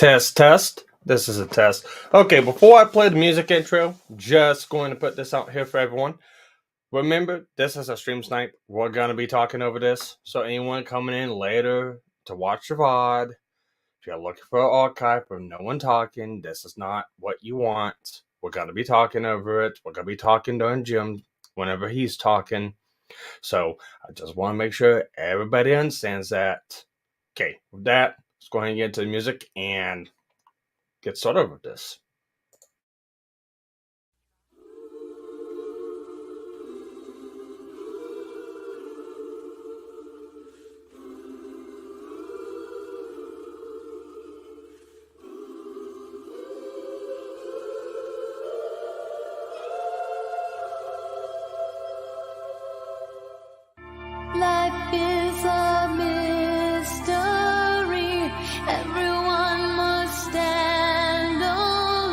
Test, test. This is a test. Okay, before I play the music intro, just going to put this out here for everyone. Remember, this is a stream snipe. We're going to be talking over this. So anyone coming in later to watch the VOD, if you're looking for an archive of no one talking, this is not what you want. We're going to be talking over it. We're going to be talking during Jim whenever he's talking. So I just want to make sure everybody understands that. Okay, with that, let's go ahead and get into the music and get started with this. Life is a mystery. Everyone must stand alone.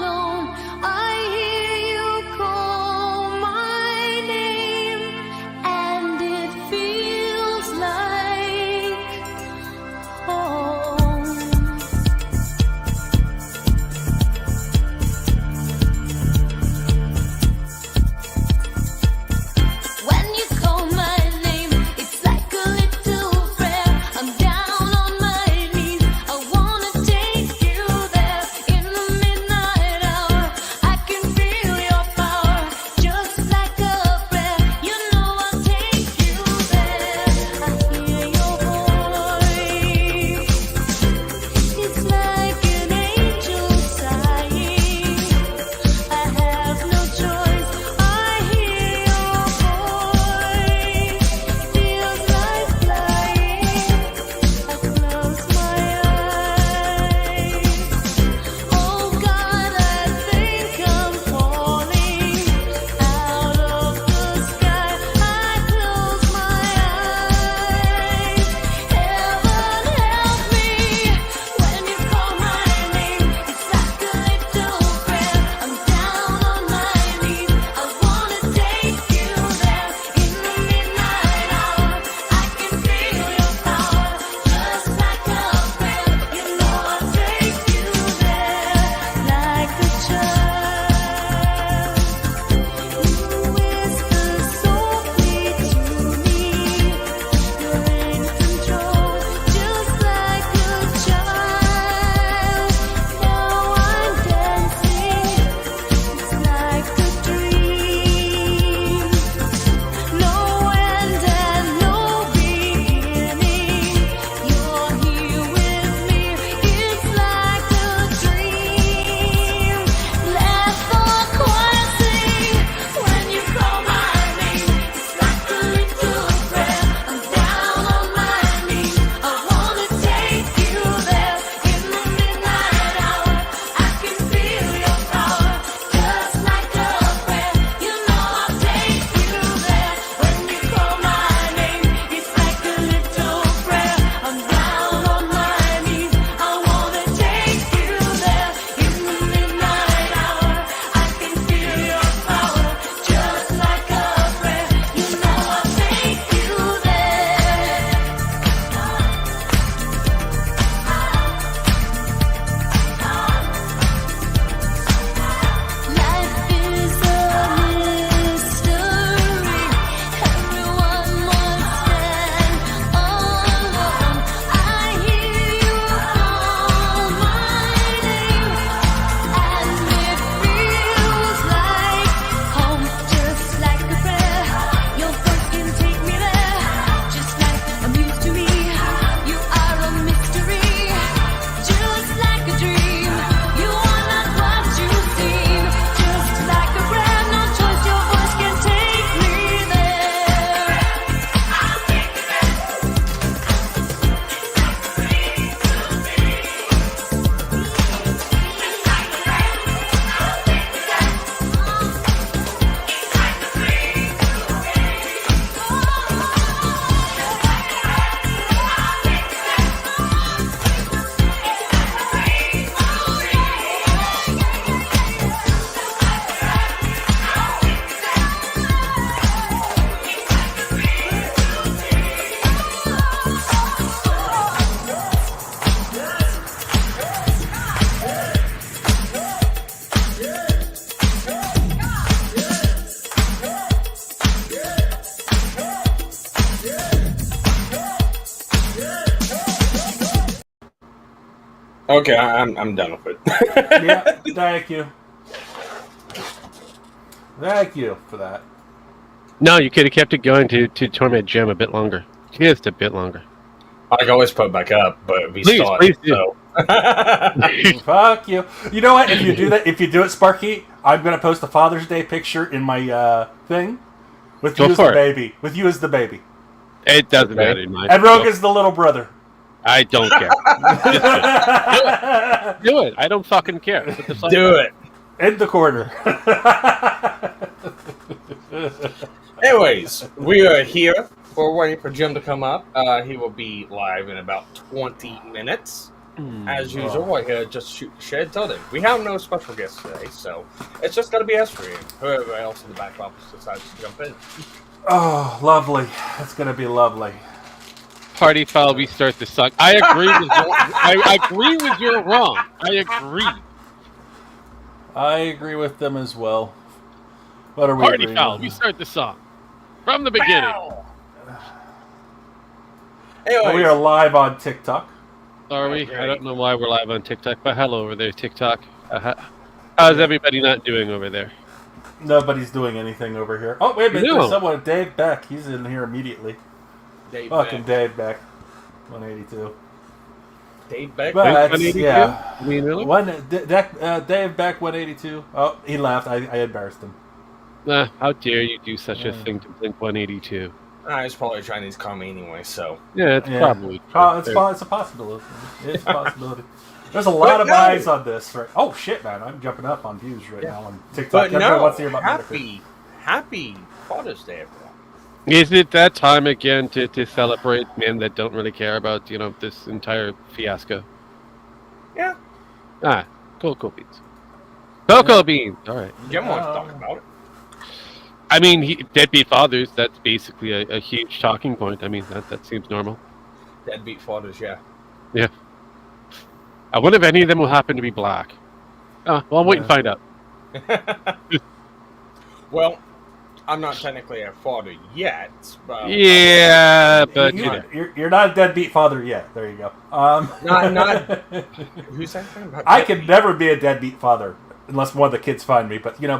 Okay, I'm done with it. Yeah, thank you. Thank you for that. No, you could have kept it going to torment Jim a bit longer. Just a bit longer. I can always put it back up, but we Please, start. please do. So. Fuck you. You know what? If you do that, if you do it, Sparky, I'm gonna post a Father's Day picture in my thing with Go you as for the it. baby. With you as the baby. It doesn't Okay. matter in mine. And Rogan's the little brother. I don't care. Do it. I don't fucking care. Put the flag Do up. it. In the corner. Anyways, we are here. We're waiting for Jim to come up. He will be live in about 20 minutes. As usual, we're here just shoot the shit until then. We have no special guests today, so it's just going to be us three. Whoever else in the back office decides to jump in. Oh, lovely. That's gonna be lovely. Party foul. We start to suck. I agree with you. I agree with you're wrong. I agree. I agree with them as well. What are we Party agreeing foul. on? We start the song from the beginning. Anyways, We are live on TikTok. Are we? Great. I don't know why we're live on TikTok, but hello over there, TikTok. How's everybody not doing over there? Nobody's doing anything over here. Oh, wait a minute. No. There's someone. Dave Beck. He's in here immediately. Dave Fucking Beck. Dave Beck. 182. Dave Beck. But that's, 182? yeah. I mean, really? Dave Beck 182. Oh, he laughed. I embarrassed him. How dare you do such a thing to Blink 182? He's probably trying to call me anyway, so. Yeah, it's Yeah. probably. It's a possibility. It's a possibility. There's a lot But of no. eyes on this. Right? Oh shit, man! I'm jumping up on views right now on TikTok. But Everybody no, wants to hear about Metokur. happy Father's Day, everyone. Is it that time again to celebrate men that don't really care about this entire fiasco? Yeah. Cocoa beans. Cocoa beans. All right. Jim wants to talk about it. I mean, deadbeat fathers. That's basically a huge talking point. I mean, that seems normal. Deadbeat fathers, yeah. Yeah. I wonder if any of them will happen to be black. Well, I'll wait and find out. Well, I'm not technically a father yet, but Yeah, but You're not a deadbeat father yet. There you go. not who's that thing about? I can never be a deadbeat father unless one of the kids find me. But hey.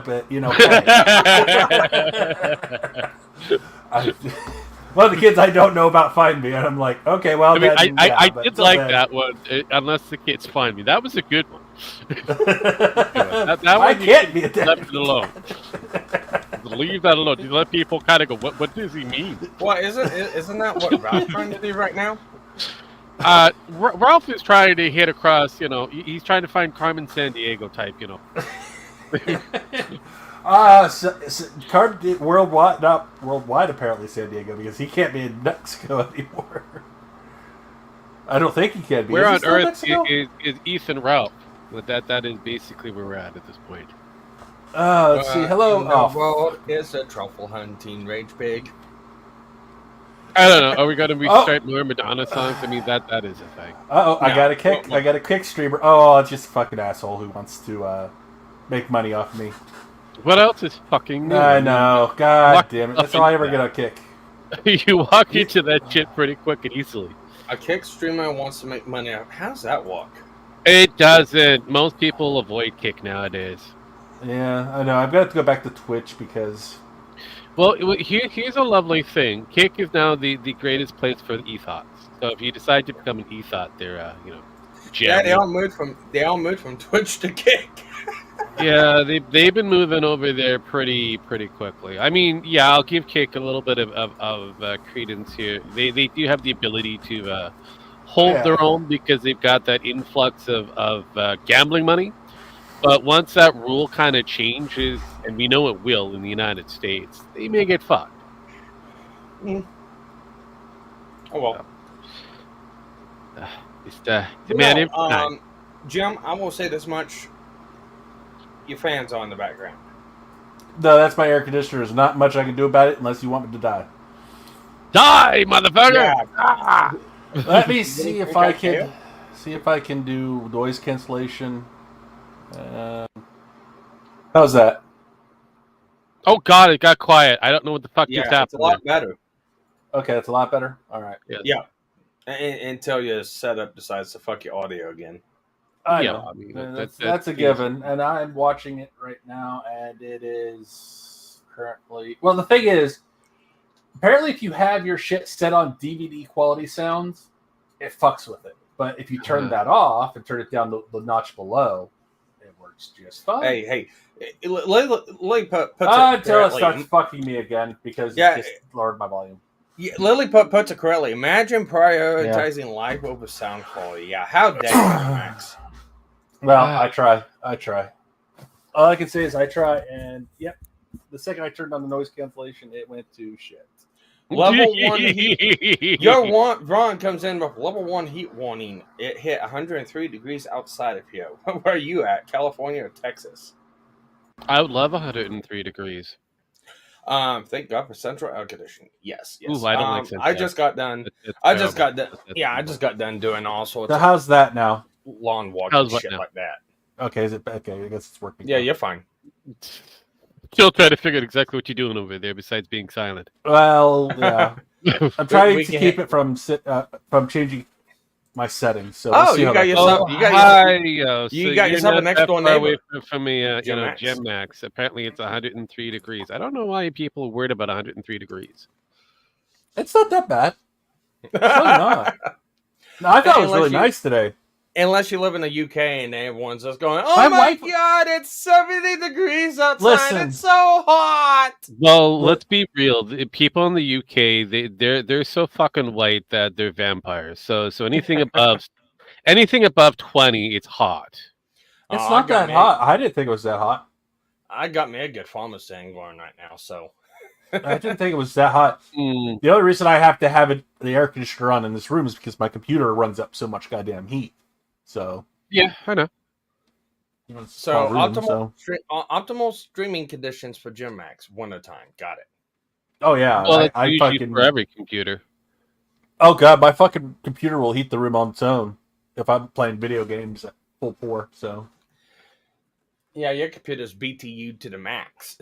One of the kids I don't know about find me, and I'm like, okay, well, I mean, I but did until like then- that one. Unless the kids find me, that was a good one. that I one you can't be a left deadbeat. it alone. Leave that alone. You let people kind of go, what does he mean? Well, isn't that what Ralph's trying to do right now? Ralph is trying to hit across. He's trying to find Carmen Sandiego type. Carb did worldwide, not worldwide, apparently San Diego, because he can't be in Mexico anymore. I don't think he can be. Where Is he on still in earth Mexico? is Ethan Ralph? But that is basically where we're at this point. Let's see. Hello. In the world is a truffle hunting rage pig. I don't know. Are we going to Oh. restart more Madonna songs? I mean, that is a thing. I No. got a kick. I got a kick streamer. Oh, it's just a fucking asshole who wants to make money off me. What else is fucking new? I know. God Walk damn it. up That's all I ever into get a kick. You walk into that shit pretty quick and easily. A kick streamer wants to make money. How does that work? It doesn't. Most people avoid Kick nowadays. Yeah, I know. I'm gonna have to go back to Twitch because Well, here's a lovely thing. Kick is now the greatest place for the ethos. So if you decide to become an ethos, they're Yeah, they jamming. all moved from Twitch to Kick. Yeah, they've been moving over there pretty quickly. I mean, yeah, I'll give Kick a little bit of credence here. They do have the ability to hold Yeah. their own because they've got that influx of gambling money. But once that rule kind of changes, and we know it will in the United States, they may get fucked. Oh well. It's man, Jim, I will say this much. Your fans are in the background. no, that's my air conditioner. There's not much I can do about it unless you want me to die. die, motherfucker! Yeah. Ah! Let me see if think I I can do noise cancellation. How's that? Oh God, it got quiet. I don't know what the fuck just Yeah, it's a happened. lot better. Okay, that's a lot better. All right. Yeah. Until your setup decides to fuck your audio again. I Yeah, know. I mean, That's a given, and I'm watching it right now, and it is currently. Well, the thing is, apparently, if you have your shit set on DVD quality sounds, it fucks with it. But if you turn that off and turn it down the notch below, it works just fine. Hey, let put it Until it correctly. starts fucking me again because Yeah. it just lowered my volume. Yeah, Lilliput puts it correctly. Imagine prioritizing life over sound quality. Yeah, how dare you, Max? Well, I try. All I can say is I try, and yep, the second I turned on the noise cancellation, it went to shit. Level 1 heat. Ron comes in with level 1 heat warning. It hit 103 degrees outside of here. Where are you at? California or Texas? I would love 103 degrees. Thank God for central air conditioning. Yes. Ooh, I don't like central I air. just got done. It's I just got terrible. done. Yeah, I just got done doing all sorts So of how's that now? lawn walk How's and what shit now? like that. Okay, is it okay? I guess it's working. Yeah, now. you're fine. Still trying to figure out exactly what you're doing over there besides being silent. Well, yeah. I'm trying We to can keep hit- it from changing my settings. So we'll Oh, see you how got that yourself- goes. you got hi, you got you're yourself a not next that door far away neighbor. from me, Gem Max. Gem Max. Apparently, it's 103 degrees. I don't know why people are worried about 103 degrees. It's not that bad. It's really not. No, I thought it was Unless really you- nice today. Unless you live in the UK and everyone's just going, "Oh My my wife- God, it's 70 degrees outside. Listen. It's so hot." Well, Look- let's be real. The people in the UK, they're so fucking white that they're vampires. So anything above 20, it's hot. It's I not got that me- hot. I didn't think it was that hot. I got me a good farmer's stand going right now, so. I didn't think it was that hot. Mm, The only reason I have to have the air conditioner on in this room is because my computer runs up so much goddamn heat. So, yeah, I know. it's a So, small room, optimal streaming conditions for Gym Max, wintertime. Got it. Oh yeah, Well, it's I usually fucking. for every computer. Oh god, my fucking computer will heat the room on its own if I'm playing video games at full pour. So, Yeah, your computer's BTU to the max.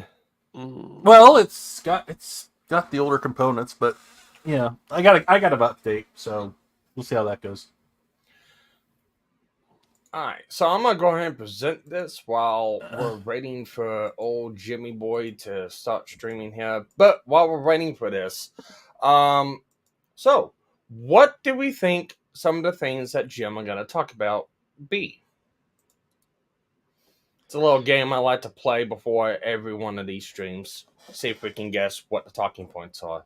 Mm. well, it's got the older components, but yeah, I got to update. So we'll see how that goes. Alright, so I'm gonna go ahead and present this while we're waiting for old Jimmy Boy to start streaming here. But while we're waiting for this, so what do we think some of the things that Jim are gonna talk about be? It's a little game I like to play before every one of these streams. See if we can guess what the talking points are.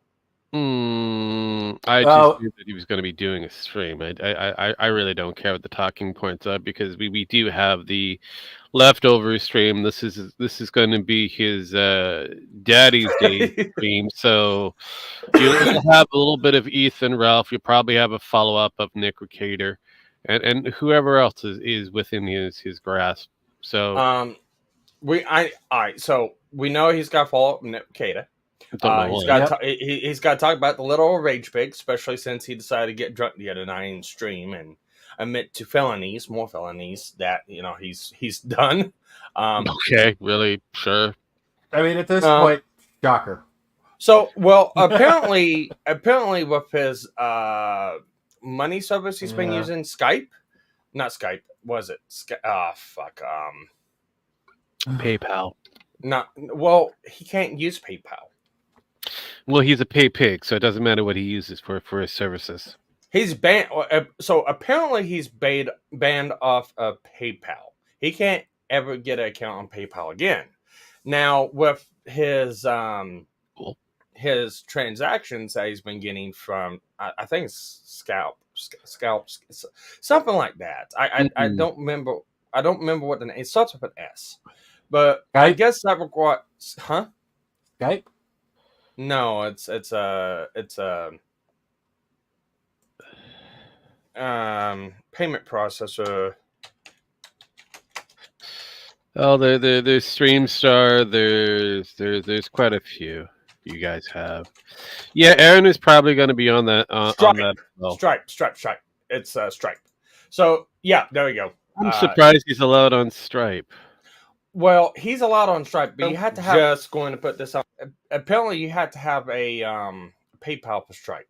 I Well- just knew that he was going to be doing a stream. I really don't care what the talking points are because we do have the leftover stream. This is going to be his Daddy's Day stream. So you'll have a little bit of Ethan, Ralph. You'll probably have a follow up of Nick Ricator, and whoever else is within his grasp. So All right. So we know he's got to follow up Nick Cata. don't know He's why. got he's got to talk about the little rage pig, especially since he decided to get drunk the other night in stream and admit to more felonies that he's done. Okay, really, sure. I mean, at this point, shocker. So well, apparently with his money service he's been Yeah. using Skype, not Skype, was it? PayPal. He can't use PayPal. Well, he's a pay pig, so it doesn't matter what he uses for his services. He's banned. So apparently he's banned off of PayPal. He can't ever get an account on PayPal again. Now with his his transactions that he's been getting from I think it's Scalps, something like that. I don't remember. I don't remember what the name. It starts with an S, but I Skype? guess that requires. Huh? Skype? No, it's a payment processor. Oh, there's StreamStar. There's quite a few you guys have. Yeah, Aaron is probably going to be on that. On that. Well. Stripe. It's Stripe. So yeah, there we go. I'm surprised he's allowed on Stripe. Well, he's allowed on Stripe, but you had to have. Just going to put this up. Apparently, you had to have a PayPal for Stripe.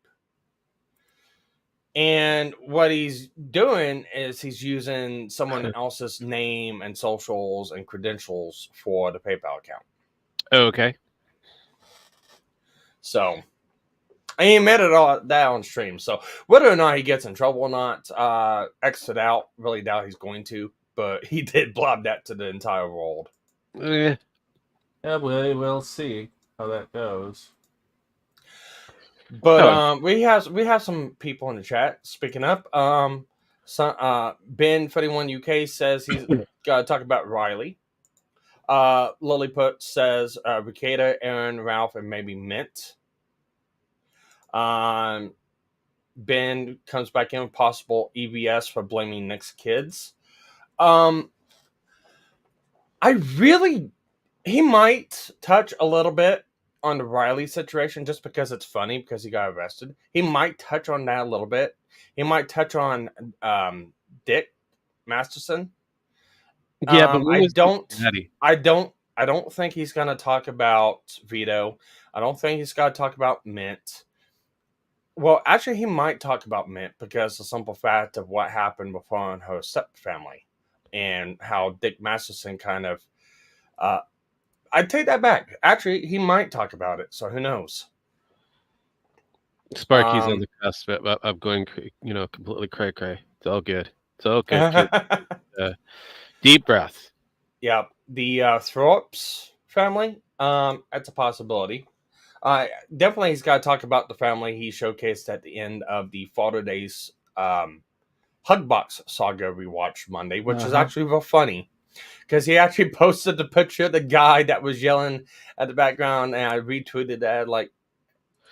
And what he's doing is he's using someone else's name and socials and credentials for the PayPal account. Okay. So he admitted all that on stream. So whether or not he gets in trouble or not, exit out. Really doubt he's going to, but he did blob that to the entire world. Eh. Yeah, we'll see how that goes. But we have some people in the chat speaking up. Ben41 UK says he's got to talk about Riley. Lilliput says Ricada, Aaron, Ralph, and maybe Mint. Ben comes back in with possible EVS for blaming Nick's kids. He might touch a little bit on the Riley situation just because it's funny because he got arrested. He might touch on that a little bit. He might touch on Dick Masterson. Yeah, but I don't think he's gonna talk about Vito. I don't think he's gonna talk about Mint. Well, actually, he might talk about Mint because the simple fact of what happened before in her step family and how Dick Masterson kind of. I'd take that back. Actually, he might talk about it. So who knows? Sparky's on the cusp of going, completely cray-cray. It's all good. It's all good. Deep breath. Yeah, the Thorpe's family. That's a possibility. Definitely, he's got to talk about the family he showcased at the end of the Father Days Hugbox saga we watched Monday, which is actually real funny. Because he actually posted the picture of the guy that was yelling at the background, and I retweeted that. Like,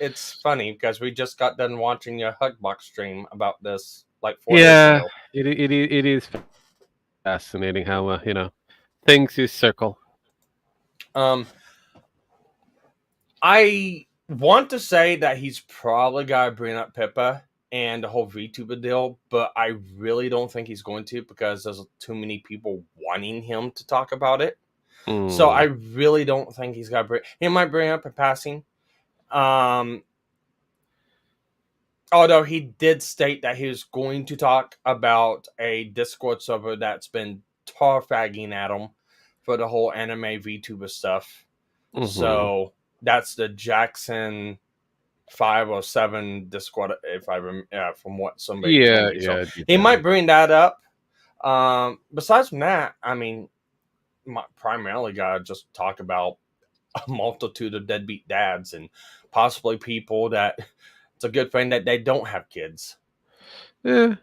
it's funny because we just got done watching your Hugbox stream about this, like 4 days ago. It is fascinating how things just circle. I want to say that he's probably got to bring up Pippa and the whole VTuber deal, but I really don't think he's going to because there's too many people wanting him to talk about it. So I really don't think he's got to bring. He might bring up in passing. Although he did state that he was going to talk about a Discord server that's been tar-fagging at him for the whole anime VTuber stuff. So that's the Jackson 5 or 7 Discord, if I remember, from what somebody told me. So he might bring that up. Besides from that, I mean, primarily gotta just talk about a multitude of deadbeat dads and possibly people that it's a good thing that they don't have kids. Yeah.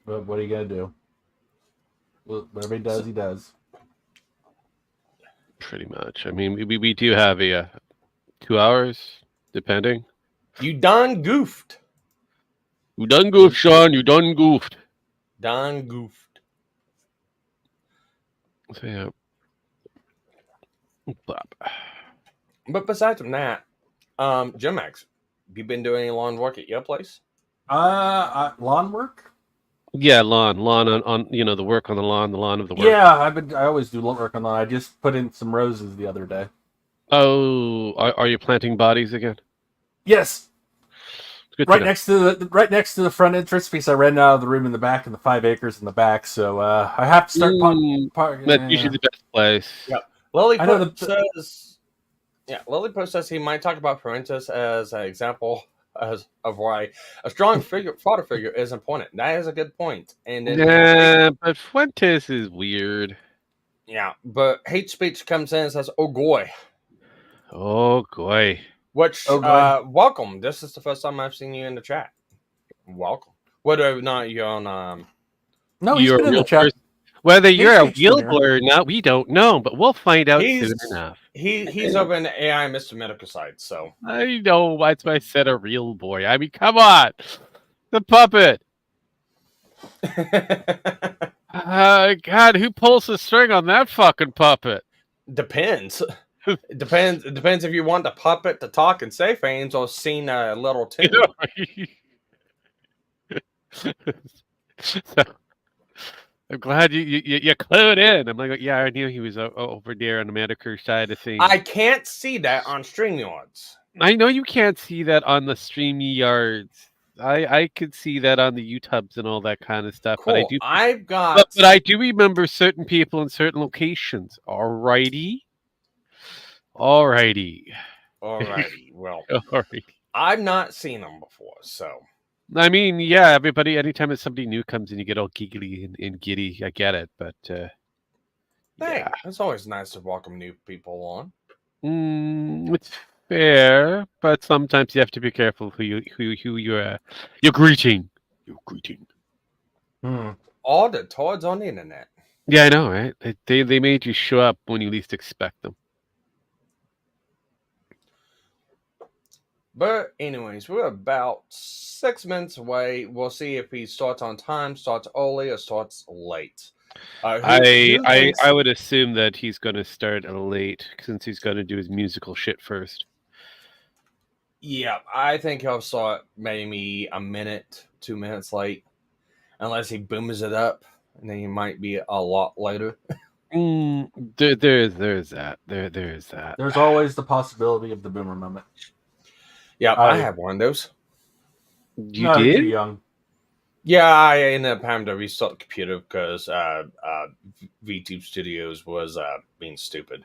But what are you gonna do? Whatever he does, he does. Pretty much. I mean, we do have a 2 hours, depending. You done goofed. You done goofed, Sean. You done goofed. Done goofed. So, yeah. But besides from that, Jim Max, have you been doing any lawn work at your place? Lawn work? Yeah, lawn on the work on the lawn of the work. Yeah, I always do work on lawn. I just put in some roses the other day. Oh, are you planting bodies again? Yes. Good right next to the front entrance piece. I rented out of the room in the back and the 5 acres in the back. So I have to start. That's usually the best place. Yeah, Lilliput says he might talk about Parentis as an example of why a strong father figure is important. That is a good point. And then, but Fuentes is weird. Yeah, but hate speech comes in and says, "Oh goy." Oh goy. Which welcome. This is the first time I've seen you in the chat. Welcome. Whether or not you're on No, he's been in the chat. Whether you're a real boy or not, we don't know, but we'll find out soon enough. He's over in the AI MisterMetokur side, so I know that's why I said a real boy. I mean, come on. The puppet. God, who pulls the string on that fucking puppet? Depends. It depends if you want the puppet to talk and say things or sing a little tune. So, I'm glad you clued in. I'm like, yeah, I knew he was over there on the Metokur side of things. I can't see that on StreamYards. I know you can't see that on the StreamYards. I could see that on the YouTubes and all that kind of stuff, but I Cool. do I've got. but I do remember certain people in certain locations. Alrighty. Alrighty. Alrighty. Well, Alrighty. I've not seen them before, so. I mean, yeah, everybody anytime that somebody new comes in you get all giggly and giddy. I get it, but Hey, yeah. it's always nice to welcome new people on. It's fair, but sometimes you have to be careful who you're greeting. You're greeting. All the toads on the internet. Yeah, I know, right? They made you show up when you least expect them. But anyways, we're about 6 minutes away. We'll see if he starts on time, starts early, or starts late. I would assume that he's going to start late since he's going to do his musical shit first. Yeah, I think he'll start maybe a minute, 2 minutes late, unless he booms it up, and then he might be a lot later. There's that. There is that. There's always the possibility of the boomer moment. Yeah, I have one of those. You did? You're young. Yeah, I ended up having to restart the computer because VTube Studios was being stupid.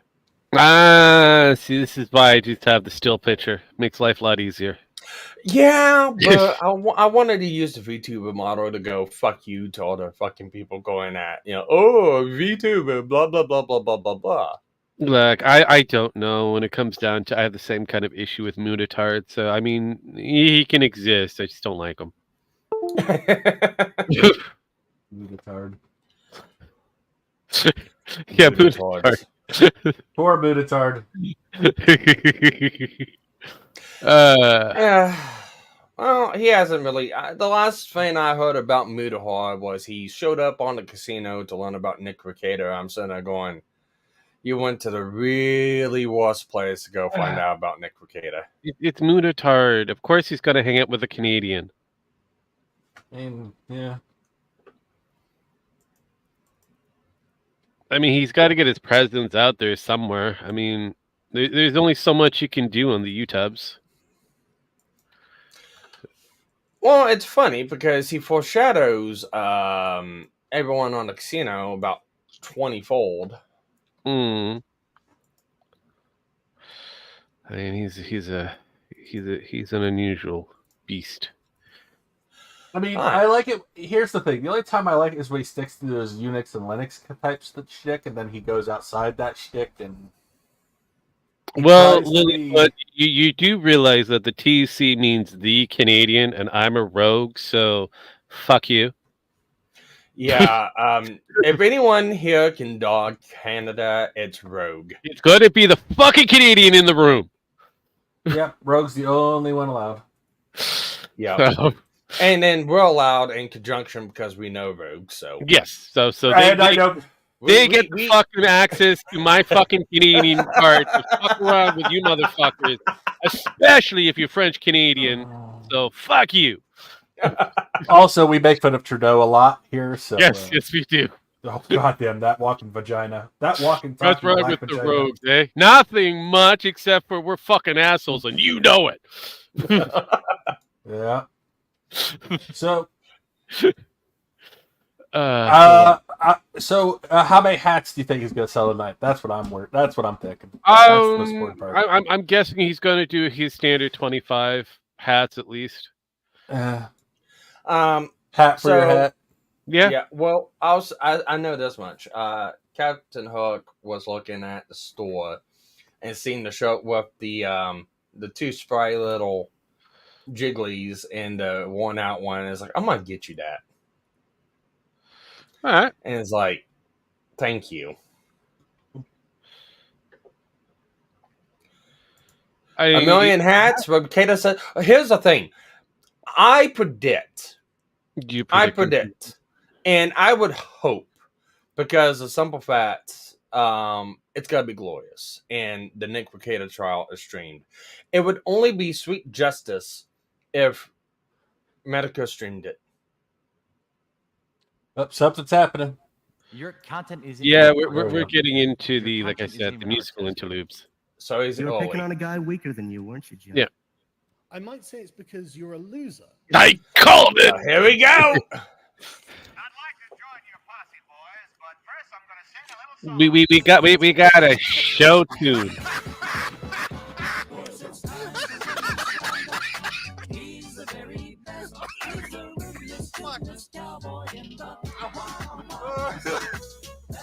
See, this is why I just have the still picture. Makes life a lot easier. Yeah, but I wanted to use the VTuber model to go fuck you to all the fucking people going at, oh, VTuber, blah, blah, blah, blah, blah, blah, blah. Look, I don't know. When it comes down to, I have the same kind of issue with Moonitard. So, I mean, he can exist. I just don't like him. Moonitard. Yeah, Moonitard. Poor Moonitard. Yeah. Well, he hasn't really. The last thing I heard about Mutahar was he showed up on the casino to learn about Nick Ricada. I'm sitting there going, you went to the really worst place to go find out about Nick Ricada. It's Moonitard. Of course he's going to hang out with a Canadian. Yeah. I mean, he's got to get his presence out there somewhere. I mean, there's only so much you can do on the YouTubes. Well, it's funny because he foreshadows everyone on the casino about 20-fold. I mean, he's an unusual beast. I mean, I like it. Here's the thing: the only time I like it is when he sticks to those Unix and Linux types of shtick, and then he goes outside that shtick and. Well, Lily, but you do realize that the TC means the Canadian, and I'm a rogue, so fuck you. Yeah, if anyone here can dog Canada, it's Rogue. It's going to be the fucking Canadian in the room. Yep, Rogue's the only one allowed. Yeah. So. And then we're allowed in conjunction because we know Rogue, so. Yes, so they get the fucking access to my fucking Canadian part to fuck around with you motherfuckers, especially if you're French Canadian. So fuck you. Also, we make fun of Trudeau a lot here. So yes, we do. Oh goddamn, that walking vagina. That walking. That's right with vagina. The rogues, eh? Nothing much except for we're fucking assholes, and you know it. Yeah. So. So how many hats do you think he's going to sell tonight? That's what I'm thinking. I'm guessing he's going to do his standard 25 hats at least. Hat for your hat. Yeah. Well, I know this much. Captain Hook was looking at the store and seen the shirt with the two spry little jigglies and the worn out one. It's like, I'm gonna get you that. All right. And it's like, thank you. A million hats, but Kata said, here's the thing. I predict, and I would hope, because the simple facts, it's got to be glorious, and the Nick Ricada trial is streamed. It would only be sweet justice if Metokur streamed it. Oh, something's happening. Your content is we're getting into the, like I said, the musical interludes. So he's You were picking oh, on a guy weaker than you, weren't you, Jim? Yeah. I might say it's because you're a loser. I called it. here we go. We got a show tune.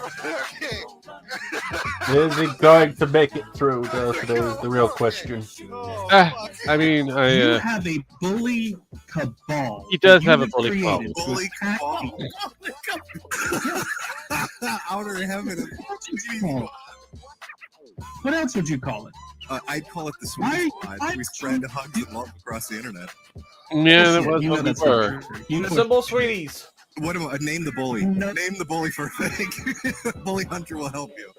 Okay. Is he going to make it through? That's the real question. I mean, You I have a bully cabal. he does that have you a bully created cabal. to attack people. Outer heaven. What else would you call it? I'd call it the Why- sweet spot. why- We spread hugs and love across the internet. Yeah, that Bullshit. was You know what we that's not were. true. You know Simple sweeties. What about name the bully? No. Name the bully for a thing. Bully Hunter will help you.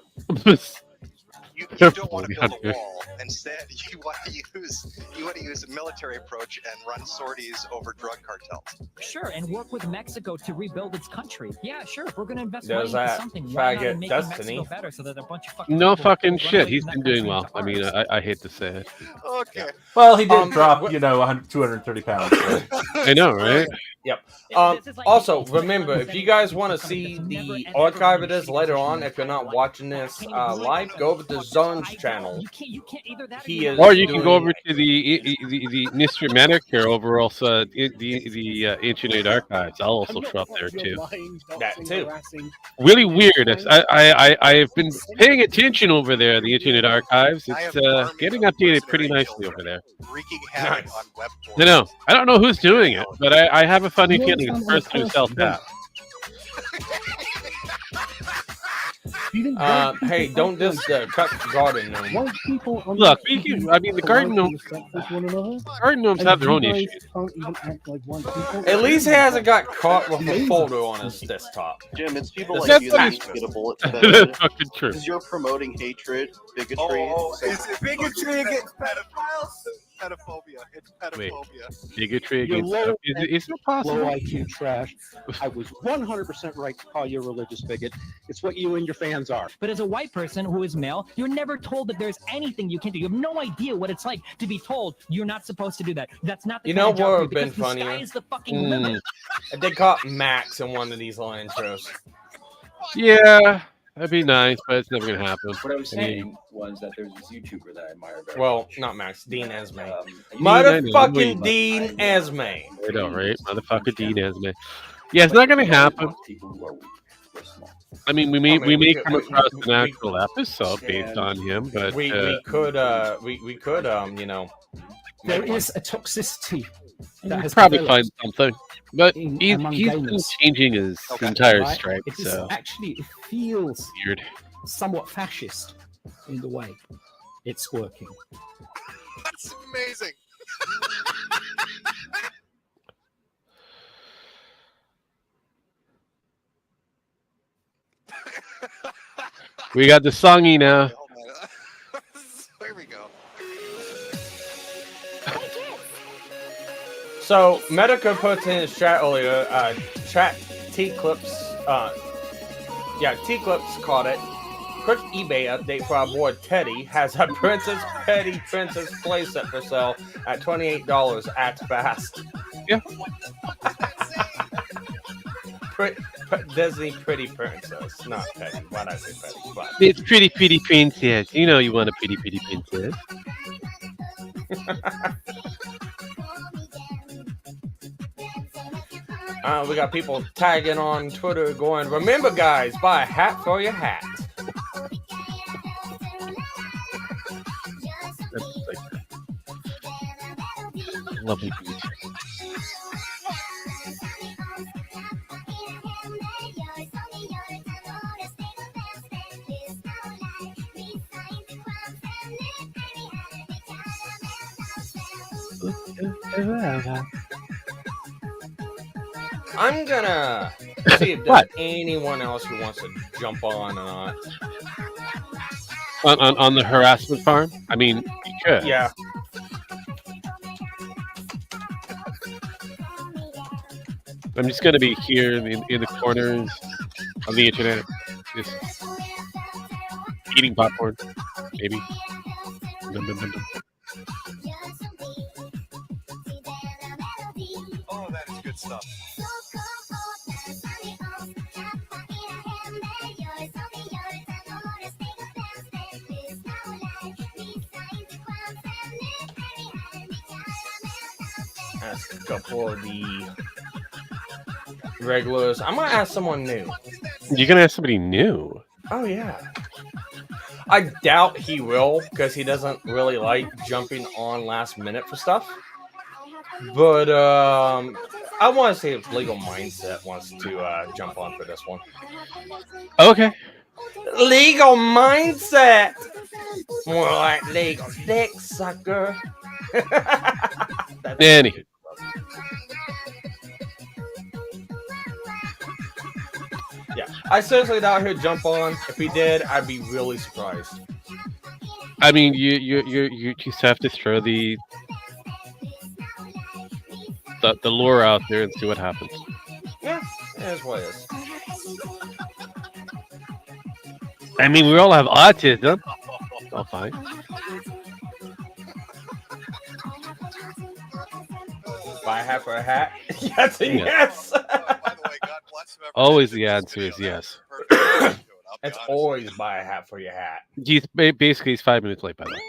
You They're don't want to fully build under. a wall. Instead, you want to use a military approach and run sorties over drug cartels. Sure, and work with Mexico to rebuild its country. Yeah, sure. If we're going to invest There's money into that something, why not faggot in making Destiny. Mexico better so that a bunch of fucking No people fucking run shit. away He's from been that doing country well. into I mean, ours. I hate to say it. Okay. Well, he did drop, what- 230 pounds. So. I know, right? This is like Also, the- remember, if you guys want to see the archive of this later on, if you're not watching this live, go over to Zone's channel. You can't either that He is Or you can go doing- over to the MisterMetokur over also the Internet Archives. I'll also show up there too. That too. Really weird. I have been paying attention over there. The Internet Archives. I It's have armies getting of updated pretty mercenary nicely over there. Wreaking havoc Nice. on web I know. I don't know who's doing it, but I have a funny feeling it's the person who sells that. Hey, don't diss the cut garden gnome. White people are Look, not we can. even I mean, the garden polite gnomes. and respectful to one another. Garden gnomes have their own You guys issues. can't even act like white people. At least he hasn't got caught with a folder on his desktop. Jim, it's people That's like you that funny. need to get a bullet to the That's head. fucking true. Because you're promoting hatred, bigotry. It's bigotry against pedophiles. Pedophobia. It's pedophobia. Bigotry You're against. low- Is it Low possible? IQ trash. I was 100% right to call you a religious bigot. It's what you and your fans are. But as a white person who is male, you're never told that there's anything you can do. You have no idea what it's like to be told you're not supposed to do that. That's not the You kind know of job what for would've been because the sky funnier? is the fucking limit. They caught Max in one of these line intros. Yeah, that'd be nice, but it's never gonna happen. What I was I mean- saying was that there's this YouTuber that I admire very Well, much. not Max, Dean Esme. I Motherfucking know. Dean Esme. I know, right? Motherfucker Dean Esme. Yeah, it's not gonna happen. People who are weak or small. I mean, we may I mean, we could- come we- across we- an actual episode based on him, but We could you know, There make one. is a toxicity that we'll has probably developed find something. But he's among been gamers. changing his Okay. entire right? stripe, It is so actually, it feels weird. somewhat fascist in the way it's working. That's amazing. We got the songy now. Hold on. There we go. So Metokur puts in his chat earlier, chat T-Clips, T-Clips caught it. Quick eBay update for our boy Teddy has a Princess Petty Princess playset for sale at $28. Act fast. Yeah. Disney Pretty Princess, not Petty. Why'd I say Petty? But It's pretty princess. You know you want a pretty princess. we got people tagging on Twitter going, remember guys, buy a hat for your hat. That's like lovely beat. I'm gonna see if there's What? anyone else who wants to jump on or not. On the harassment farm? I mean, you could. Yeah. I'm just gonna be here in the corners of the internet, just eating popcorn, maybe. Oh, that is good stuff. Ask a couple of the regulars. I might ask someone new. You're gonna ask somebody new. Oh yeah. I doubt he will because he doesn't really like jumping on last minute for stuff. But I want to see if Legal Mindset wants to jump on for this one. Okay. Legal Mindset. More like legal dick sucker. Danny. Yeah, I seriously doubt he'd jump on. If he did, I'd be really surprised. I mean, you just have to throw the lure out there and see what happens. Yeah, that's what it is. I mean, we all have autism. All fine. Buy a hat for a hat? Yes, and yes. Always the answer is yes. It's always buy a hat for your hat. Basically, he's 5 minutes late, by the way.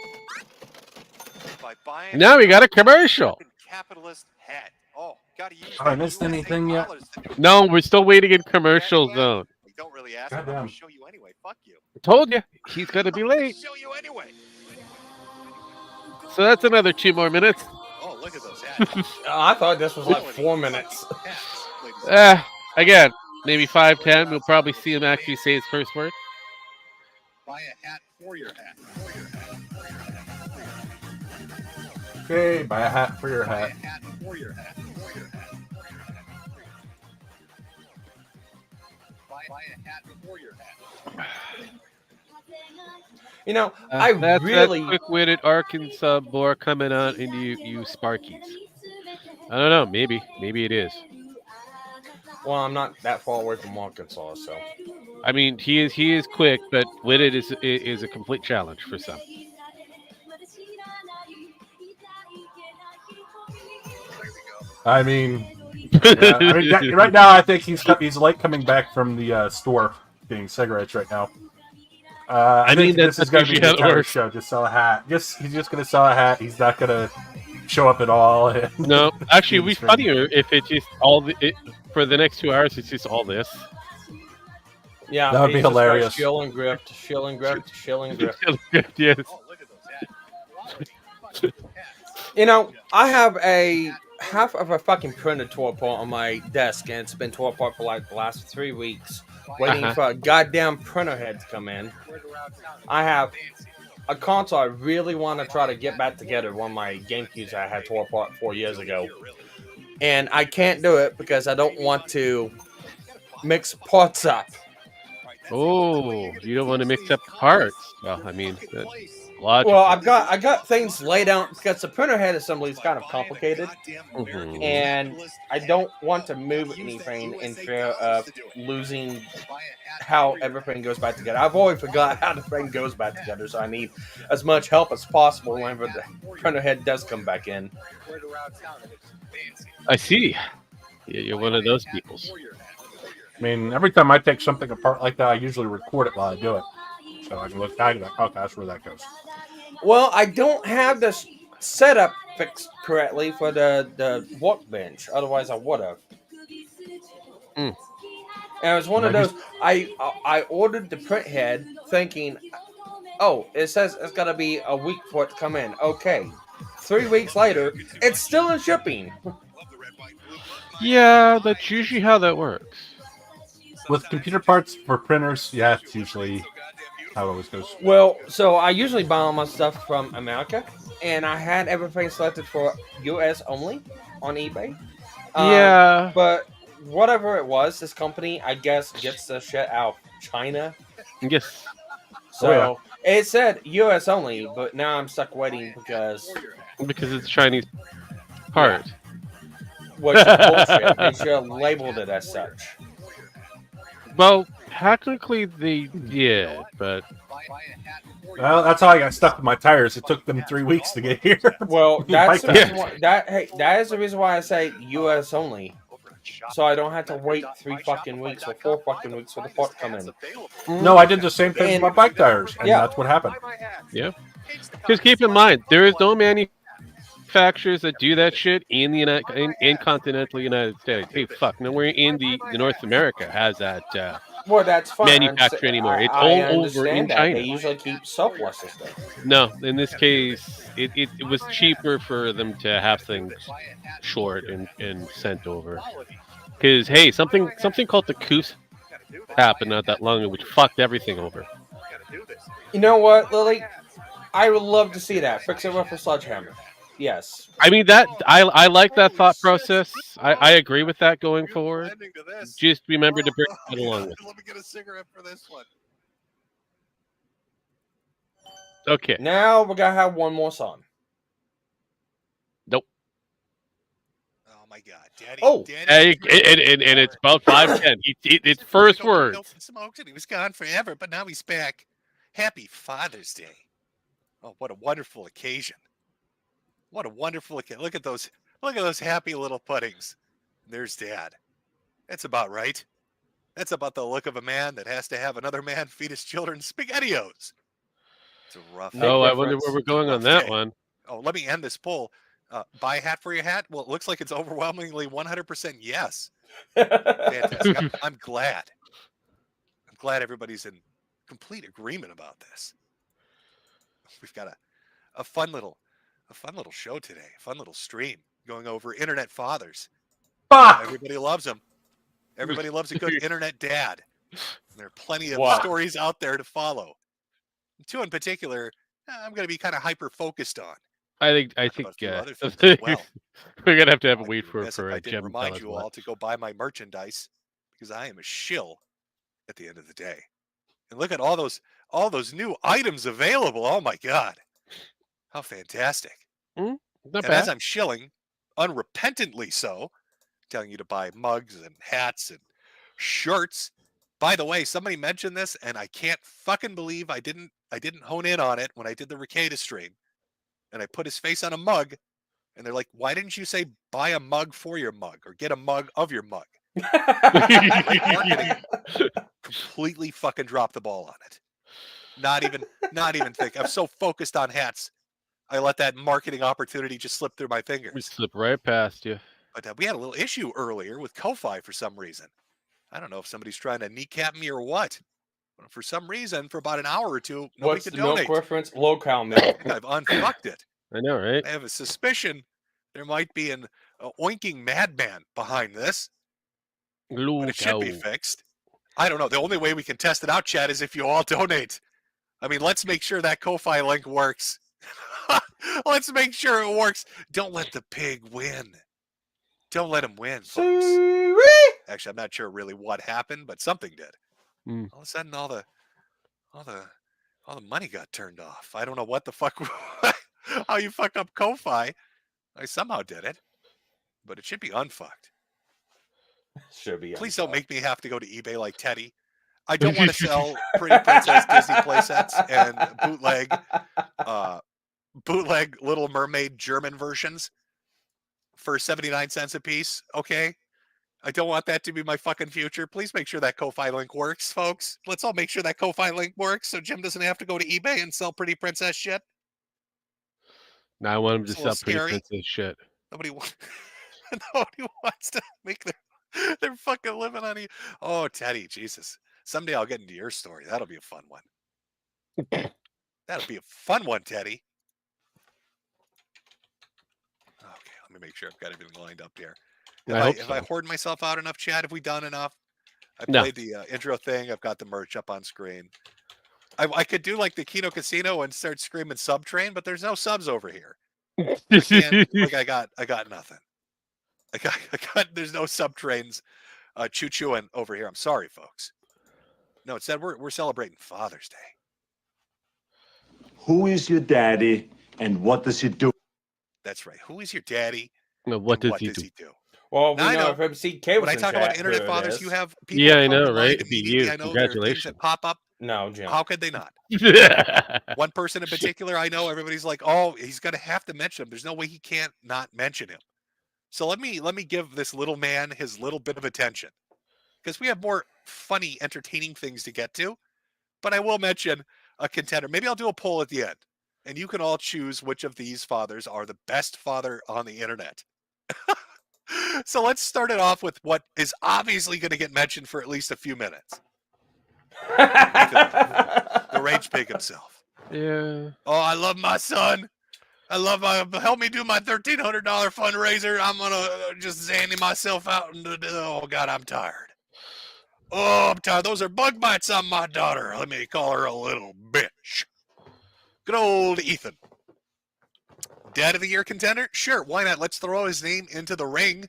Now we got a commercial. Capitalist hat. Oh, gotta use. Have I missed anything yet? No, we're still waiting in commercial zone. Don't really ask. I'm gonna show you anyway. Fuck you. I told you, he's gonna be late. Show you anyway. So that's another 2 more minutes. Oh, look at those hats. I thought this was like 4 minutes. Again, maybe 5-10. We'll probably see him actually say his first word. Buy a hat for your hat. Okay, buy a hat for your hat. For your hat. Buy a hat for your hat. You know, I that's really that quick-witted Arkansas boar coming out into you Sparkies. I don't know. Maybe it is. Well, I'm not that far away from Arkansas, so. I mean, he is quick, but witted is a complete challenge for some. I mean, yeah, right now I think he's late coming back from the store getting cigarettes right now. I think this is going to be the entire show. Just sell a hat. He's just going to sell a hat. He's not going to show up at all. No, actually, it'd be funnier if it just for the next 2 hours. It's just all this. Yeah, that would be hilarious. Shill and grift, shill and grift, shill and grift. Yes. You know, I have half of a fucking printer tore apart on my desk, and it's been tore apart for like the last 3 weeks, waiting for a goddamn printer head to come in. I have a console I really want to try to get back together. One of my GameCubes I had tore apart 4 years ago, and I can't do it because I don't want to mix parts up. Oh, you don't want to mix up parts. Well, I mean, logical. Well, I got things laid out because the printer head assembly is kind of complicated, and I don't want to move anything in fear of losing how everything goes back together. I've always forgot how the thing goes back together, so I need as much help as possible whenever the printer head does come back in. I see. You're one of those people. I mean, every time I take something apart like that, I usually record it while I do it, so I can look back and like, okay, that's where that goes. Well, I don't have this setup fixed correctly for the workbench. Otherwise, I would have. And it was one of those. I ordered the print head thinking, oh, it says it's gonna be a week for it to come in. Okay, 3 weeks later, it's still in shipping. Yeah, that's usually how that works. With computer parts for printers, yeah, it's usually how it always goes. Well, so I usually buy all my stuff from America, and I had everything selected for US only on eBay. Yeah. But whatever it was, this company, I guess, gets the shit out of China. Yes. So it said US only, but now I'm stuck waiting because it's a Chinese part. Which is bullshit. They should have labeled it as such. Well, technically they did, but Well, that's how I got stuck with my tires. It took them 3 weeks to get here. Well, that's the Bike reason why, that is the reason why I say U.S. only, so I don't have to wait 3 fucking weeks or 4 fucking weeks for the part to come in. No, I did the same thing with my bike tires, and Yeah. that's what happened. yeah. Because keep in mind, there is no manufacturers that do that shit in the in continental United States. Hey, fuck, nowhere in the North America has that Well, that's fine. manufactured anymore. It's I all over understand in that. China. They usually keep surplus and stuff. No, in this case, it was cheaper for them to have things short and sent over. Because hey, something called the Coos happened not that long ago, which fucked everything over. You know what, Lily? I would love to see that. Fix it with a sledgehammer. Yes. I mean that I like that thought process. I agree with that going forward. Just remember to bring that along with. Let me get a cigarette for this one. Okay. Now we're gonna have one more song. Nope. Oh my God, Daddy! Oh, Daddy, And it's about 5:10. It's first words. Smoked and he was gone forever, but now he's back. Happy Father's Day! Oh, what a wonderful occasion! What a wonderful occasion! Look at those happy little puddings. There's Dad. That's about right. That's about the look of a man that has to have another man feed his children SpaghettiOs. It's a rough. Oh, I wonder where we're going on that one. Oh, let me end this poll. Buy a hat for your hat? Well, it looks like it's overwhelmingly 100% yes. Fantastic. I'm glad. I'm glad everybody's in complete agreement about this. We've got a fun little show today, a fun little stream going over internet fathers. Fuck! Everybody loves them. Everybody loves a good internet dad. And there are plenty of Wow. stories out there to follow. Two in particular, I'm going to be kind of hyper focused on. I think About a few other things as well. we're gonna have to have a I'd wait be for remiss if I a didn't Jim. remind you all to go buy my merchandise because I am a shill at the end of the day. And look at all those new items available. Oh my God, how fantastic! Not And bad. as I'm shilling, unrepentantly so, telling you to buy mugs and hats and shirts. By the way, somebody mentioned this, and I can't fucking believe I didn't hone in on it when I did the Ricada stream. And I put his face on a mug, and they're like, "Why didn't you say buy a mug for your mug or get a mug of your mug?" Marketing completely fucking dropped the ball on it. Not even think. I'm so focused on hats, I let that marketing opportunity just slip through my We fingers. slip right past you. But we had a little issue earlier with Ko-Fi for some reason. I don't know if somebody's trying to kneecap me or what. But for some reason, for about an hour or two, nobody What's could the donate. milk reference? Low-cal milk. I've unfucked it. I know, right? I have a suspicion there might be an oinking madman behind this, but it should be fixed. I don't know. The only way we can test it out, Chad, is if you all donate. I mean, let's make sure that Ko-Fi link works. Let's make sure it works. Don't let the pig win. Don't let him win, folks. Actually, I'm not sure really what happened, but something did. All of a sudden, all the money got turned off. I don't know what the fuck, how you fuck up Ko-Fi. I somehow did it, but it should be unfucked. Should be. Please don't make me have to go to eBay like Teddy. I don't want to sell Pretty Princess Disney playsets and bootleg Little Mermaid German versions for 79 cents a piece. Okay. I don't want that to be my fucking future. Please make sure that Ko-Fi link works, folks. Let's all make sure that Ko-Fi link works so Jim doesn't have to go to eBay and sell Pretty Princess shit. Now I want him to It's a little sell Pretty scary. Princess shit. Nobody wants to make their fucking living on you. Oh, Teddy, Jesus. Someday I'll get into your story. That'll be a fun one. That'll be a fun one, Teddy. Okay, let me make sure I've got everything lined up here. Have I hoarded myself out enough, Chad? Have we done enough? I played the intro thing. I've got the merch up on screen. I could do like the Kino Casino and start screaming Subtrain, but there's no subs over here. I got nothing. I got there's no Subtrains choo-chooing over here. I'm sorry, folks. No, instead we're celebrating Father's Day. Who is your daddy and what does he do? That's right. Who is your daddy? No, what does he do? Well, we Now I know know. if MCK was When I in talk chat, about who internet it fathers, is. you have people Yeah, I come to know, right? mind It'd be immediately. you. I know there are things that Congratulations. pop up. No, Jim. How could they not? One person in particular, I know everybody's like, oh, he's going to have to mention him. There's no way he can't not mention him. So let me give this little man his little bit of attention, because we have more funny, entertaining things to get to. But I will mention a contender. Maybe I'll do a poll at the end, and you can all choose which of these fathers are the best father on the internet. So let's start it off with what is obviously going to get mentioned for at least a few minutes. The rage pig himself. Yeah. Oh, I love my son. Help me do my $1,300 fundraiser. I'm going to just zanny myself out. Oh, God, I'm tired. Oh, I'm tired. Those are bug bites on my daughter. Let me call her a little bitch. Good old Ethan. Dad of the Year contender? Sure, why not? Let's throw his name into the ring.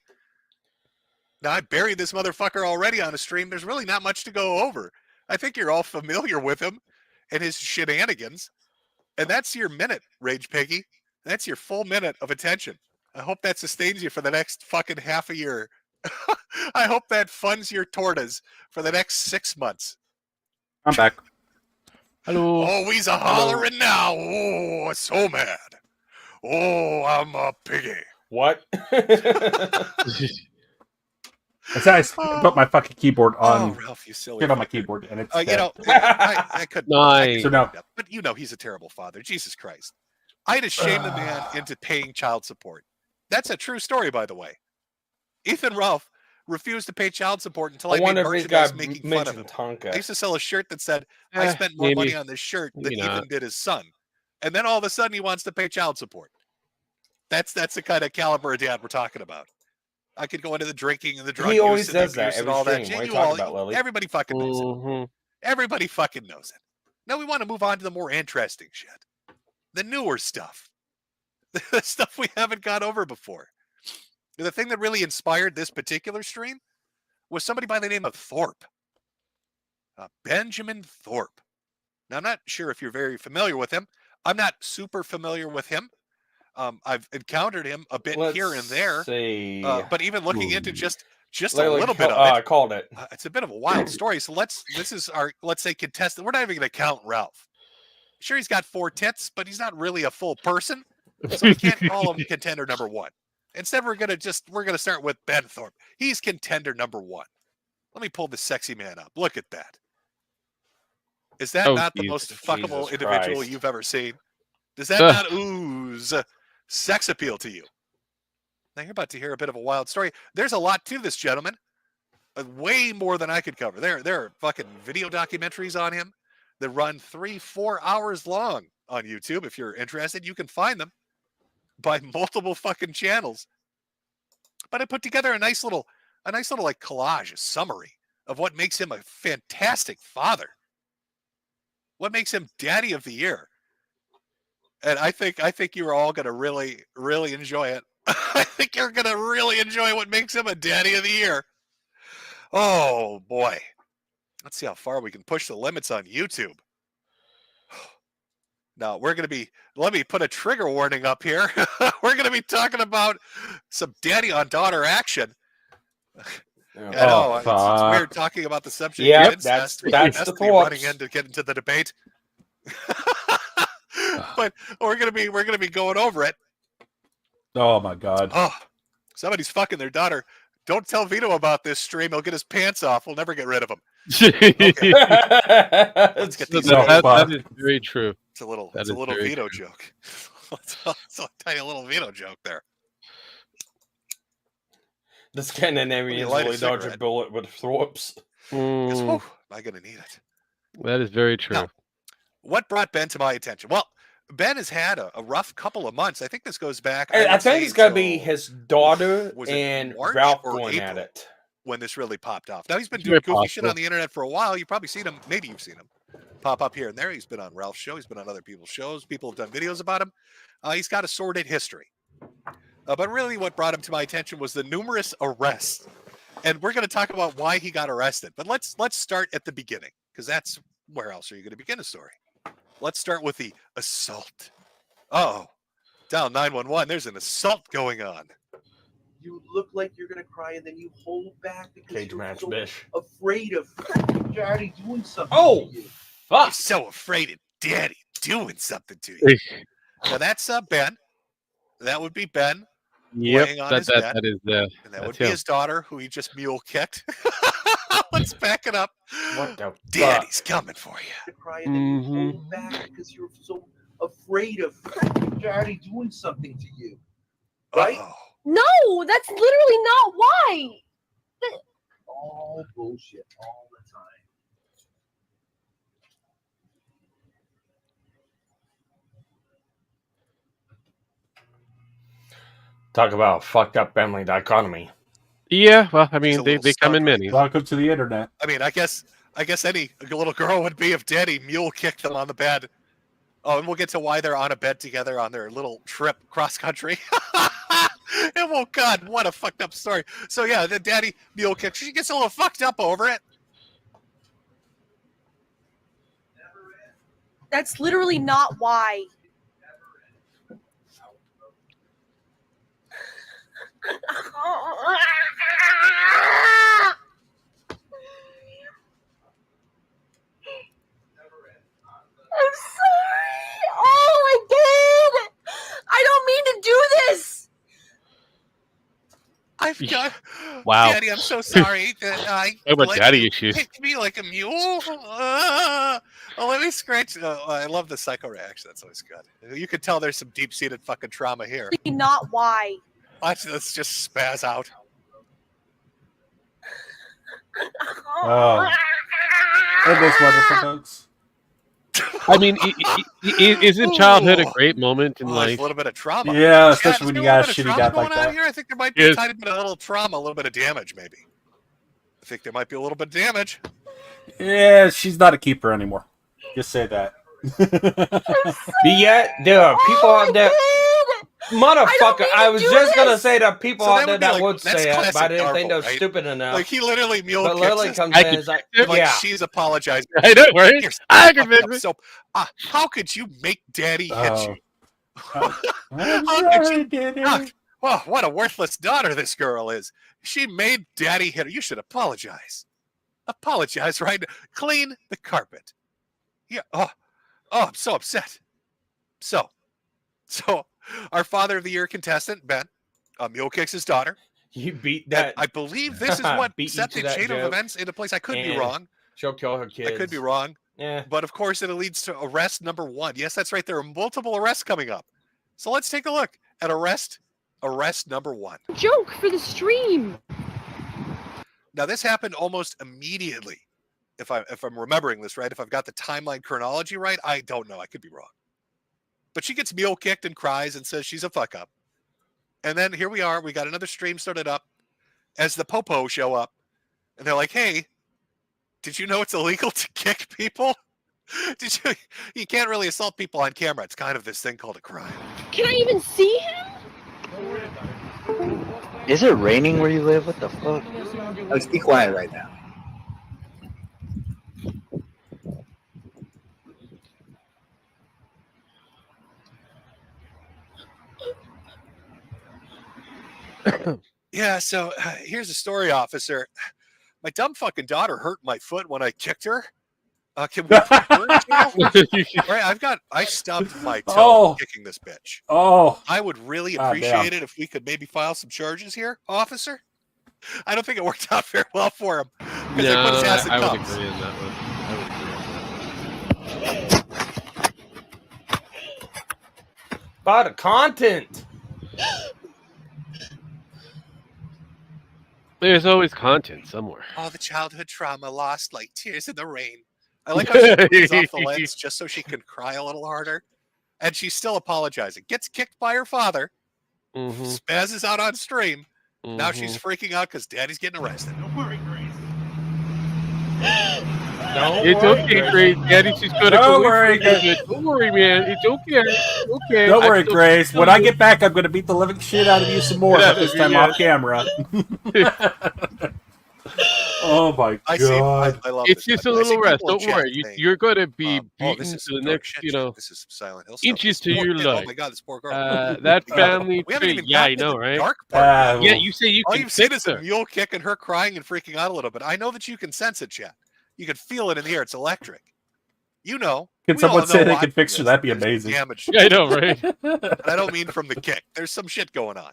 Now, I buried this motherfucker already on a stream. There's really not much to go over. I think you're all familiar with him and his shenanigans. And that's your minute, Rage Piggy. That's your full minute of attention. I hope that sustains you for the next fucking half a year. I hope that funds your tortas for the next 6 months. I'm back. Hello. Oh, he's a hollering now. Oh, so mad. Oh, I'm a piggy. What? I put my fucking keyboard on. Oh, Ralph, you silly. Get on my keyboard, and it's. You dead. know, I could. Nice. So no. But you know, he's a terrible father. Jesus Christ. I had to shame the man into paying child support. That's a true story, by the way. Ethan Ralph refused to pay child support until I made wonder if he's merchandise got making fun of him. Tonka. I used to sell a shirt that said, I spent more maybe. money on this shirt than Maybe Ethan not. did his son. And then all of a sudden he wants to pay child support. That's the kind of caliber of dad we're talking about. I could go into the drinking and the drug He use always and the does that abuse and every all that stream. shit. What are you You talking all- about, Lily? Everybody fucking knows it. Mhm. Everybody fucking knows it. Now we want to move on to the more interesting shit. The newer stuff. The stuff we haven't got over before. The thing that really inspired this particular stream was somebody by the name of Thorpe. Benjamin Thorpe. Now, I'm not sure if you're very familiar with him. I'm not super familiar with him. I've encountered him a bit here and there. See. But even looking into just Lily, a little bit of I it, called it. it's a bit of a wild story. So this is our, let's say, contestant. We're not even going to count Ralph. Sure, he's got 4 tits, but he's not really a full person. So we can't call him contender number 1. Instead, we're gonna start with Ben Thorpe. He's contender number 1. Let me pull this sexy man up. Look at that. Is that not the most fuckable individual Christ. you've ever seen? Does that not ooze sex appeal to you? Now you're about to hear a bit of a wild story. There's a lot to this gentleman. Way more than I could cover. There are fucking video documentaries on him that run 3-4 hours long on YouTube. If you're interested, you can find them by multiple fucking channels. But I put together a nice little like collage, a summary of what makes him a fantastic father. What makes him daddy of the year. And I think you're all going to really, really enjoy it. I think you're going to really enjoy what makes him a daddy of the year. Oh, boy. Let's see how far we can push the limits on YouTube. Now, let me put a trigger warning up here. We're going to be talking about some daddy on daughter action. I know, it's weird talking about the subject of incest. That's the running in to get into the debate. But we're gonna be going over it. Oh my god. Oh, somebody's fucking their daughter. Don't tell Vito about this stream. He'll get his pants off. We'll never get rid of him. Okay. Let's get these. That is very true. It's a little That is Vito very true. joke. It's a tiny little Vito joke there. This kind of name is really dodge a bullet with Thorpe's. Because, whew, am I gonna need it? That is very true. Now, what brought Ben to my attention? Well, Ben has had a rough couple of months. I think this goes back. I think it's got to be his daughter and March Ralph or going April at it. when this really popped off. Now, he's been It's doing very goofy shit possible. on the internet for a while. You've probably seen him. Maybe you've seen him pop up here and there. He's been on Ralph's show. He's been on other people's shows. People have done videos about him. He's got a sordid history. But really what brought him to my attention was the numerous arrests. And we're going to talk about why he got arrested. But let's start at the beginning, because that's where else are you going to begin a story? Let's start with the assault. Oh, down 911. There's an assault going on. You look like you're gonna cry, and then you hold back because Cage you're match, so bish. afraid of Daddy doing something Oh, to you. You're so afraid of Daddy doing something to you. Now that's Ben. That would be Ben laying on his bed. That is and that would be his daughter, who he just mule kicked. Let's back it up. What the Daddy's coming for you. To cry, and then you hold back because you're so afraid of Daddy doing something to you. Right? No, that's literally not why. All bullshit all the time. Talk about a fucked up family dichotomy. Yeah, well, I mean, they come in many. Welcome to the internet. I mean, I guess any little girl would be if Daddy mule kicked them on the bed. Oh, and we'll get to why they're on a bed together on their little trip cross country. And oh God, what a fucked up story. So yeah, the Daddy mule kick. She gets a little fucked up over it. That's literally not why. I'm sorry. Oh, I did. I don't mean to do this. I've got. Wow. Daddy, I'm so sorry that I Talk about let daddy you issues. pick me like a mule. Let me scratch. I love the psycho reaction. That's always good. You can tell there's some deep-seated fucking trauma here. Not why. Let's just spaz out. Oh. Isn't this wonderful, folks? I mean, isn't childhood a great moment in There's life? a little bit of trauma. Yeah, especially when you got a there's shitty little dad bit of like trauma going on that. here. I think there might be a tiny bit of a little trauma, a little bit of damage, maybe. I think there might be a little bit of damage. Yeah, she's not a keeper anymore. Just say that. Yet there are people out there. Motherfucker, I was just gonna say that people out there that would say it, but I didn't think they were stupid enough. Like he literally mule But kicks Lily his- comes in and is like, yeah. she's apologizing. I know, right? You're I can fucked up. admit it. So, how could you make Daddy hit you? I'm How could sorry, you? Daddy. Well, what a worthless daughter this girl is. She made Daddy hit her. You should apologize. Apologize right now. Clean the carpet. Yeah. Oh, I'm so upset. So, our Father of the Year contestant, Ben, mule kicks his daughter. You beat that. I believe this is what Beat you set to the that chain of joke. events into place. I could be And wrong. She'll kill her kids. I could be wrong. Yeah. But of course, it leads to arrest number 1. Yes, that's right. There are multiple arrests coming up. So let's take a look at arrest number 1. Joke for the stream. Now, this happened almost immediately. If I'm remembering this right, if I've got the timeline chronology right, I don't know. I could be wrong. But she gets mule kicked and cries and says she's a fuck up. And then here we are. We got another stream started up as the Popo show up. And they're like, hey, did you know it's illegal to kick people? You can't really assault people on camera. It's kind of this thing called a crime. Can I even see him? Is it raining where you live? What the fuck? Let's be quiet right now. Yeah, so here's the story, officer. My dumb fucking daughter hurt my foot when I kicked her. Can we put her in jail? Right, I stubbed my toe kicking this bitch. Oh. I would really Ah, appreciate damn. it if we could maybe file some charges here, officer. I don't think it worked out very well for him. Because they put his ass in I would cuffs. agree on that one. By the content. There's always content somewhere. All the childhood trauma lost like tears in the rain. I like how she moves off the lens just so she can cry a little harder. And she's still apologizing. Gets kicked by her father. Mm-hmm. Spazzes out on stream. Now she's freaking out because Daddy's getting arrested. Don't It's worry, okay, Grace. Daddy, she's gonna Don't go worry, with you. Don't worry, man. It's okay. It's okay. Don't I'm worry, still- Grace. When I get back, I'm going to beat the living shit out of you some more, but this time off camera. Oh my I see. god! I love It's this. just a I see little rest. people in Don't chat worry. saying, You're going to be oh, beaten this is to the some dark next, shit. you know, This is some Silent Hill stuff. inches This to poor your kid, oh life. my god, this poor girl. That We haven't family we haven't tree. even Yeah, I gotten to know, the right? dark part. Yeah, you say you All can you've seen fix is a her. mule kicking her, crying and freaking out a little bit. I know that you can sense it, chat. You can feel it in the air. It's electric. You know. Can we all someone say know they watching can fix her? this, That'd be there's amazing. Damage. Yeah, I know, right? And I don't mean from the kick. There's some shit going on.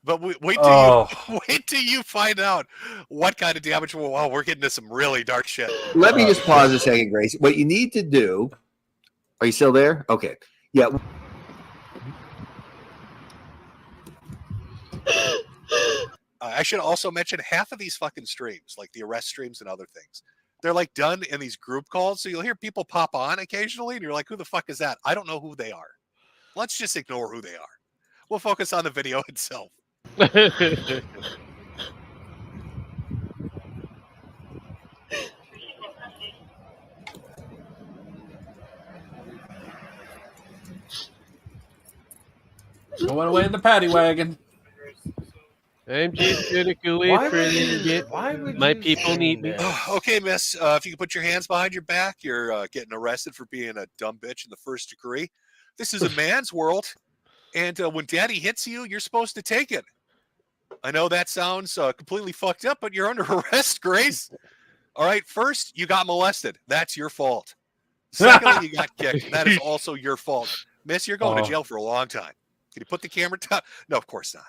But wait till Oh. you wait till you find out what kind of damage. Wow, we're getting to some really dark shit. Let me just pause a second, Grace. What you need to do. Are you still there? Okay. Yeah. I should also mention half of these fucking streams, like the arrest streams and other things, they're like done in these group calls. So you'll hear people pop on occasionally, and you're like, "Who the fuck is that?" I don't know who they are. Let's just ignore who they are. We'll focus on the video itself. Going away in the paddy wagon. I'm just gonna go away for a little bit. My people need me. Okay, miss. If you can put your hands behind your back, you're getting arrested for being a dumb bitch in the first degree. This is a man's world, and when daddy hits you, you're supposed to take it. I know that sounds completely fucked up, but you're under arrest, Grace. All right, first, you got molested. That's your fault. Secondly, you got kicked. That is also your fault. Miss, you're going to jail for a long time. Can you put the camera down? No, of course not.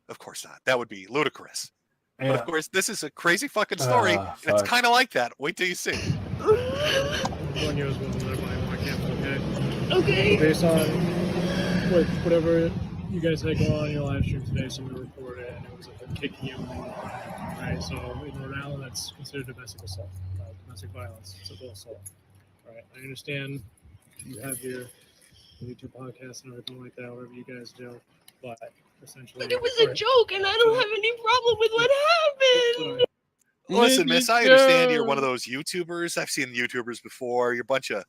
Of course not. That would be ludicrous. Yeah. But of course, this is a crazy fucking story, and it's fuck. kind of like that. Wait till you see. 1 year was one of my camp, okay? Okay. Based on whatever you guys had going on in your live stream today, someone reported it, and it was like a kicking you. Right, so in Rhode Island, that's considered domestic assault, domestic violence, civil assault. All right, I understand you have your YouTube podcast and everything like that, whatever you guys do, but essentially. But it was a joke, and I don't have any problem with what happened. Listen, miss, I understand you're one of those YouTubers. I've seen YouTubers before. You're a bunch of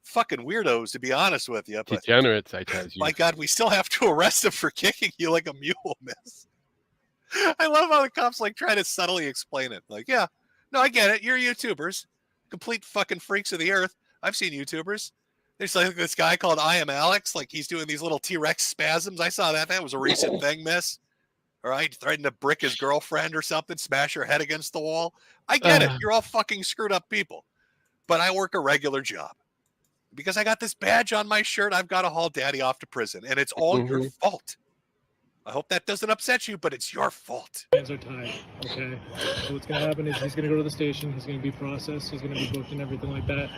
fucking weirdos, to be honest with you. But Degenerates, I tell you. my God, we still have to arrest him for kicking you like a mule, miss. I love how the cops like try to subtly explain it. Like, yeah, no, I get it. You're YouTubers, complete fucking freaks of the earth. I've seen YouTubers. There's like this guy called I Am Alex. Like he's doing these little T-Rex spasms. I saw that. That was a recent thing, miss. All right, threatening to brick his girlfriend or something, smash her head against the wall. I get it. You're all fucking screwed up people. But I work a regular job. Because I got this badge on my shirt, I've got to haul daddy off to prison. And it's all your fault. I hope that doesn't upset you, but it's your fault. Hands are tied, okay? So what's going to happen is he's going to go to the station, he's going to be processed, he's going to be booked and everything like that.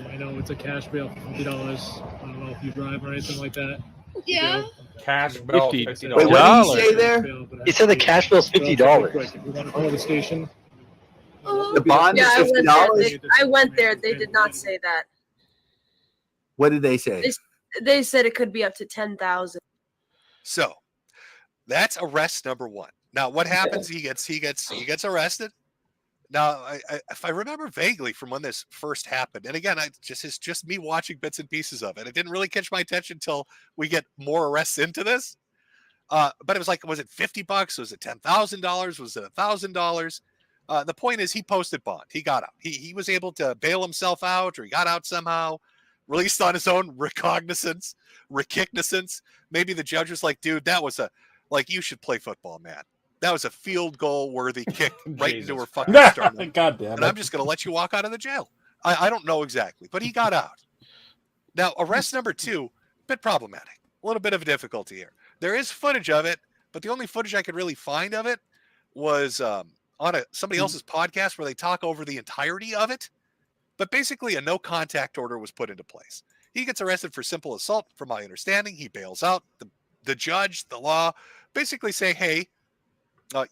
I know it's a cash bail for $50. I don't know if you drive or anything like that. Yeah. Cash bail, $50. $50. Wait, what did he say there? He said the cash bill's $50. If you want to call the station. The bond is Yeah, $50. I went there. They did not say that. What did they say? They said it could be up to 10,000. So that's arrest number one. Now, what happens? He gets arrested. Now, if I remember vaguely from when this first happened, and again, it's just me watching bits and pieces of it. It didn't really catch my attention until we get more arrests into this. But it was like, was it $50? Was it $10,000? Was it $1,000? The point is, he posted bond. He got out. He was able to bail himself out, or he got out somehow, released on his own recognizance. Maybe the judge was like, dude, that was you should play football, man. That was a field goal worthy kick right into her fucking sternum. God damn it. And I'm just going to let you walk out of the jail. I don't know exactly, but he got out. Now, arrest number two, bit problematic. A little bit of a difficulty here. There is footage of it, but the only footage I could really find of it was on somebody else's podcast where they talk over the entirety of it. But basically, a no contact order was put into place. He gets arrested for simple assault, from my understanding. He bails out. The judge, the law, basically say, hey,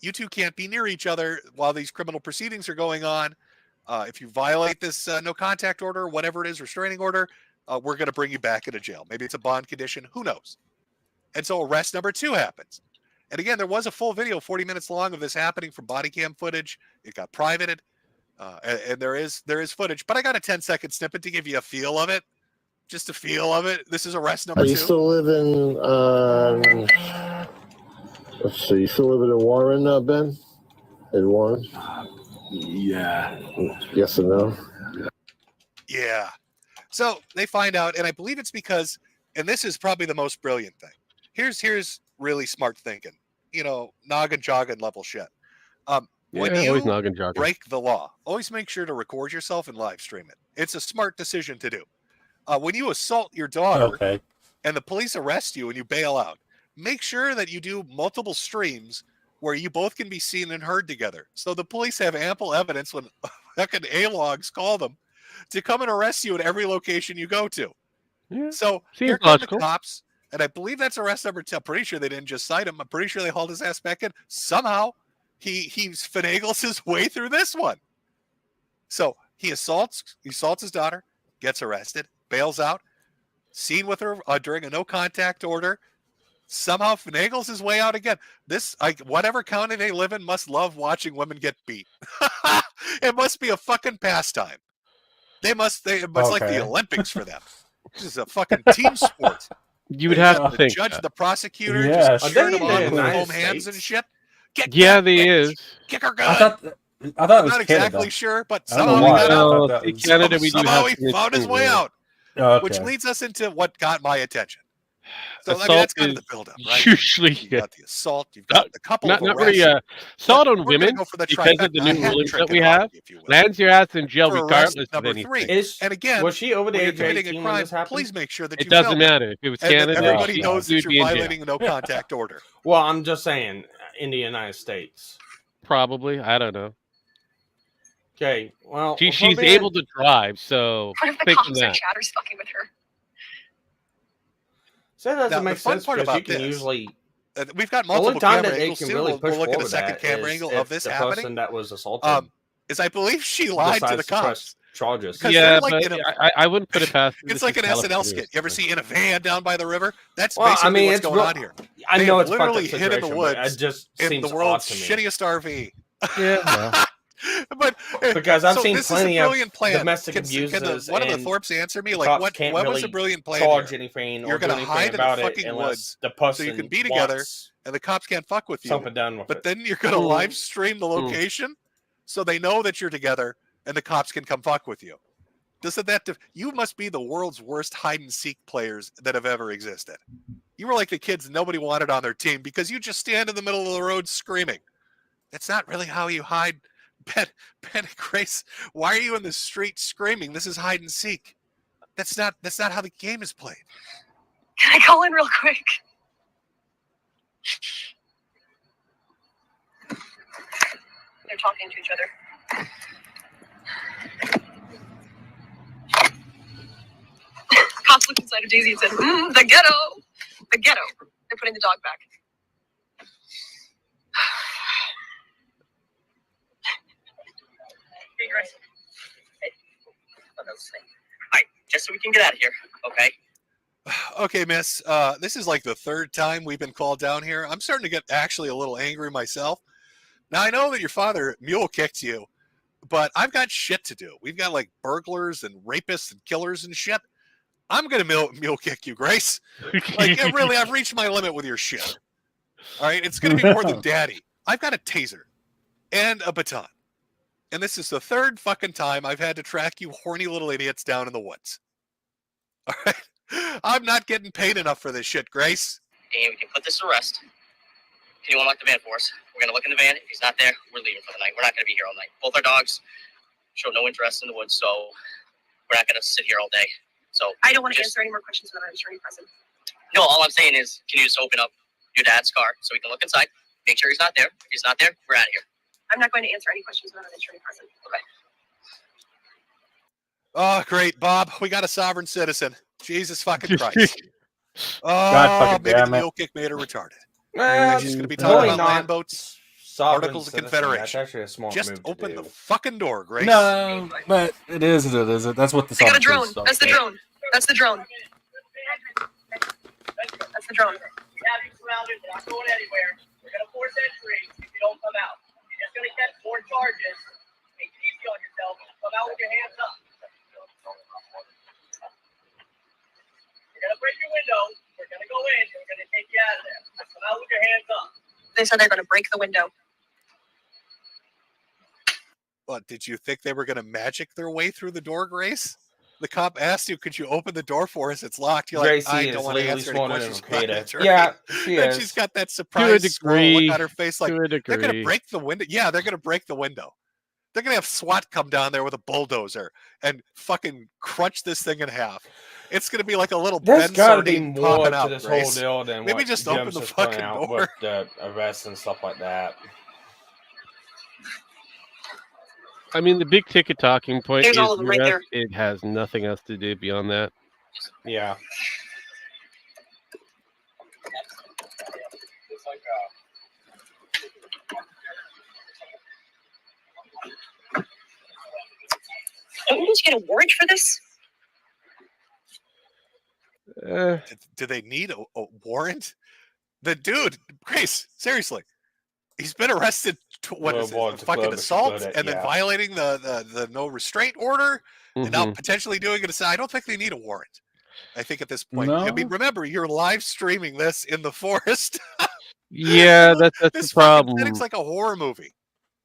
you two can't be near each other while these criminal proceedings are going on. If you violate this no contact order, whatever it is, restraining order, we're going to bring you back into jail. Maybe it's a bond condition. Who knows? And so arrest number two happens. And again, there was a full video, 40 minutes long, of this happening from body cam footage. It got privated. And there is footage. But I got a 10-second snippet to give you a feel of it. Just a feel of it. This is arrest number two. You still living let's see, you still living in Warren, Ben? In Warren? Yeah. Yes or no? Yeah. So they find out, and I believe it's because, and this is probably the most brilliant thing. Here's really smart thinking. You know, noggin jogging level shit. When Yeah, always you noggin jogging. break the law, always make sure to record yourself and live stream it. It's a smart decision to do. When you assault your daughter and the police arrest you and you bail out, make sure that you do multiple streams where you both can be seen and heard together. So the police have ample evidence when fucking A-logs call them to come and arrest you at every location you go to. Yeah, so seems here come logical. the cops, and I believe that's arrest number 2. I'm pretty sure they didn't just cite him. I'm pretty sure they hauled his ass back in. Somehow he finagles his way through this one. So he assaults his daughter, gets arrested, bails out, seen with her during a no contact order, somehow finagles his way out again. This, whatever county they live in, must love watching women get beat. It must be a fucking pastime. It's like the Olympics for them. This is a fucking team sport. You would have to the think judge, that. the prosecutor, Yeah, just cheering sure. them on with United home hands and States. shit. Yeah, there is. Kick her good. I thought it I'm was not Canada. exactly sure, but I don't know somehow he why. got I out. thought that See, was- Canada, we do Somehow have he found his way out, which leads us into what got my attention. So I mean, Assault that's kind of is the build-up, right? usually You got the assault, you've got a couple not of not arrests. really assault on We're gonna women go for the because of the trifecta, new hat rulings trick that we in have. hockey, if you will. Lands your ass in jail For arrest regardless of number anything. 3. And again, Was she over the when you're age of committing a 18 when crime, this happened? please make sure that It you doesn't film matter if it was and that Canada. everybody knows you'd that you're be in jail. violating a no contact order. Well, I'm just saying, in the United States. Probably, I don't know. Okay, well, She's for being- able to drive, so What if the think cops of are that. chatters fucking with her? So that Now, doesn't the make fun sense part because you about can this, usually. We've got The only multiple time camera that they angles can too. really We'll push look at a forward second that camera is angle if of this the happening. person that was assaulted Is I believe she lied to the decides to press cops. charges. Because Yeah, they're like but in a- I wouldn't put it past. It's this like is an SNL California. skit. You ever see In a Van down by the river? That's Well, I basically mean, what's it's going real- on here. I They know have it's a fucked up literally hid in the situation, but woods it just in seems the world's odd to me. shittiest RV. Yeah. But Because I've so seen this is a plenty of brilliant plan. domestic Can abusers one of the and Thorpes answer me? the Like, cops what can't was really the brilliant plan charge here? anything or You're do going to anything hide in the about it fucking unless woods the so person you can be together wants and the cops can't fuck with you. something done with But it. then you're going to live stream the location so they know that you're together and the cops can come fuck with you. You must be the world's worst hide and seek players that have ever existed. You were like the kids nobody wanted on their team because you just stand in the middle of the road screaming. That's not really how you hide. Ben and Grace, why are you in the street screaming? This is hide and seek. That's not how the game is played. Can I call in real quick? They're talking to each other. Cops looked inside of Daisy and said, the ghetto. The ghetto. They're putting the dog back. Hey, Grace. Hey. Oh, no, Snipe. All right, just so we can get out of here, okay? Okay, miss. This is like the 3rd time we've been called down here. I'm starting to get actually a little angry myself. Now, I know that your father mule kicked you, but I've got shit to do. We've got like burglars and rapists and killers and shit. I'm going to mule kick you, Grace. Like, really, I've reached my limit with your shit. All right? It's going to be more than daddy. I've got a taser and a baton. And this is the 3rd fucking time I've had to track you horny little idiots down in the woods. All right? I'm not getting paid enough for this shit, Grace. And we can put this to rest. Can you unlock the van for us? We're going to look in the van. If he's not there, we're leaving for the night. We're not going to be here all night. Both our dogs show no interest in the woods, so we're not going to sit here all day. So I don't want to answer any more questions without an attorney present. No, all I'm saying is, can you just open up your dad's car so we can look inside, make sure he's not there. If he's not there, we're out of here. I'm not going to answer any questions without an attorney present. Okay. Oh, great, Bob. We got a sovereign citizen. Jesus fucking Christ. Oh, fucking maybe damn the it. mule kick made her retarded. Well, She's going to be really talking about not land boats, sovereign articles of citizen. confederation. That's actually a smart Just move to open do. the fucking door, Grace. No, but it is. That's what the I got a song drone. says, so. That's the drone. That's the drone. That's the drone. We have you surrounded. We're not going anywhere. We're going to force entry if you don't come out. You're just going to catch more charges. Make it easy on yourself. Come out with your hands up. We're going to break your window. We're going to go in. We're going to take you out of there. Come out with your hands up. They said they're going to break the window. What, did you think they were going to magic their way through the door, Grace? The cop asked you, could you open the door for us? It's locked. You're Gracie like, I is don't want to legally answer any sworn in questions. to Al-Qaeda. Attorney. Yeah, she And is. she's got that To a surprised squirrel look degree. on her face like, To a they're going to degree. break the window. Yeah, they're going to break the window. They're going to have SWAT come down there with a bulldozer and fucking crunch this thing in half. It's going to be like a little There's Ben got to be sardine more popping to out, this Grace. whole deal than Maybe what just Jim's open the just pointing fucking out door. with the arrests and stuff like that. I mean, the big ticket talking point There's is all of them right there. it has nothing else to do beyond that. Yeah. Don't you just get a warrant for this? Do they need a warrant? The dude, Grace, seriously, he's been arrested. What is it? Fucking assault, and then violating the no restraint order, and now potentially doing it. I don't think they need a warrant. I think at this point, I mean, remember, you're live streaming this in the forest. Yeah, that's the problem. It's like a horror movie.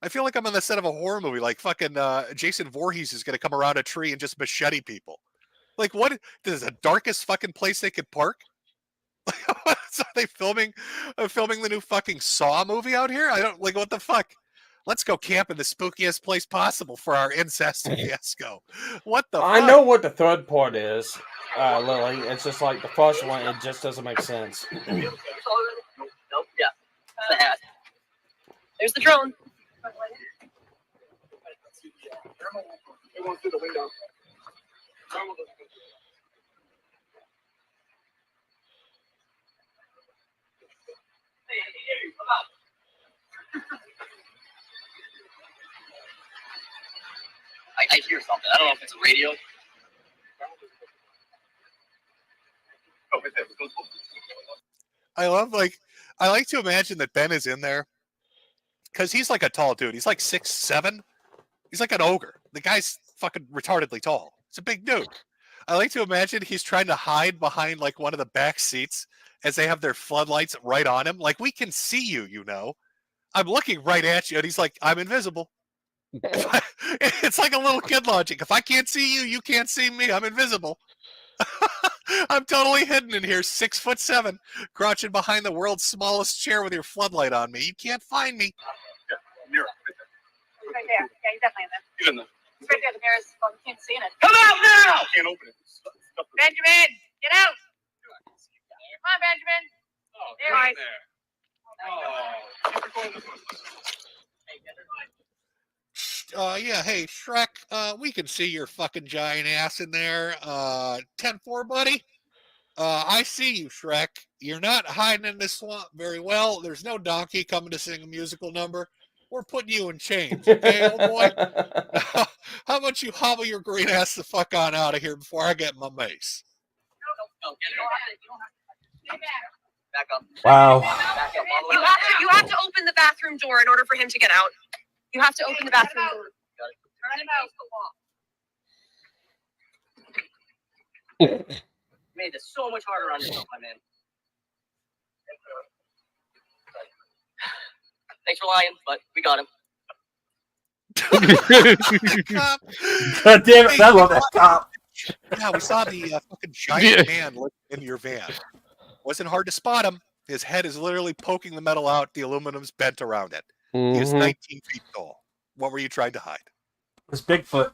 I feel like I'm on the set of a horror movie. Like fucking Jason Voorhees is going to come around a tree and just machete people. Like, what? This is the darkest fucking place they could park. So are they filming the new fucking Saw movie out here? I don't like what the fuck. Let's go camp in the spookiest place possible for our incest fiasco. What the? I fuck? know what the third part is, Lily. It's just like the first one. It just doesn't make sense. Nope. Yeah. The hat. There's the drone. Through the window. I hear something. I don't know if it's a radio. I like to imagine that Ben is in there because he's like a tall dude. He's like 6'7". He's like an ogre. The guy's fucking retardedly tall. It's a big dude. I like to imagine he's trying to hide behind like one of the back seats as they have their floodlights right on him. Like, we can see you, you know. I'm looking right at you, and he's like, I'm invisible. It's like a little kid logic. If I can't see you, you can't see me. I'm invisible. I'm totally hidden in here, 6'7", crouching behind the world's smallest chair with your floodlight on me. You can't find me. Mirror. Right there. Yeah, he's definitely in there. He's in there. It's right there. The mirror's. Well, you can't see in it. Come out now! Can't open it. Benjamin, get out. Come on, Benjamin. Oh, there he is. Yeah, hey, Shrek, we can see your fucking giant ass in there. 10-4, buddy. I see you, Shrek. You're not hiding in this swamp very well. There's no donkey coming to sing a musical number. We're putting you in chains, okay, old boy? How about you hobble your green ass the fuck on out of here before I get my mace? Back up. Wow. Back up. You have to open the bathroom door in order for him to get out. You have to open the bathroom door. Turn him out. Made this so much harder on yourself, my man. Thanks for lying, but we got him. God damn it! I love that cop. Yeah, we saw the fucking giant man in your van. Wasn't hard to spot him. His head is literally poking the metal out. The aluminum's bent around it. He is 19 feet tall. What were you trying to hide? It was Bigfoot.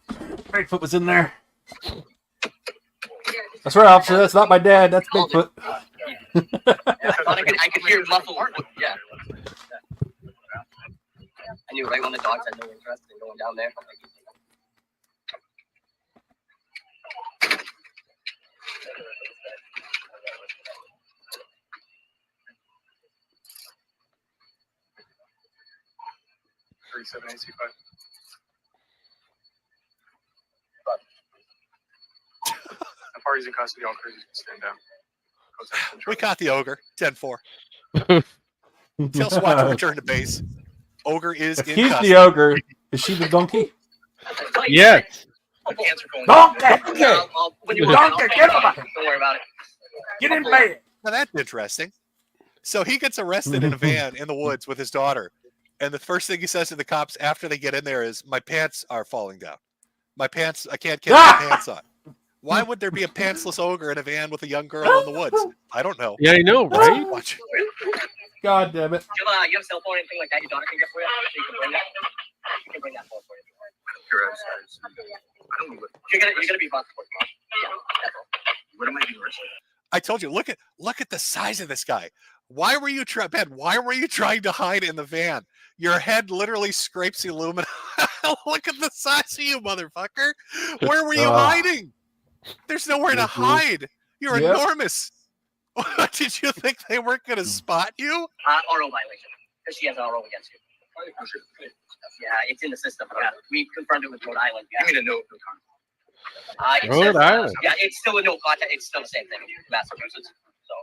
Bigfoot was in there. That's right, officer. That's not my dad. That's Bigfoot. I could hear muffled. Yeah. I knew right when the dogs had no interest in going down there. How far is in custody? All crazy. Stand down. We caught the ogre. 10-4. Tell SWAT to return to base. Ogre is If in he's custody. the ogre, is she the donkey? Yes. Donkey! When you Donkey, get him! Don't worry about it. Get in bed! Now that's interesting. So he gets arrested in a van in the woods with his daughter. And the first thing he says to the cops after they get in there is, "My pants are falling down. My pants, I can't get my pants on." Why would there be a pantsless ogre in a van with a young girl in the woods? I don't know. Yeah, I know, right? Watch. God damn it. You have a cell phone, anything like that your daughter can get for you? So you can bring that. You can bring that phone for you. You're gonna be bought for tomorrow. Yeah, that's all. What am I doing? I told you, look at the size of this guy. Why were you Ben? Why were you trying to hide in the van? Your head literally scrapes the aluminum. Look at the size of you, motherfucker. Where were you hiding? There's nowhere to hide. You're enormous. Did you think they weren't going to spot you? RO violation. Because she has an RO against you. Yeah, it's in the system. Yeah, we confirmed it with Rhode Island. Yeah. Give me the note. Rhode Island. Yeah, it's still a no contact. It's still the same thing. Massachusetts. So.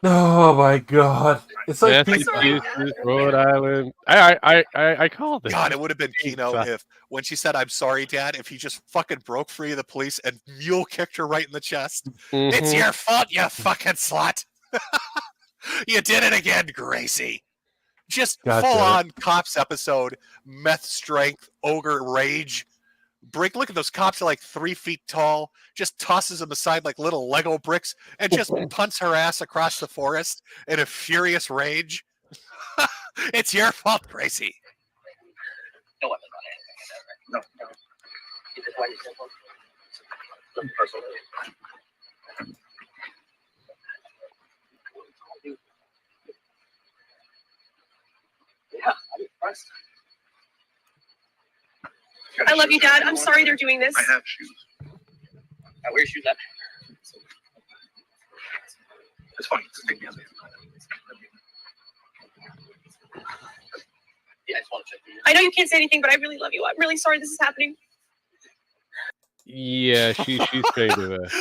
Oh my god! It's like Massachusetts, Rhode Island. I called it. God, it would have been Kino if, when she said, "I'm sorry, Dad," if he just fucking broke free of the police and mule kicked her right in the chest. It's your fault, you fucking slut. You did it again, Gracie. Just full on cops episode, meth strength, ogre rage. Look at those cops are like 3 feet tall, just tosses them aside like little Lego bricks and just punts her ass across the forest in a furious rage. It's your fault, Gracie. No weapons on it. No. Is this why you're simple? Personal. Yeah, I'm impressed. I love you, Dad. I'm sorry they're doing this. I have shoes. Where your shoes at? It's fine. Yeah, I just want to check. I know you can't say anything, but I really love you. I'm really sorry this is happening. Yeah, she's straight to it.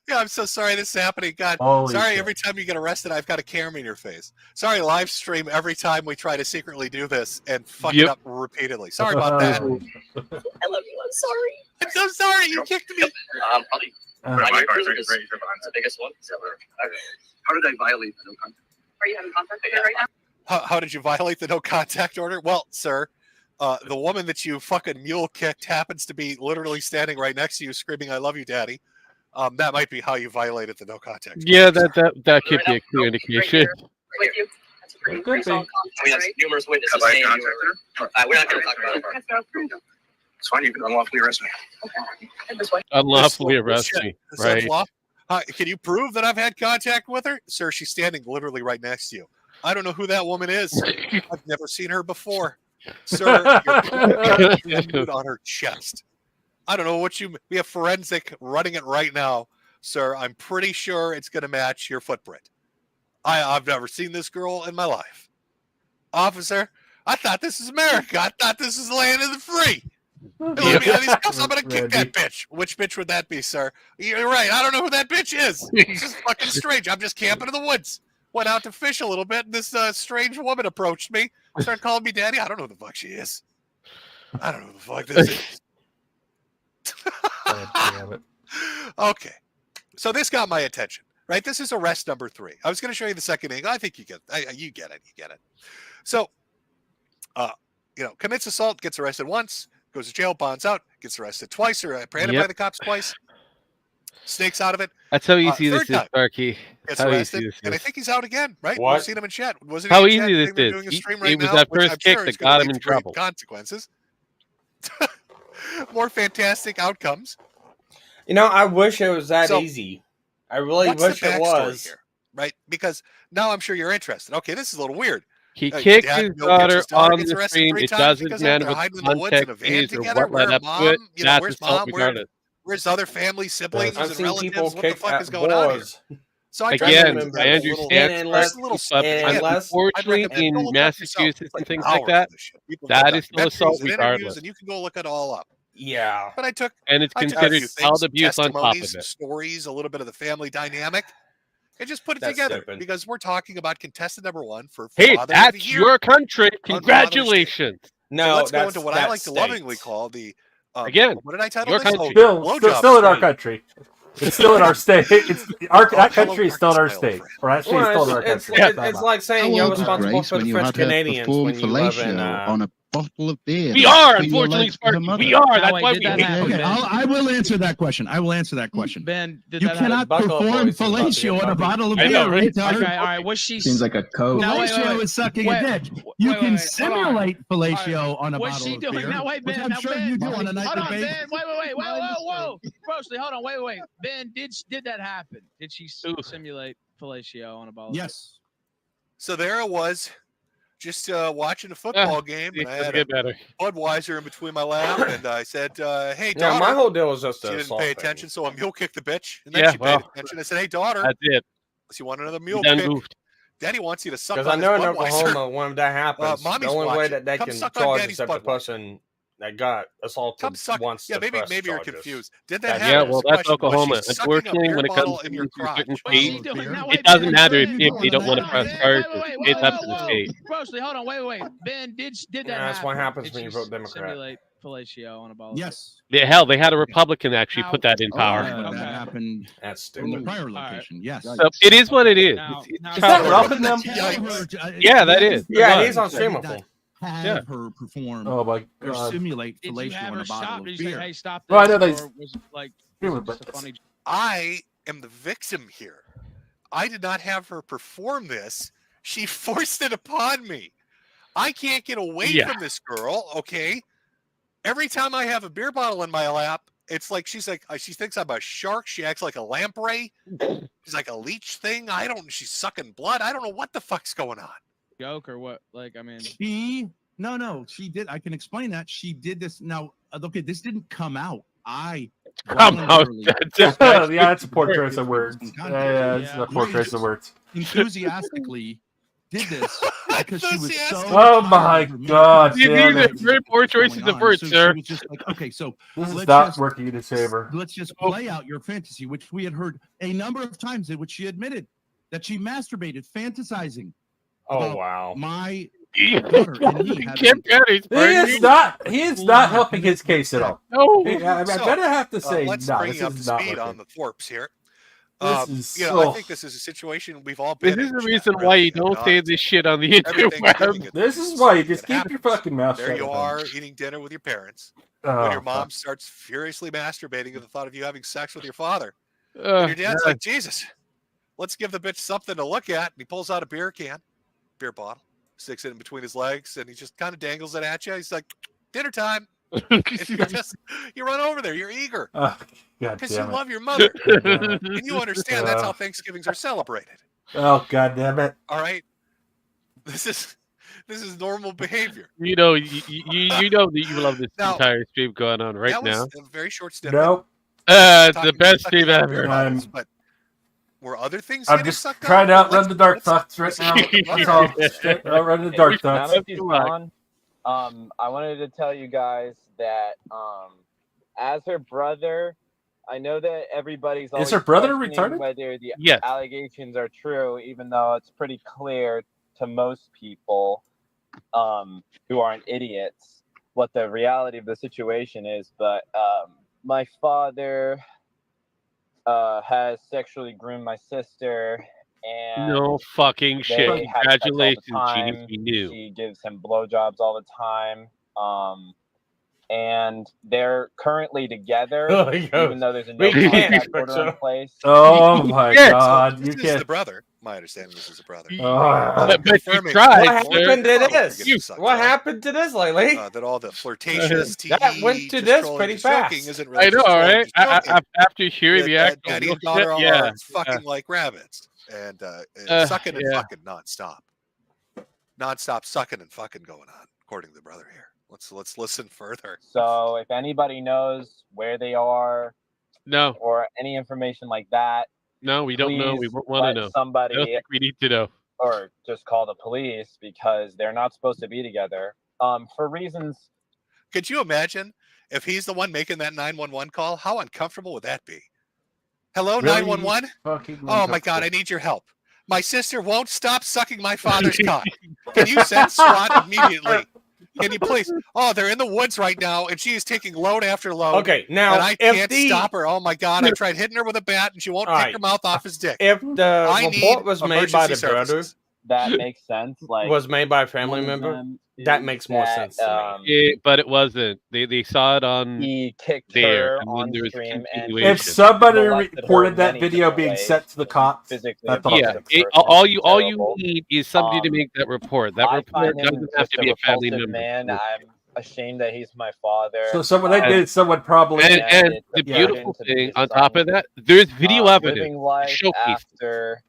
Yeah, I'm so sorry this is happening. God, Holy sorry shit. every time you get arrested, I've got a camera in your face. Sorry, live stream every time we try to secretly do this and fuck it up repeatedly. Sorry about that. I love you. I'm sorry. I'm so sorry. You kicked me. Probably. My prison is the biggest one. How did I violate the no contact? Are you having contact with her right now? How did you violate the no contact order? Well, sir, the woman that you fucking mule kicked happens to be literally standing right next to you screaming, "I love you, Daddy." That might be how you violated the no contact order. Yeah, that could be a clear indication. With you. That's a pretty solid We contact, have numerous witnesses Have I saying you contacted were. We're not going to talk about it. It's fine. You can unlawfully arrest me. And this way. Unlawfully This arrest shit. me. This Right. law. Can you prove that I've had contact with her? Sir, she's standing literally right next to you. I don't know who that woman is. I've never seen her before. Sir, you're nude on her chest. I don't know what we have forensic running it right now. Sir, I'm pretty sure it's going to match your footprint. I've never seen this girl in my life. Officer, I thought this is America. I thought this is the land of the free. Let me out of these cuffs. I'm going to kick that bitch. Which bitch would that be, sir? You're right. I don't know who that bitch is. It's just fucking strange. I'm just camping in the woods. Went out to fish a little bit, and this strange woman approached me. Started calling me daddy. I don't know who the fuck she is. I don't know who the fuck this is. damn it. Okay. So this got my attention, right? This is arrest number 3. I was going to show you the second angle. I think you get you get it. So, commits assault, gets arrested once, goes to jail, bonds out, gets arrested twice, or apprehended by the cops twice, snakes out of it. That's how easy this third is, time, Sparky. Gets How arrested, easy this and I is. think he's out again, right? What? We've seen him in chat. Wasn't How he in easy chat? this They're doing a is. stream It right was now, that which first I'm kick sure is that gonna got him lead in to great trouble. Consequences. More fantastic outcomes. I wish it was that So, easy. I really What's wish the it backstory was. here, right? Because now I'm sure you're interested. Okay, this is a little weird. He kicked Dad, his Bill gets daughter his daughter on gets the arrested stream. 3 It times doesn't because matter they're what hiding the in the woods in a context van is or together. what Where led up to mom, it. That's where's assault mom? regardless. Where's other family, siblings, I've and seen people relatives? What the kick fuck at is going on here? boars. So I tried Again, to remember I a little, understand, and just unless- a little but and snippet. unless- unfortunately, I'd recommend in go look it up yourself. Massachusetts and things Hours like that, of this shit. People that have is still assault documentaries and interviews, regardless. and you can go look it all up. Yeah. But I took And it's a considered few things, child abuse on top of testimonies, it. stories, a little bit of the family dynamic, and just put it That's together stupid. because we're talking about contestant number 1 for Hey, Father of the that's Year your country. on Father's Day. Congratulations. No, So let's go that's into what I that's like to lovingly states. call the Again, what did I title your this? country. Still blowjob in our state. country. It's still in our state. That country is still in our state. Or that state is still in our it's, country. it's like saying you're responsible for the French Canadians when you live in. On a bottle of beer. We are, unfortunately, Sparky. We are. That's why we hate Okay, I will answer that question. I will answer that question. Ben, did you that cannot happen? perform fellatio on a bottle of I know, beer. right? Okay, all right. Was she? Seems like a code. Fellatio is sucking a dick. You can simulate fellatio on a Was bottle she of doing? beer. Now wait, which Ben. I'm Now sure Ben. you do on a Hold nightly on, basis. Ben. Wait. Whoa. Grossly, hold on. Wait. Ben, did that happen? Did she simulate fellatio on a bottle? Yes. So there I was, just watching a football game, and I had a Budweiser in between my lap, and I said, "Hey, daughter." Yeah, my whole deal was just she a didn't assault pay thing. attention, so I mule kicked the bitch, and then Yeah, she paid well, attention. I said, "Hey, daughter, That's it. unless you want another mule Done kick, goofed. Daddy wants you to suck Because on I know in this Budweiser." Oklahoma, when that happens, the Mommy's only way watching. that they Come can suck on charge Daddy's except the Budweiser. person that got assaulted wants Yeah, to press maybe you're charges. confused. Did that Yeah, happen? well, The that's question, was she Oklahoma. sucking a Unfortunately, beer when it bottle comes in to your a certain crotch? state, it doesn't matter if they don't want to press charges. It's up to the state. Grossly, hold on. Wait. Ben, did that Yeah, that's what happen? happens Did when you she vote Democrat. Simulate fellatio on a bottle. Yes. Yeah, hell, they had a Republican actually put that in power. That happened That's in the stupid. prior location. Yes. So it is what it is. Is that roughing them? Yeah, that is. Yeah, he's on streamable. Have her perform Oh my or God. simulate Did you fellatio have on her a bottle stop? of Did you say, beer. "Hey, stop this"? Well, I know they- or was it like Streaming, just a but- funny? I am the victim here. I did not have her perform this. She forced it upon me. I can't get away from this girl, okay? Every time I have a beer bottle in my lap, it's like she thinks I'm a shark. She acts like a lamprey. She's like a leech thing. She's sucking blood. I don't know what the fuck's going on. Joke or what? Like, I mean, No, she did. I can explain that. She did this. Now, okay, this didn't come out. I Come out. voluntarily- Yeah, it's a poor choice of words. Yeah, it's a poor choice of words. enthusiastically did this because she was so. Oh my God! These Damn are it. very poor choices of words, So sir. she was just like, okay, so This is let's not just- working in his favor. Let's just play out your fantasy, which we had heard a number of times, in which she admitted that she masturbated, fantasizing. Oh, about wow. My daughter and me having- He is not helping his case at all. No. I'm gonna have to say, let's no, bring this you up to is not speed working. on the Thorpes here. This is I so- think this is a situation we've all This been is in. the reason why you don't say this shit on the interweb. This is why you just keep your fucking mouth There shut. you with are them. eating dinner with your parents. Oh, when your mom fuck. starts furiously masturbating at the thought of you having sex with your father. And your dad's like, Jesus, let's give the bitch something to look at. And he pulls out a beer bottle, sticks it in between his legs, and he just kind of dangles it at you. He's like, dinner time. You run over there. You're eager. God Because you damn it. love your mother. Yeah. And you understand that's how Thanksgivings are celebrated. Oh God damn it! All right. This is normal behavior. You know that you love this Now, entire stream going on right that was now. a very short snippet. Nope. The Talking best about stream sucking on ever. beer bottles, but were other things I'm getting just sucked trying to on? outrun the dark thoughts right now. That's all. Outrun the dark Now thoughts. that she's gone, I wanted to tell you guys that as her brother, I know that everybody's always her brother questioning retarded? whether the Yes. allegations are true, even though it's pretty clear to most people who aren't idiots what the reality of the situation is. But my father has sexually groomed my sister, and No fucking they shit. have sex all the Congratulations, time. Genie. We knew. She gives him blowjobs all the time. And they're currently together, Oh, yo. even though there's a no We can't. contact order in place. Oh my Yeah. God! So You this is the can't. brother. My understanding, this is the brother. But you Confirming tried, What sir. happened to Bottle this? getting sucked What on. happened to this lately? That all the flirtatious That went to this pretty fast. Isn't really I know, just trolling, right? just joking. After hearing the That actual daddy real and daughter shit, yeah. are fucking like rabbits and sucking and yeah. fucking nonstop. Nonstop sucking and fucking going on, according to the brother here. Let's listen further. So if anybody knows where they are No, or any information like that, no, we don't know. We please want to let know. I don't somebody think we need to know. or just call the police because they're not supposed to be together. For reasons. Could you imagine if he's the one making that 911 call? How uncomfortable would that be? Hello, Really 911? fucking Oh my God, I need your help. My sister won't stop sucking my father's cock. Can you send SWAT immediately? Can you please? Oh, they're in the woods right now, and she is taking load after load. Okay, now and I if can't stop her. Oh my god! I tried hitting her with a bat, and she won't take her mouth off his dick. If the I report need was made by the emergency brother, services. That makes sense. Like was made by a family one of member, them that is makes more that, sense to me. Yeah, but it wasn't. They saw it on he kicked there, her and then on there was a stream and continuation. If somebody molested her reported in that many video different being ways, sent to the cops, physically that's all. Yeah, abusive person, all you terrible. need is somebody to make that report. That I report find him doesn't have just to a be a family repulsive member. man. I'm ashamed that he's my father. So someone they did. Someone probably. And it's the a beautiful burden to thing be on top of that, there's video evidence. living life Showcase. after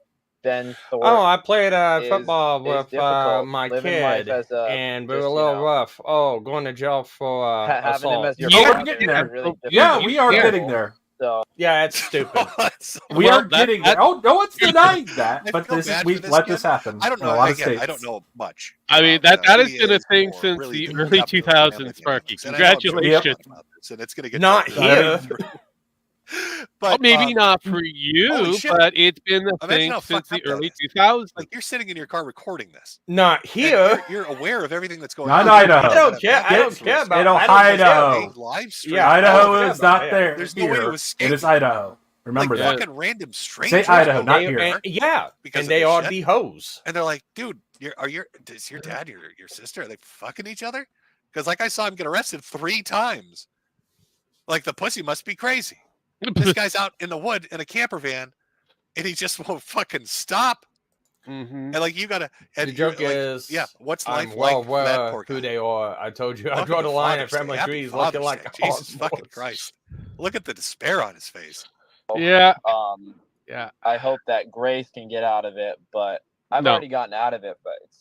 Ben Thorpe. Oh, I played is football with difficult. my Living life kid, as a, and we were a just, little rough. Oh, going to jail for having him assault. as your Oh, we're father getting is there. really Yeah, difficult. we are getting there. So Yeah, it's stupid. We Well, are getting there. Oh, no one's denying that, I but feel this is bad we for this let kid. this happen. I don't in know. a lot of Again, states. I don't know much. I mean, about, that who has he been a is thing or since really the the early depth of the 2000s, family Sparky. dynamics. And I know I'm sure Congratulations. about this, and it's going to get Not dragged here. through. Well, But maybe not for you, holy shit. but it's been a Imagine thing how since fucked the up that early is. 2000s. Like you're sitting in your car recording this. Not and here. You're aware of everything that's going Not on. Idaho. I don't care. I don't care about. In I don't care about Idaho. it. Live stream. Yeah, I don't Idaho care is about not it. there. There's no way to Here. escape. It is Idaho. Remember Like that. fucking random strangers. Say Idaho, go not over here. there And, yeah, because and of they this are shit. the hoes. And they're like, dude, is your dad your sister? Are they fucking each other? Because like I saw him get arrested 3 times. Like the pussy must be crazy. This guy's out in the wood in a camper van, and he just won't fucking stop. And like you gotta. And The joke like, is, yeah, what's life I'm well like for that aware poor guy? who they are. I told you, I Welcome draw to the line at Father's Day. family Happy trees, Father's looking like Day. a Jesus hard fucking boss. Christ! Look at the despair on his face. Yeah. Yeah. I hope that Grace can get out of it, but I've No. already gotten out of it, but it's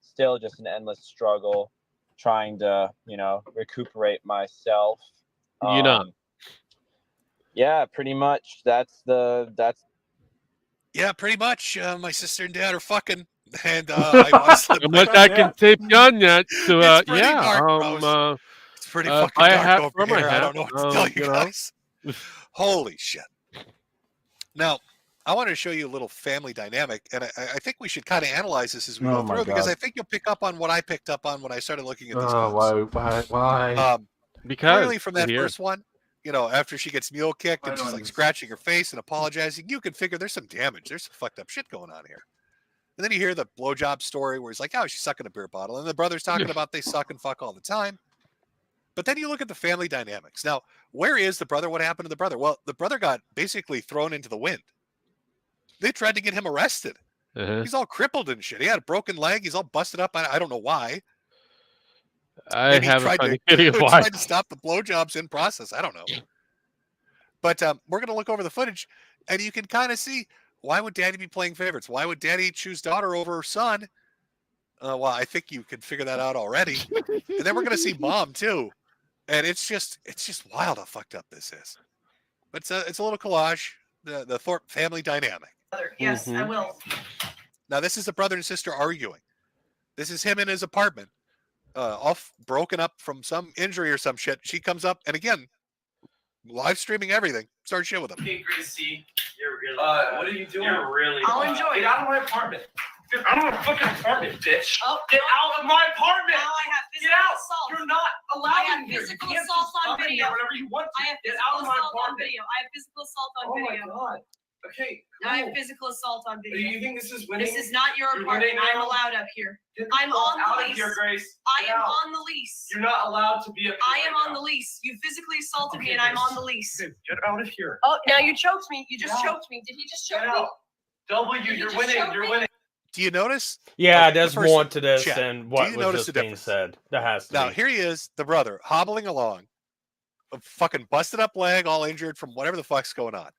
still just an endless struggle trying to, recuperate myself. You know. Yeah, pretty much. That's Yeah, pretty much. My sister and dad are fucking, and I honestly, How much I can tape on yet? So It's pretty yeah, dark, Rose. It's pretty fucking buy a dark hat over for my here. I hat. don't know what to tell you know. guys. Holy shit! Now, I wanted to show you a little family dynamic, and I think we should kind of analyze this as we go Oh my through because God. I think you'll pick up on what I picked up on when I started looking at these. Oh, clips. why? Because clearly from that here. first one, after she gets mule kicked and she's like scratching her face and apologizing, you can figure there's some damage. There's some fucked up shit going on here. And then you hear the blowjob story where he's like, oh, she's sucking a beer bottle. And the brother's talking about they suck and fuck all the time. But then you look at the family dynamics. Now, where is the brother? What happened to the brother? Well, the brother got basically thrown into the wind. They tried to get him arrested. He's all crippled and shit. He had a broken leg. He's all busted up. I don't know why. I Maybe he have a tried funny to, video why. tried to stop the blowjobs in process. I don't know. But we're going to look over the footage, and you can kind of see, why would daddy be playing favorites? Why would daddy choose daughter over son? Well, I think you can figure that out already. And then we're going to see mom, too. And it's just wild how fucked up this is. But it's a little collage, the Thorpe family dynamic. Yes, I will. Now, this is the brother and sister arguing. This is him in his apartment, all broken up from some injury or some shit. She comes up, and again, live streaming everything. Start shit with him. Okay, Gracie, you're really. What are you doing? You're really. I'll enjoy it. Get out of my apartment. Get out of my fucking apartment, bitch. Oh, get out of my apartment. Now I have Get physical out. assault. You're not allowed I have in here. physical You can't assault just on come in video. here whenever you want to. I have Get physical out of my assault on apartment. video. I have physical assault on Oh video. my god. Okay. I have physical assault on Do video. you think this is winning? This is not your You're apartment. winning I'm now? allowed up here. Get I'm the fuck on the out of lease. here, Grace. I Get am out. on the lease. You're not allowed to be up here. I am right on the now. lease. You physically assaulted me, Okay, and I'm Grace. on the lease. Okay, get out of here. Oh, now you choked me. You just Get out. choked me. Did he just choke Get me? out. W, Did he you're just winning. choke You're me? winning. Do you notice? Yeah, Okay, there's the first more to this chat. than Do what you was notice just the being difference? said. There has to Now, be. here he is, the brother, hobbling along, a fucking busted up leg, all injured from whatever the fuck's going on.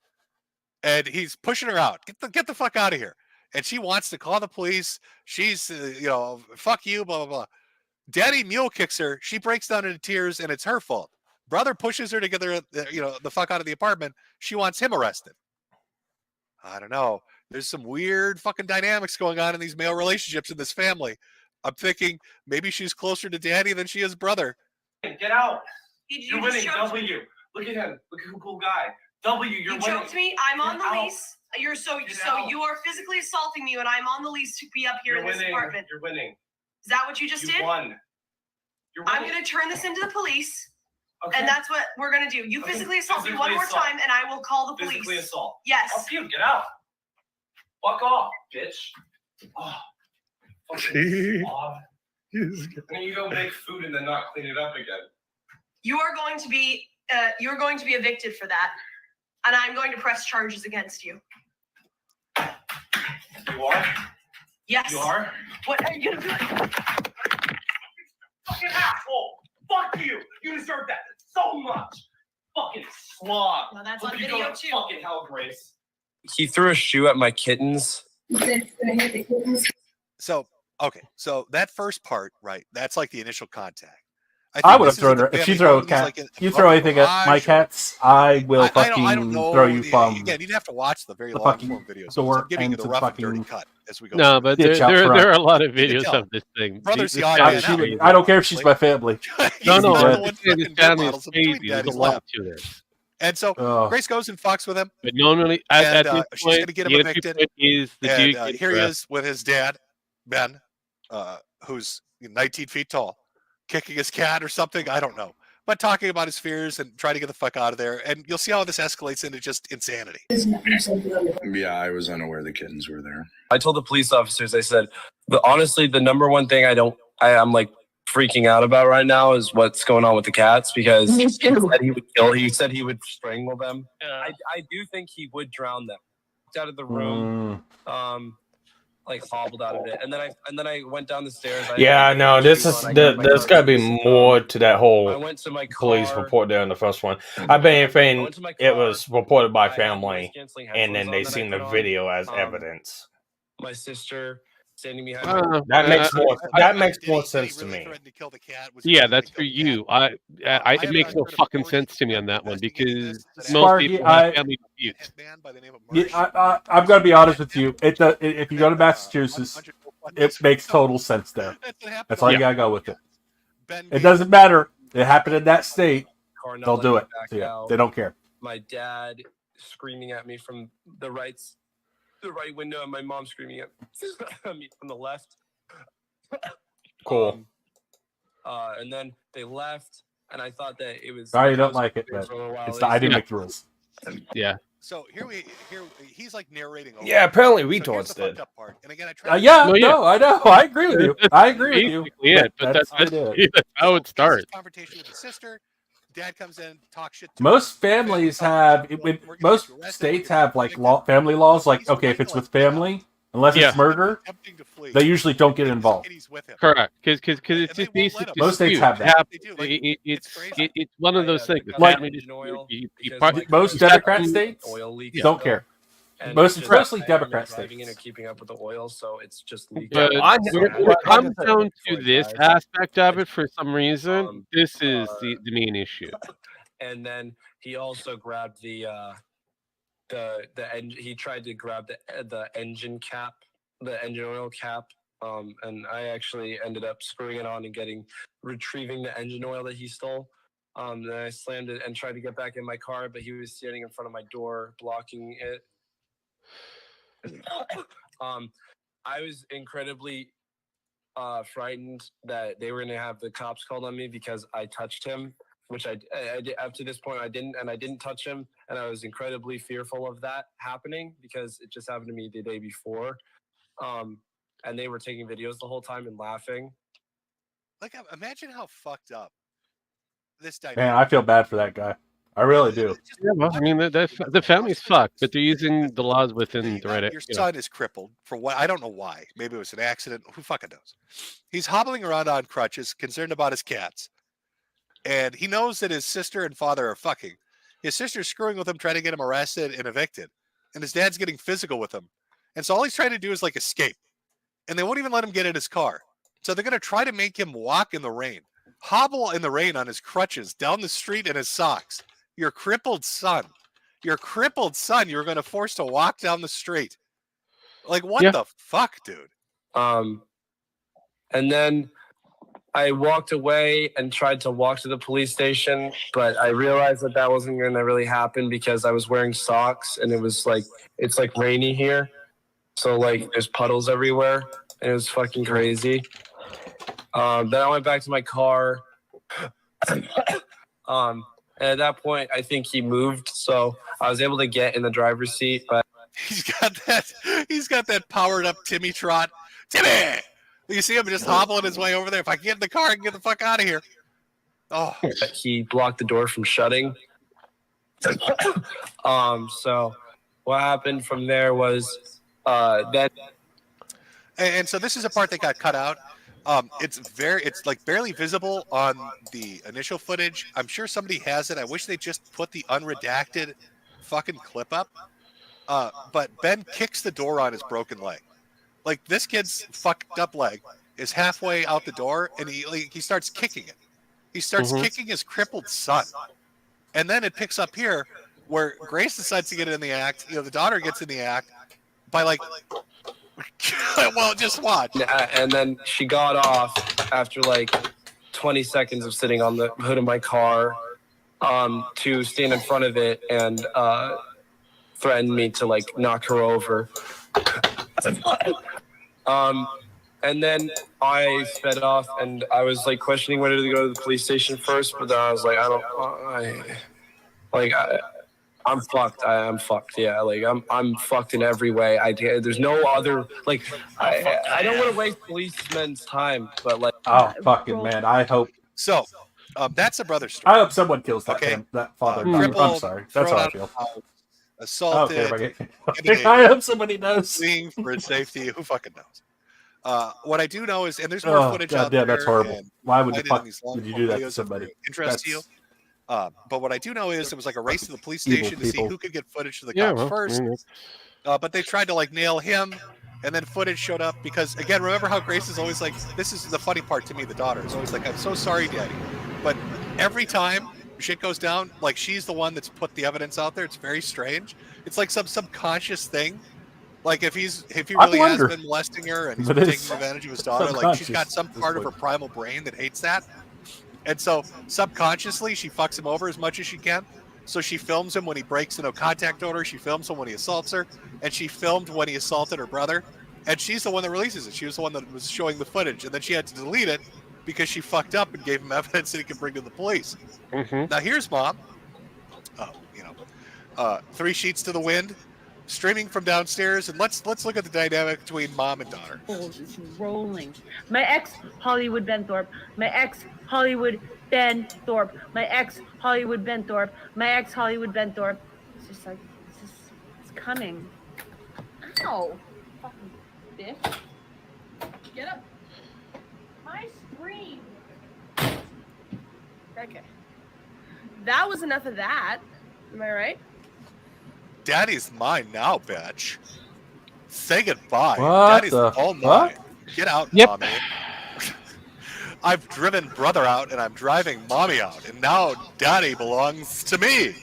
And he's pushing her out. Get the fuck out of here. And she wants to call the police. She's, fuck you, blah, blah, blah. Daddy mule kicks her. She breaks down into tears, and it's her fault. Brother pushes her to get her, the fuck out of the apartment. She wants him arrested. I don't know. There's some weird fucking dynamics going on in these male relationships in this family. I'm thinking maybe she's closer to daddy than she is brother. Get out. You You're just winning. choked W. me. Look at him. Look at who cool guy. W, you're You winning. choked me. I'm on Get the out. lease. You're so Get so out. you are physically assaulting me, and I'm on the lease to be up here You're in this winning. apartment. You're winning. Is that what you just You did? won. I'm going to turn this into the police, and that's what we're going to do. You physically assault me one more time, and I will call the police. Physically assault. Yes. Fuck you. Get out. Fuck off, bitch. Oh, fucking slob. And then you go make food and then not clean it up again. You are going to be evicted for that, and I'm going to press charges against you. You are? Yes. You are? What are you going to do? Fucking asshole! Fuck you! You deserve that so much! Fucking slob! Well, that's Hope on you video go to too. Fucking hell, Grace. He threw a shoe at my kittens. So, okay, so that first part, right? That's like the initial contact. I would have thrown her if she throw a cat. You throw anything at my cats, I will fucking throw you from. Again, you'd have to watch the very the long fucking form videos. door I'm giving you the and rough and fucking dirty cut as we go. No, through but this. there are a lot of You can videos tell. of this thing. Brothers, This the odd family man is out. crazy. I don't care if she's my family. No, no, He's I'm the one just saying fucking this family models is in between crazy. There's a daddy's lot lap. to this. And so Grace goes and fucks with him. But normally, at this she's point, going to get him the entry evicted. point is the And dude gets here he arrested. is with his dad, Ben, who's 19 feet tall, kicking his cat or something. I don't know. But talking about his fears and trying to get the fuck out of there. And you'll see how this escalates into just insanity. Yeah, I was unaware the kittens were there. I told the police officers, I said, honestly, the number one thing I'm like freaking out about right now is what's going on with the cats, because he said he would kill. He said he would strangle them. I do think he would drown them. Out of the room, like hobbled out of it, and then I went down the stairs. Yeah, no, there's got to be more to that whole police report there in the first one. I've been anything, it was reported by family, and then they seen the video as evidence. My sister standing behind. That makes more sense to me. Yeah, that's for you. It makes no fucking sense to me on that one because most people have family disputes. I'm going to be honest with you. If you go to Massachusetts, it makes total sense there. That's all you got to go with it. It doesn't matter. It happened in that state. They'll do it. So yeah, they don't care. My dad screaming at me from the right window, and my mom screaming at me from the left. Cool. And then they left, and I thought that it was. Sorry, you don't like it, but I didn't make the rules. Yeah. So here he's like narrating. Over Yeah, apparently retards did. And again, I No, I know. I agree with you. I agree with you. Yeah, but that's how it starts. Confrontation with his sister. Dad comes in, talks shit. Most families have, most states have like family laws. Like, okay, if it's with family, unless it's murder, they usually don't get involved. Correct, because it's just basic. Most states have that. It's one of those things. Like most Democrat states don't care. Mostly Democrat states. Keeping up with the oil, so it's just leaking. But when it comes down to this aspect of it, for some reason, this is the main issue. And then he also grabbed the he tried to grab the engine cap, the engine oil cap, and I actually ended up screwing it on and retrieving the engine oil that he stole. Then I slammed it and tried to get back in my car, but he was standing in front of my door blocking it. I was incredibly frightened that they were going to have the cops called on me because I touched him, which I did. Up to this point, I didn't touch him, and I was incredibly fearful of that happening because it just happened to me the day before. And they were taking videos the whole time and laughing. Like, imagine how fucked up this dynamic. Man, I feel bad for that guy. I really do. Yeah, well, I mean, the family's fucked, but they're using the laws within the right. Your son is crippled for what? I don't know why. Maybe it was an accident. Who fucking knows? He's hobbling around on crutches, concerned about his cats. And he knows that his sister and father are fucking. His sister's screwing with him, trying to get him arrested and evicted. And his dad's getting physical with him. And so all he's trying to do is like escape. And they won't even let him get in his car. So they're going to try to make him walk in the rain, hobble in the rain on his crutches down the street in his socks. Your crippled son, you're going to force to walk down the street. Like, what the fuck, dude? And then I walked away and tried to walk to the police station, but I realized that wasn't going to really happen because I was wearing socks and it's like rainy here. So like there's puddles everywhere and it was fucking crazy. Then I went back to my car. And at that point, I think he moved, so I was able to get in the driver's seat. But He's got that powered up Timmy trot. Timmy! You see him just hobbling his way over there. If I can get in the car, I can get the fuck out of here. Oh, he blocked the door from shutting. So what happened from there was that. And so this is a part that got cut out. It's like barely visible on the initial footage. I'm sure somebody has it. I wish they just put the unredacted fucking clip up. But Ben kicks the door on his broken leg. Like, this kid's fucked up leg is halfway out the door, and he starts kicking it. He starts kicking his crippled son. And then it picks up here where Grace decides to get in the act. You know, the daughter gets in the act by like, well, just watch. And then she got off after like 20 seconds of sitting on the hood of my car to stand in front of it and threaten me to like knock her over. And then I sped off, and I was like questioning whether to go to the police station first, but then I was like, I'm fucked. I'm fucked. Yeah, like I'm fucked in every way. There's no other like. I don't want to waste policemen's time, but like. Oh fucking man! I hope. So, that's a brother story. I hope someone kills that that father. I'm sorry. That's how I feel. Assaulted. Okay, I hope somebody knows. Fleeing for his safety. Who fucking knows? What I do know is, and there's more footage out there. That's horrible. Why would would you do that to somebody? Interest you? But what I do know is it was like a race to the police station to see who could get footage to the cops first. But they tried to like nail him, and then footage showed up because, again, remember how Grace is always like, this is the funny part to me, the daughter is always like, I'm so sorry, Daddy. But every time shit goes down, like, she's the one that's put the evidence out there. It's very strange. It's like some subconscious thing. Like, if he really has been molesting her and he's been taking advantage of his daughter, like, she's got some part of her primal brain that hates that. And so subconsciously, she fucks him over as much as she can. So she films him when he breaks a no contact order. She films him when he assaults her. And she filmed when he assaulted her brother. And she's the one that releases it. She was the one that was showing the footage. And then she had to delete it because she fucked up and gave him evidence that he could bring to the police. Now here's Mom. 3 sheets to the wind, streaming from downstairs. And let's look at the dynamic between mom and daughter. It's rolling. My ex Hollywood Ben Thorpe. My ex Hollywood Ben Thorpe. My ex Hollywood Ben Thorpe. My ex Hollywood Ben Thorpe. It's just like it's coming. Ow! Fucking bitch. Get up. My screen. Okay. That was enough of that. Am I right? Daddy's mine now, bitch. Say goodbye. What Daddy's the all fuck? mine. Get out, Mommy. I've driven brother out and I'm driving Mommy out, and now Daddy belongs to me.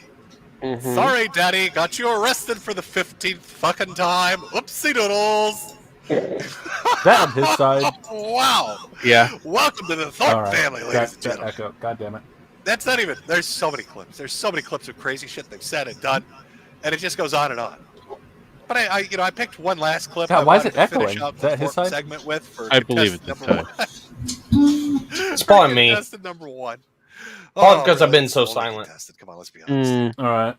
Sorry, Daddy, got you arrested for the 15th fucking time. Oopsie doodles. That on his side. Wow. Yeah. Welcome to the Thorpe family, ladies and gentlemen. Echo. God damn it. That's not even. There's so many clips. There's so many clips of crazy shit they've said and done, and it just goes on and on. But I picked one last clip. God, I why is wanted it to finish echoing? out Is the that his Thorpe side? segment with for I believe it's contestant his number one. It's probably me. Contestant number one. Probably because I've really, been so it's the only silent. contestant. Come on, let's be honest. All right.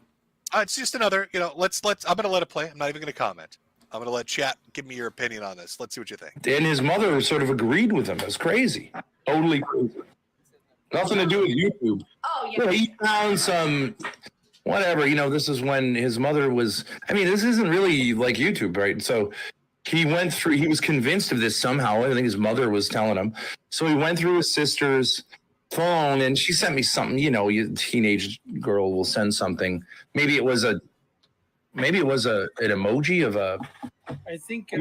It's just another. Let's. I'm gonna let it play. I'm not even gonna comment. I'm gonna let chat give me your opinion on this. Let's see what you think. And his mother sort of agreed with him. It's crazy. Totally crazy. Nothing to do with YouTube. Oh, yeah. He found some, whatever. This is when his mother was, this isn't really like YouTube, right? So he went through, he was convinced of this somehow. I think his mother was telling him. So he went through his sister's phone and she sent me something, you teenage girl will send something. Maybe it was an emoji of a, I think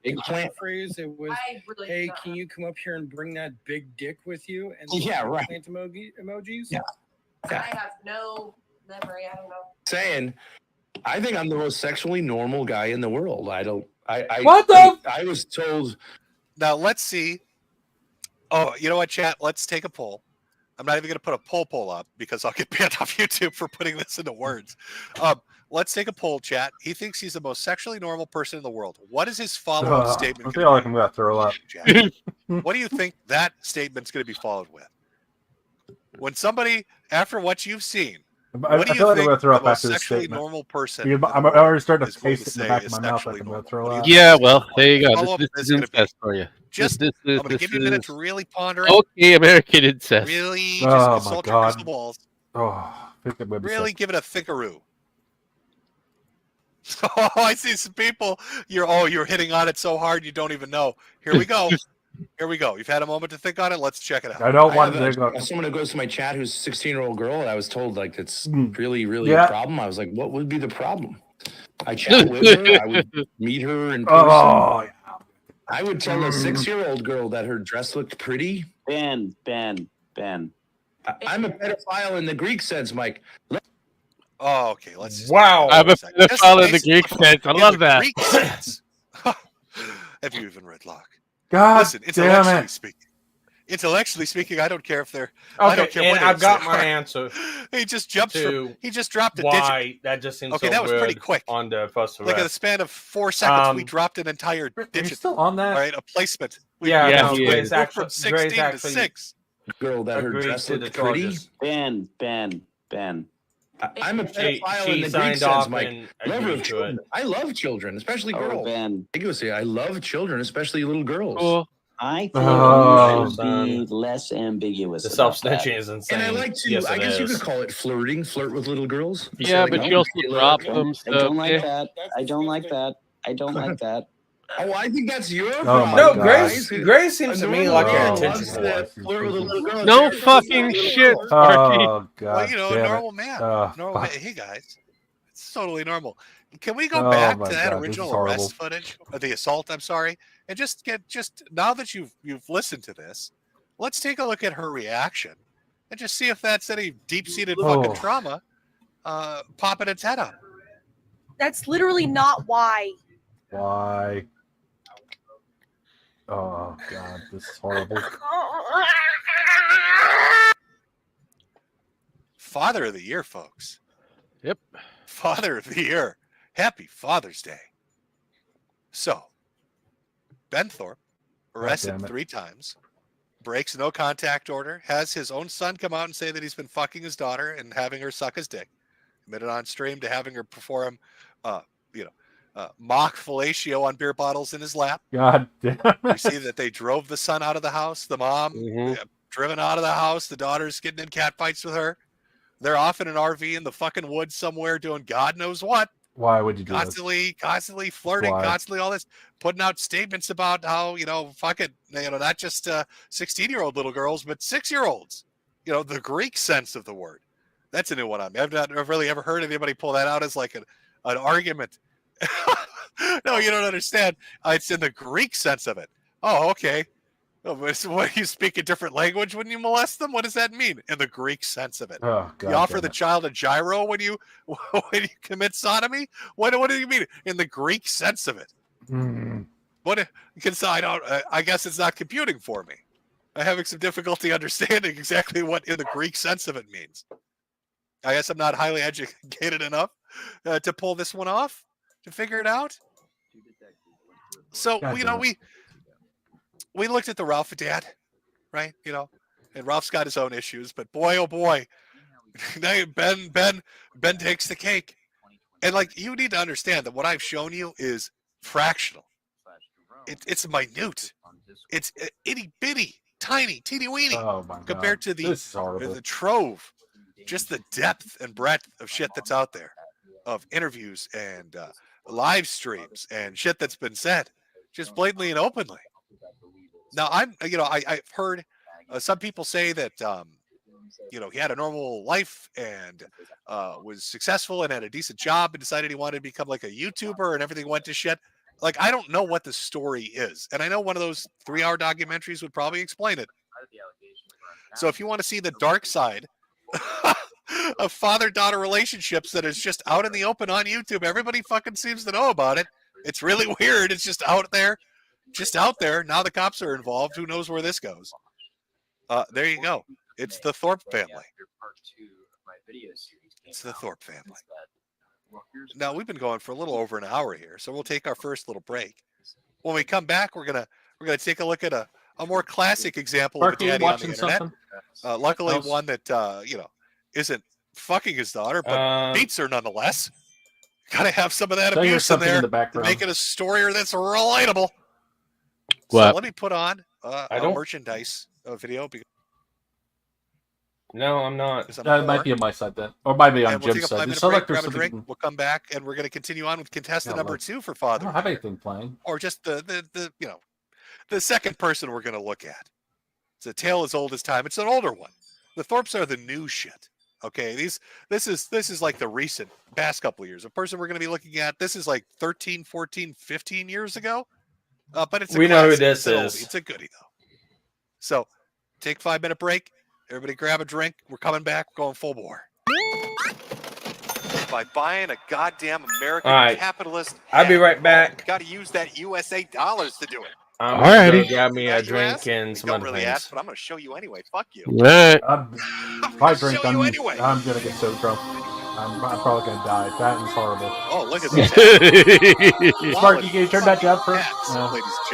eggplant phrase it was, hey, can you come up here and bring that big dick with you? And yeah, right. Plant emojis. Yeah. I have no memory. I don't know. Saying, I think I'm the most sexually normal guy in the world. I was told. Now let's see. Oh, you know what, chat? Let's take a poll. I'm not even going to put a poll up because I'll get banned off YouTube for putting this into words. Let's take a poll, chat. He thinks he's the most sexually normal person in the world. What is his follow-up statement? I feel like I'm going to throw up. What do you think that statement's going to be followed with? When somebody, after what you've seen, what do I feel you like I'm going think to throw the up most after this sexually statement. normal person Because in I'm the world already starting is to going taste to it in the say back of is my mouth sexually like I'm going to normal? throw up. Yeah, well, there you go. Follow-up This is is gonna be- incest for you. Just, I'm going to give you a minute to really ponder it. Okay, American incest. Really just Oh, my consult your crystal God. balls. Oh, I think I'm going to be Really sick. give it a thinkaroo. Oh, I see some people. You're hitting on it so hard you don't even know. Here we go. Here we go. You've had a moment to think on it. Let's check it out. I don't want have to go. someone who goes to my chat who's a 16-year-old girl, and I was told like that's Mm. really, really Yeah. a problem. I was like, what would be the problem? I chat with her. I would meet her in person. Oh, yeah. I would tell a 6-year-old girl that her dress looked pretty. Ben. I'm a pedophile in the Greek sense, Mike. Oh, okay. Let's just Wow. I'm a Just pedophile in the basic- Greek sense. I in love the that. Greek sense. Have you even read Locke? God Listen, damn intellectually speaking, I don't care if they're. I Okay, don't care and what I've age got they my are. answer. He just jumps to he just dropped a digit. Why that just seems Okay, so that was pretty good quick. on the first Like in the arrest. span of 4 seconds, we Um, dropped an entire Are you digit. still on that? Right, a placement. We Yeah, Yeah, no, he Gray's is. moved actually, from 16 Gray's to actually 6. Girl that her agreed dress to the looked pretty. charges. Ben. I'm a pedophile in She the Greek signed sense, off Mike. and Lover agreed of to children. it. I love children, especially Oh, girls. Ben. I love children, especially little girls. Cool. I think Oh, you should be less ambiguous. The about self-snitching that. is insane. And I like to, Yes, I it guess you is. could call it flirting, flirt with little girls. Yeah, Say, but like, you also "Hey, drop look." some I stuff. don't like Yeah. that. I don't like that. I don't like that. Oh, I think that's your Oh, problem. my No, God. Grace seems to me like Oh, an my attention God. whore. Flirt with a little girl. No It's fucking shit, Sparky. Oh, God. Well, you know, damn normal it. man. Oh, Normal man. fuck. Hey guys, it's totally normal. Can we go Oh, back my to that God, this original is horrible. arrest footage, or the assault? I'm sorry, and just now that you've listened to this, let's take a look at her reaction and just see if that's any deep-seated fucking Oh. trauma popping its head up. That's literally not why. Why? Oh, God. This is horrible. Father of the Year, folks. Yep. Father of the Year. Happy Father's Day. So, Ben Thorpe, arrested damn it. 3 times, breaks no contact order, has his own son come out and say that he's been fucking his daughter and having her suck his dick. Admitted on stream to having her perform, mock fellatio on beer bottles in his lap. God damn We it. see that they drove the son out of the house, the mom driven out of the house, the daughter's getting in cat fights with her. They're off in an RV in the fucking woods somewhere doing God knows what. Why would you do this? Constantly flirting, Why? constantly all this, putting out statements about how, fucking, not just 16-year-old little girls, but 6-year-olds. The Greek sense of the word. That's a new one on me. I've not really ever heard anybody pull that out as like an argument. No, you don't understand. It's in the Greek sense of it. Oh, okay. Oh, so what, you speak a different language when you molest them? What does that mean in the Greek sense of it? Oh, God You offer damn the it. child a gyro when you commit sodomy? What do you mean in the Greek sense of it? Mm. Because I guess it's not computing for me. I'm having some difficulty understanding exactly what in the Greek sense of it means. I guess I'm not highly educated enough to pull this one off, to figure it out. So, God damn it. we looked at the Ralph dad, right? And Ralph's got his own issues, but boy, oh boy, Ben takes the cake. And you need to understand that what I've shown you is fractional. It's minute. It's itty bitty, tiny, teeny weeny Oh, my God. compared to This is horrible. the trove, just the depth and breadth of shit that's out there, of interviews and live streams and shit that's been said, just blatantly and openly. Now I've heard some people say that he had a normal life and was successful and had a decent job and decided he wanted to become like a YouTuber and everything went to shit. I don't know what the story is, and I know one of those 3-hour documentaries would probably explain it. So if you want to see the dark side of father-daughter relationships that is just out in the open on YouTube, everybody fucking seems to know about it. It's really weird. It's just out there. Now the cops are involved. Who knows where this goes? There you go. It's the Thorpe family. It's the Thorpe family. Now we've been going for a little over an hour here, so we'll take our first little break. When we come back, we're gonna take a look at a more classic example of a daddy on the internet. Luckily, one that isn't fucking his daughter, but beats her nonetheless. Gotta have some of that abuse in there to make it a story that's relatable. What? So let me put on a merchandise video. No, I'm not. It might be on my side then, or might be on We'll Jim's take a side. 5-minute It sounds break, like there's grab a drink. something. We'll come back and we're going to continue on with contestant number 2 for Father. I don't have anything playing. Or just the second person we're going to look at. It's a tale as old as time. It's an older one. The Thorpes are the new shit. Okay, this is like the recent past couple of years. The person we're going to be looking at, this is like 13, 14, 15 years ago. But it's we know who classic. this It's is. It's a goodie though. So take a 5-minute break. Everybody grab a drink. We're coming back. We're going full bore. By buying a goddamn American capitalist. I'll be right back. Got to use that USA dollars to do it. I'm gonna go grab me a drink and some other things. Ask, but I'm going to show you anyway. Fuck you. If I drink, I'm gonna get so drunk. I'm probably gonna die. That is horrible. Oh, look at this. Sparky, can you turn that down for?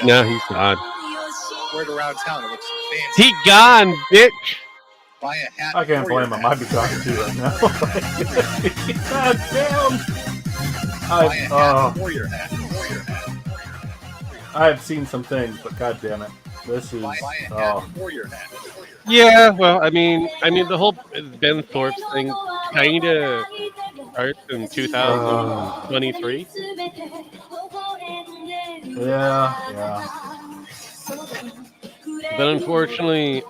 No, he's gone. Word around town. It looks fancy. He gone, bitch. Buy a hat. I can't blame him. I'd be gone too right now. God damn. I've seen some things, but god damn it, this is. Yeah, well, I mean, the whole Ben Thorpe thing kind of starts in 2023. Yeah. But unfortunately,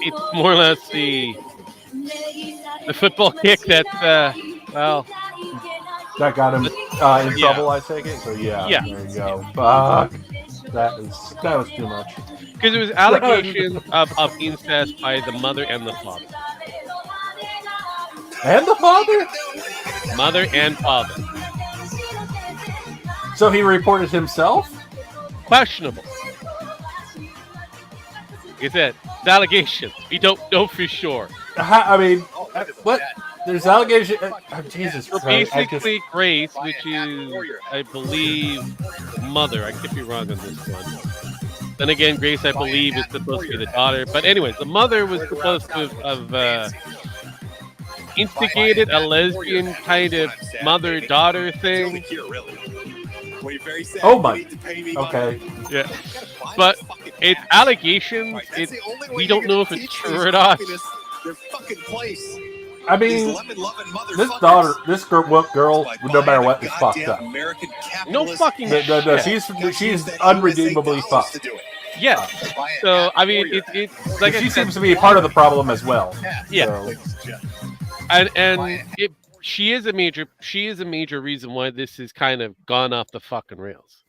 it's more or less the football kick that, that got him in trouble. I take it. So yeah. There you go. Fuck. That was too much. Because it was allegations of incest by the mother and the father. And the father? Mother and father. So he reported himself? Questionable. Like I said, it's allegations. We don't know for sure. I mean, what? There's allegations. Jesus Christ. Basically, Grace, which is, I believe, mother. I could be wrong on this one. Then again, Grace, I believe, is supposed to be the daughter. But anyways, the mother was supposed to have instigated a lesbian kind of mother-daughter thing. Oh my. Okay. Yeah. But it's allegations. We don't know if it's true or not. I mean, this girl, no matter what, is fucked up. No fucking no, she's unredeemably fucked. Yeah. So I mean, it's like she seems to be a part of the problem as well. Yeah. So. And she is a major reason why this has kind of gone off the fucking rails.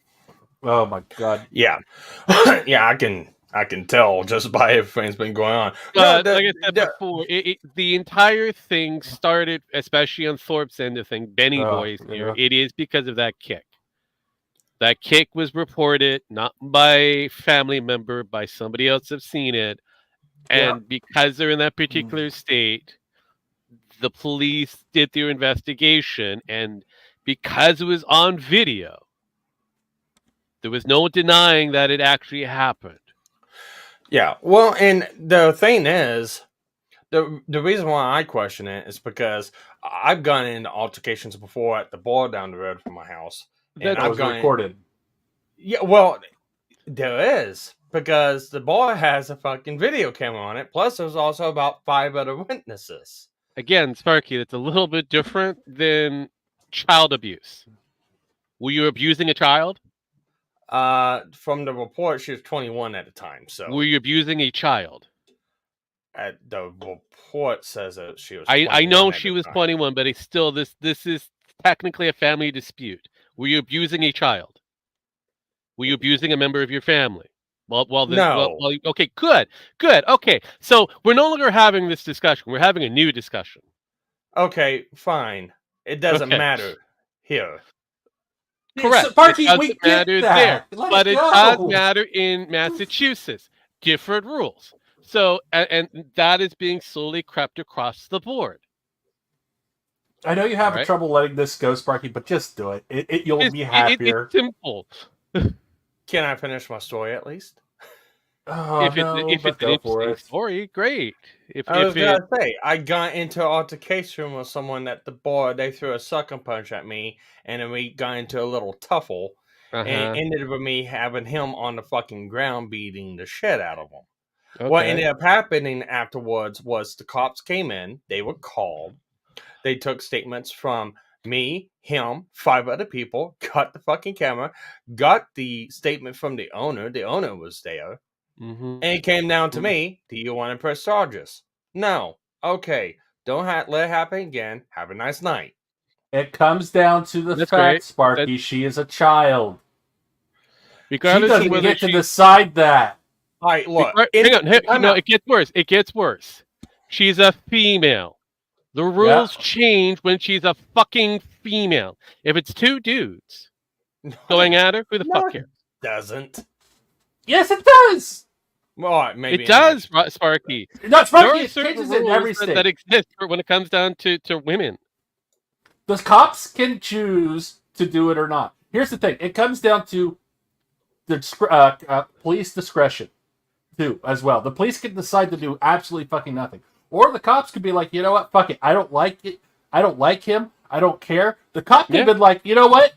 Oh my god. Yeah. Yeah, I can tell just by everything's been going on. But like I said before, the entire thing started, especially on Thorpe's end of thing, Benny Boys here. It is because of that kick. That kick was reported not by a family member, by somebody else have seen it. And because they're in that particular state, the police did their investigation. And because it was on video, there was no denying that it actually happened. Yeah, well, and the thing is, the reason why I question it is because I've gone into altercations before at the bar down the road from my house. That was recorded. Yeah, well, there is, because the bar has a fucking video camera on it. Plus, there's also about 5 other witnesses. Again, Sparky, that's a little bit different than child abuse. Were you abusing a child? From the report, she was 21 at the time. So, were you abusing a child? At the report says that she was. I know she was 21, but it's still this is technically a family dispute. Were you abusing a child? Were you abusing a member of your family? No. Okay, good. Okay, so we're no longer having this discussion. We're having a new discussion. Okay, fine. It doesn't matter here. Correct. Sparky, it doesn't we get matter that. there, Let but it it go. does matter in Massachusetts. Different rules. So, and that is being slowly crept across the board. I know you have Right. trouble letting this go, Sparky, but just do it. You'll be happier. It's simple. Can I finish my story at least? Oh, if it's an interesting story, great. I was gonna say I got into an altercation with someone at the bar. They threw a sucker punch at me, and then we got into a little tuffle, and it ended with me having him on the fucking ground, beating the shit out of him. What ended up happening afterwards was the cops came in. They were called. They took statements from me, him, 5 other people. Cut the fucking camera. Got the statement from the owner. The owner was there. And it came down to me. Do you want to press charges? No. Okay. Don't let it happen again. Have a nice night. It comes down to the fact, great. Sparky, she is a child. Regardless she of doesn't whether get to she- decide that. All right, look. Hang on. No, it gets worse. It gets worse. She's a female. The rules change when she's a fucking female. If it's 2 dudes going at her, who the fuck cares? Doesn't. Yes, it does. Well, maybe it does, Sparky. No, Sparky, There are it certain changes in every rules state. that exist when it comes down to women. The cops can choose to do it or not. Here's the thing. It comes down to the police discretion, too, as well. The police can decide to do absolutely fucking nothing. Or the cops could be like, you know what? Fuck it. I don't like it. I don't like him. I don't care. The cop could have been like, you know what?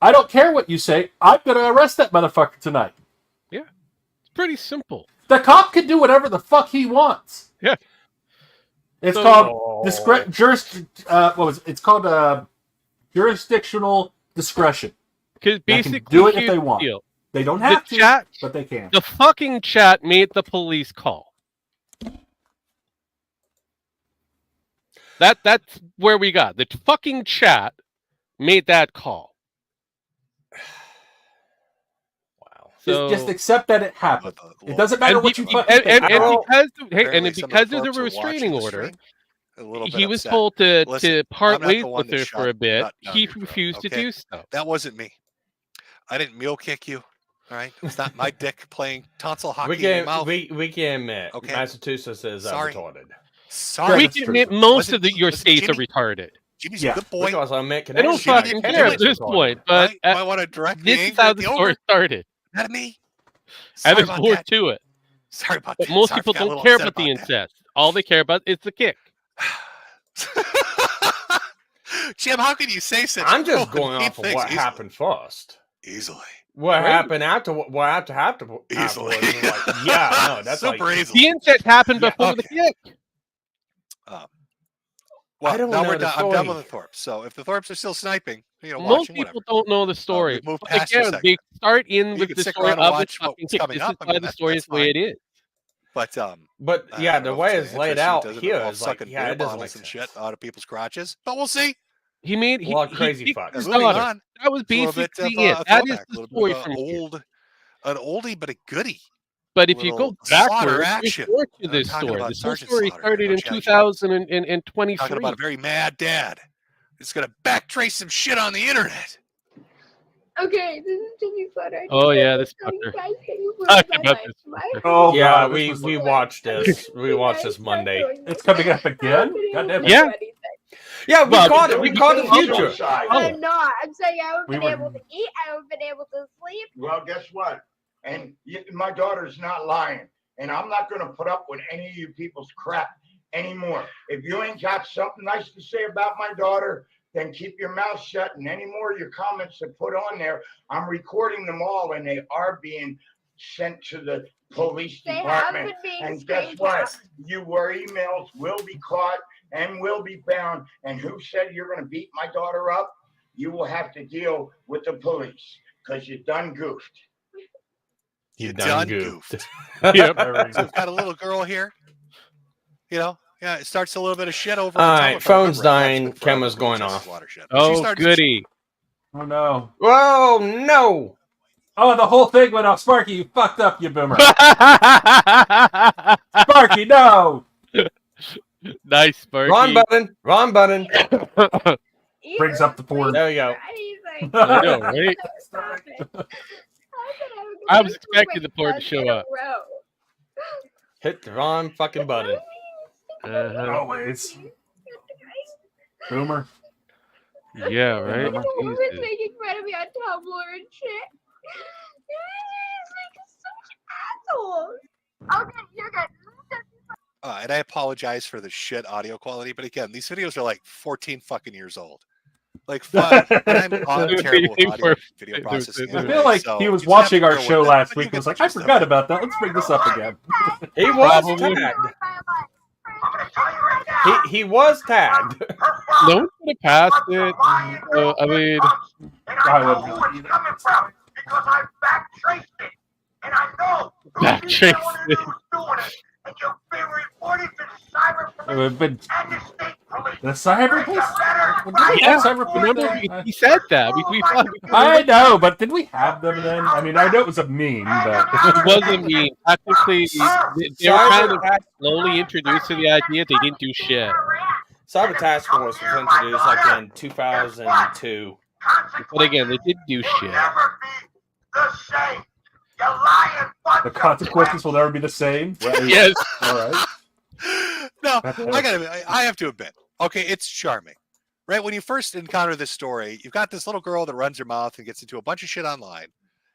I don't care what you say. I'm going to arrest that motherfucker tonight. Yeah. It's pretty simple. The cop can do whatever the fuck he wants. Yeah. It's So- called it's called jurisdictional discretion. Because They can basically, do it if here's they the want. deal. They don't The have to, chat- but they can. The fucking chat made the police call. That's where we got. The fucking chat made that call. Wow. So Just accept that it happened. It doesn't matter what you fucking think. because there's a restraining order, he was told to part ways with her for a bit. He refused to do so. That wasn't me. I didn't mule kick you. All right, it's not my dick playing tonsil hockey in your mouth. We can admit, Massachusetts is retarded. Sorry, we can admit most of your states are retarded. Jimmy's a good boy. Because I admit I don't fucking care at this point, but I want to direct this the is anger how at the the story owner. started. Not me. And Sorry there's about more that. to it. Sorry about But that. most Sorry, people I got a don't little care upset about the about that. incest. All they care about is the kick. Jim, how can you say such? I'm just cruel going mean off of things what easily? happened first. Easily. What Right. happened after? What happened? Easily. Yeah, no, that's super like, easily. The incest happened before the kick. Well, I don't now know we're the done. I'm done story. with the Thorpes. So if the Thorpes are still sniping, Most watching, people whatever. don't know the story. we've moved But past your again, segment. they start in You with can the stick story around and of the watch fucking what's kick. coming This is up. I why mean, the story is that's the way fine. it is. But yeah, I the don't know way if it's laid interest you. out Doesn't here involve is like, sucking yeah, beer it doesn't bottles make and sense. shit out of people's crotches. But we'll see. He made A lot of crazy kicked fucks. his Moving daughter. on. That was It's a little bit basically of it. a That is throwback, a the little story bit of from here. an oldie but a goodie. But if you go little slaughter backwards, action. there's more to I'm this talking story. about This whole Sergeant story Slaughter. started in Don't you guys- 2023. Talking about a very mad dad. It's gonna backtrace some shit on the internet. Okay, this is Jimmy Flutter. Oh yeah, this fucker. Talk about this fucker. Oh, yeah, God, this we was- watched this. We watched this Monday. It's coming up again? God damn it. Yeah. Yeah, we Well, caught it. We caught the future. I'm not. I'm saying I haven't We been were- able to eat. I haven't been able to sleep. Well, guess what? And my daughter's not lying. And I'm not going to put up with any of you people's crap anymore. If you ain't got something nice to say about my daughter, then keep your mouth shut. And any more of your comments to put on there, I'm recording them all and they are being sent to the police They have department. been being And guess screened what? out. Your emails will be caught and will be found. And who said you're going to beat my daughter up? You will have to deal with the police because you done goofed. You done goofed. Yep. So we've got a little girl here. You know, yeah, it starts a little bit of shit over. All the right, telephone phone's number. That's dying, been forever camera's with going Justice off. Watershed. She Oh started- goody. Oh, no. Whoa, no. Oh, the whole thing went off. Sparky, you fucked up, you boomer. Sparky, no. Nice, Sparky. Wrong button. Wrong button. Brings up the board. There we go. Anything. I know, right? Stop it. I was expecting the board to show up. Hit the wrong fucking button. Always. Boomer. Yeah, right. Everyone was Jesus. making fun of me on Tumblr and shit. Such assholes. Okay, you're good. And I apologize for the shit audio quality, but again, these videos are like 14 fucking years old. Like, fuck, and I'm terrible with audio video processing. I anyway, feel like so he was you just have to watching our bear with show it, last but you week and get was the like, I gist of forgot it. about that. Let's bring this up again. He was Probably. tagged. He was tagged. No one could have passed it. I mean, I wouldn't. Because I backtraced it. And I know backtrace it. doing it. And you've been reported to cyber We've been and the state police. the cyber police. Yeah, Cyber police remember there? he said that. I know, but did we have them then? I mean, I know it was a meme, but It wasn't mean. Technically, they were kind of slowly introduced to the idea. They didn't do shit. Cyber Task Force was introduced like in 2002. But again, they did do shit. the consequences will never be the same. Right? Yes. All right. No, I have to admit. Okay, it's charming, right? When you first encounter this story, you've got this little girl that runs her mouth and gets into a bunch of shit online.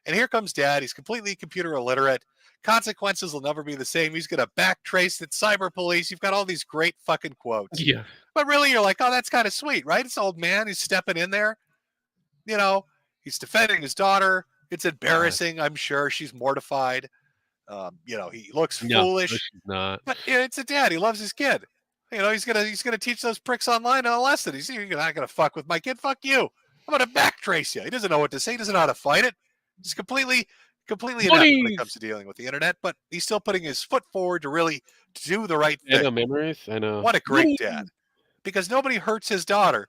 And here comes dad. He's completely computer illiterate. Consequences will never be the same. He's going to backtrace at cyber police. You've got all these great fucking quotes. Yeah. But really, you're like, oh, that's kind of sweet, right? It's old man. He's stepping in there. You know, he's defending his daughter. It's embarrassing. I'm sure she's mortified. You know, he looks foolish. No, she's not. But you know, it's a dad. He loves his kid. You know, he's gonna teach those pricks online a lesson. You're not gonna fuck with my kid. Fuck you. I'm gonna backtrace you. He doesn't know what to say. He doesn't know how to fight it. He's completely inept when it comes to dealing with the internet. But he's still putting his foot forward to really do the right thing. I know memories. I know. What a great dad. Because nobody hurts his daughter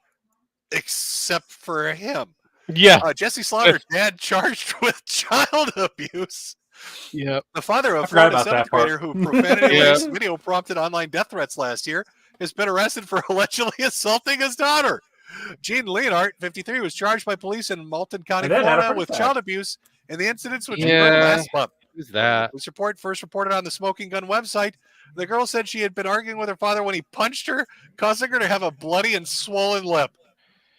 except for him. Yeah. Jesse Slaughter's dad charged with child abuse. Yep. The father of a forgot Florida about that seventh grader part. who profanity video prompted online death threats last year has been arrested for allegedly assaulting his daughter. Gene Leonhardt, 53, was charged by police in Malton County, I did, I Florida, heard with that. child abuse, and the incidents which Yeah. occurred last month. Who's that? This report first reported on the Smoking Gun website. The girl said she had been arguing with her father when he punched her, causing her to have a bloody and swollen lip.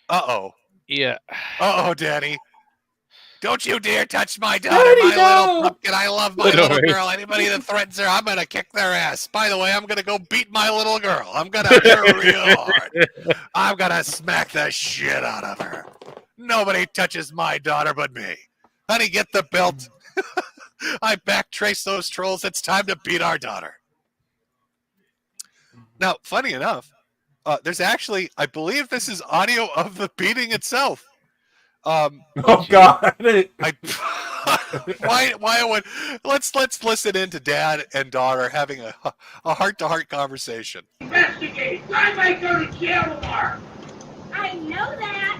Uh-oh. Yeah. Uh-oh, Danny. Don't you dare touch my daughter, my little pumpkin. I love my little girl. Anybody that threatens her, I'm going to kick their ass. By the way, I'm going to go beat my little girl. I'm going to hit her real hard. I'm going to smack the shit out of her. Nobody touches my daughter but me. Honey, get the belt. I backtrace those trolls. It's time to beat our daughter. Now, funny enough, there's actually, I believe this is audio of the beating itself. Oh God! Why would let's listen in to dad and daughter having a heart-to-heart conversation. Investigate. I might go to jail tomorrow. I know that.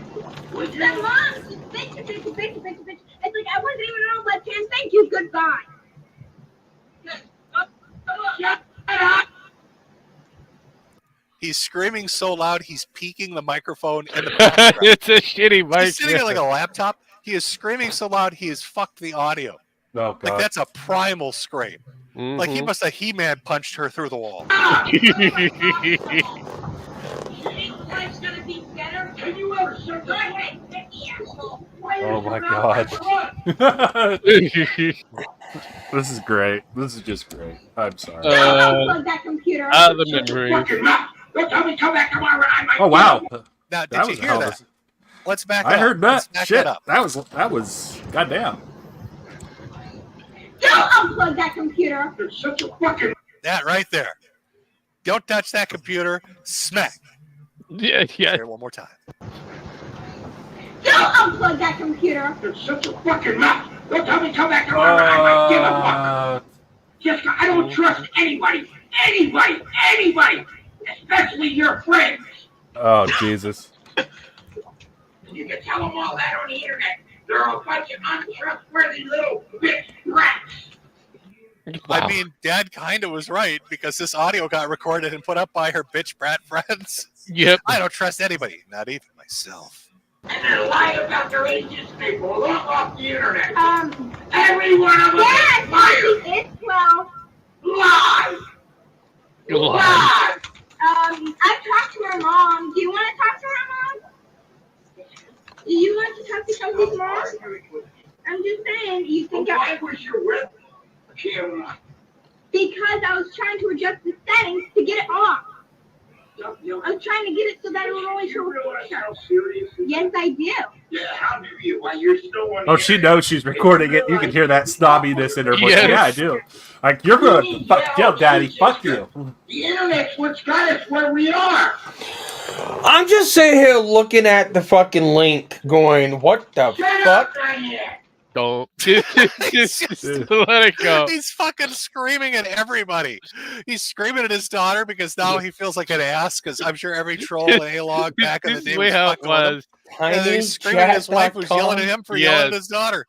What's that, Mom? Bitch. It's like I wasn't even on webcam. Thank you. Goodbye. Shut up. He's screaming so loud he's peeking the microphone in the background. It's a shitty mic. He's sitting on like a laptop. He is screaming so loud he has fucked the audio. Oh God! Like that's a primal scream. Mm-hmm. Like he must have He-Man punched her through the wall. Life's gonna be better. Can you ever survive? Oh my God! This is great. This is just great. I'm sorry. Unplug that computer. Out of the memory. Don't tell me come back tomorrow and I might. Oh wow! Now, did That you was a hear hell of that? a- Let's back I up. heard that. Let's back Shit. that up. That was goddamn. Don't unplug that computer. You're such a fucking. That right there. Don't touch that computer. Smack. Yeah. Say it one more time. Don't unplug that computer. You're such a fucking mouth. Don't tell me come back tomorrow and I might give a fuck. Jessica, I don't trust anybody, especially your friends. Oh Jesus! You can tell them all that on the internet. They're a bunch of untrustworthy little bitch brats. I mean, Dad kind of was right because this audio got recorded and put up by her bitch brat friends. Yep. I don't trust anybody, not even myself. And then lie about their ages, people, all off the internet. Every one of them is Dad, liars. it's 12. Lies! Lies. I've talked to her mom. Do you want to talk to her mom? Do you want to talk to somebody's mom? I'm just saying, you think Why was you with Kim? Because I was trying to adjust the settings to get it off. I was trying to get it so that it would only show realize how serious this is? Yes, I do. Yeah, how do you? While you're still on Oh, the she internet. knows she's recording it. You can hear that snobbiness in her voice. Yes. Yeah, I do. Like, you're going to fuck Kim, Daddy. Fuck you. The internet's what's got us where we are. I'm just sitting here looking at the fucking link going, what the Shut fuck? up, Diane. Don't. Just let it go. He's fucking screaming at everybody. He's screaming at his daughter because now he feels like an ass. Because I'm sure every troll and A-log back in the This day is was way how it fucking with him. was. And then he's screaming at his wife who's yelling at him for yelling at his daughter.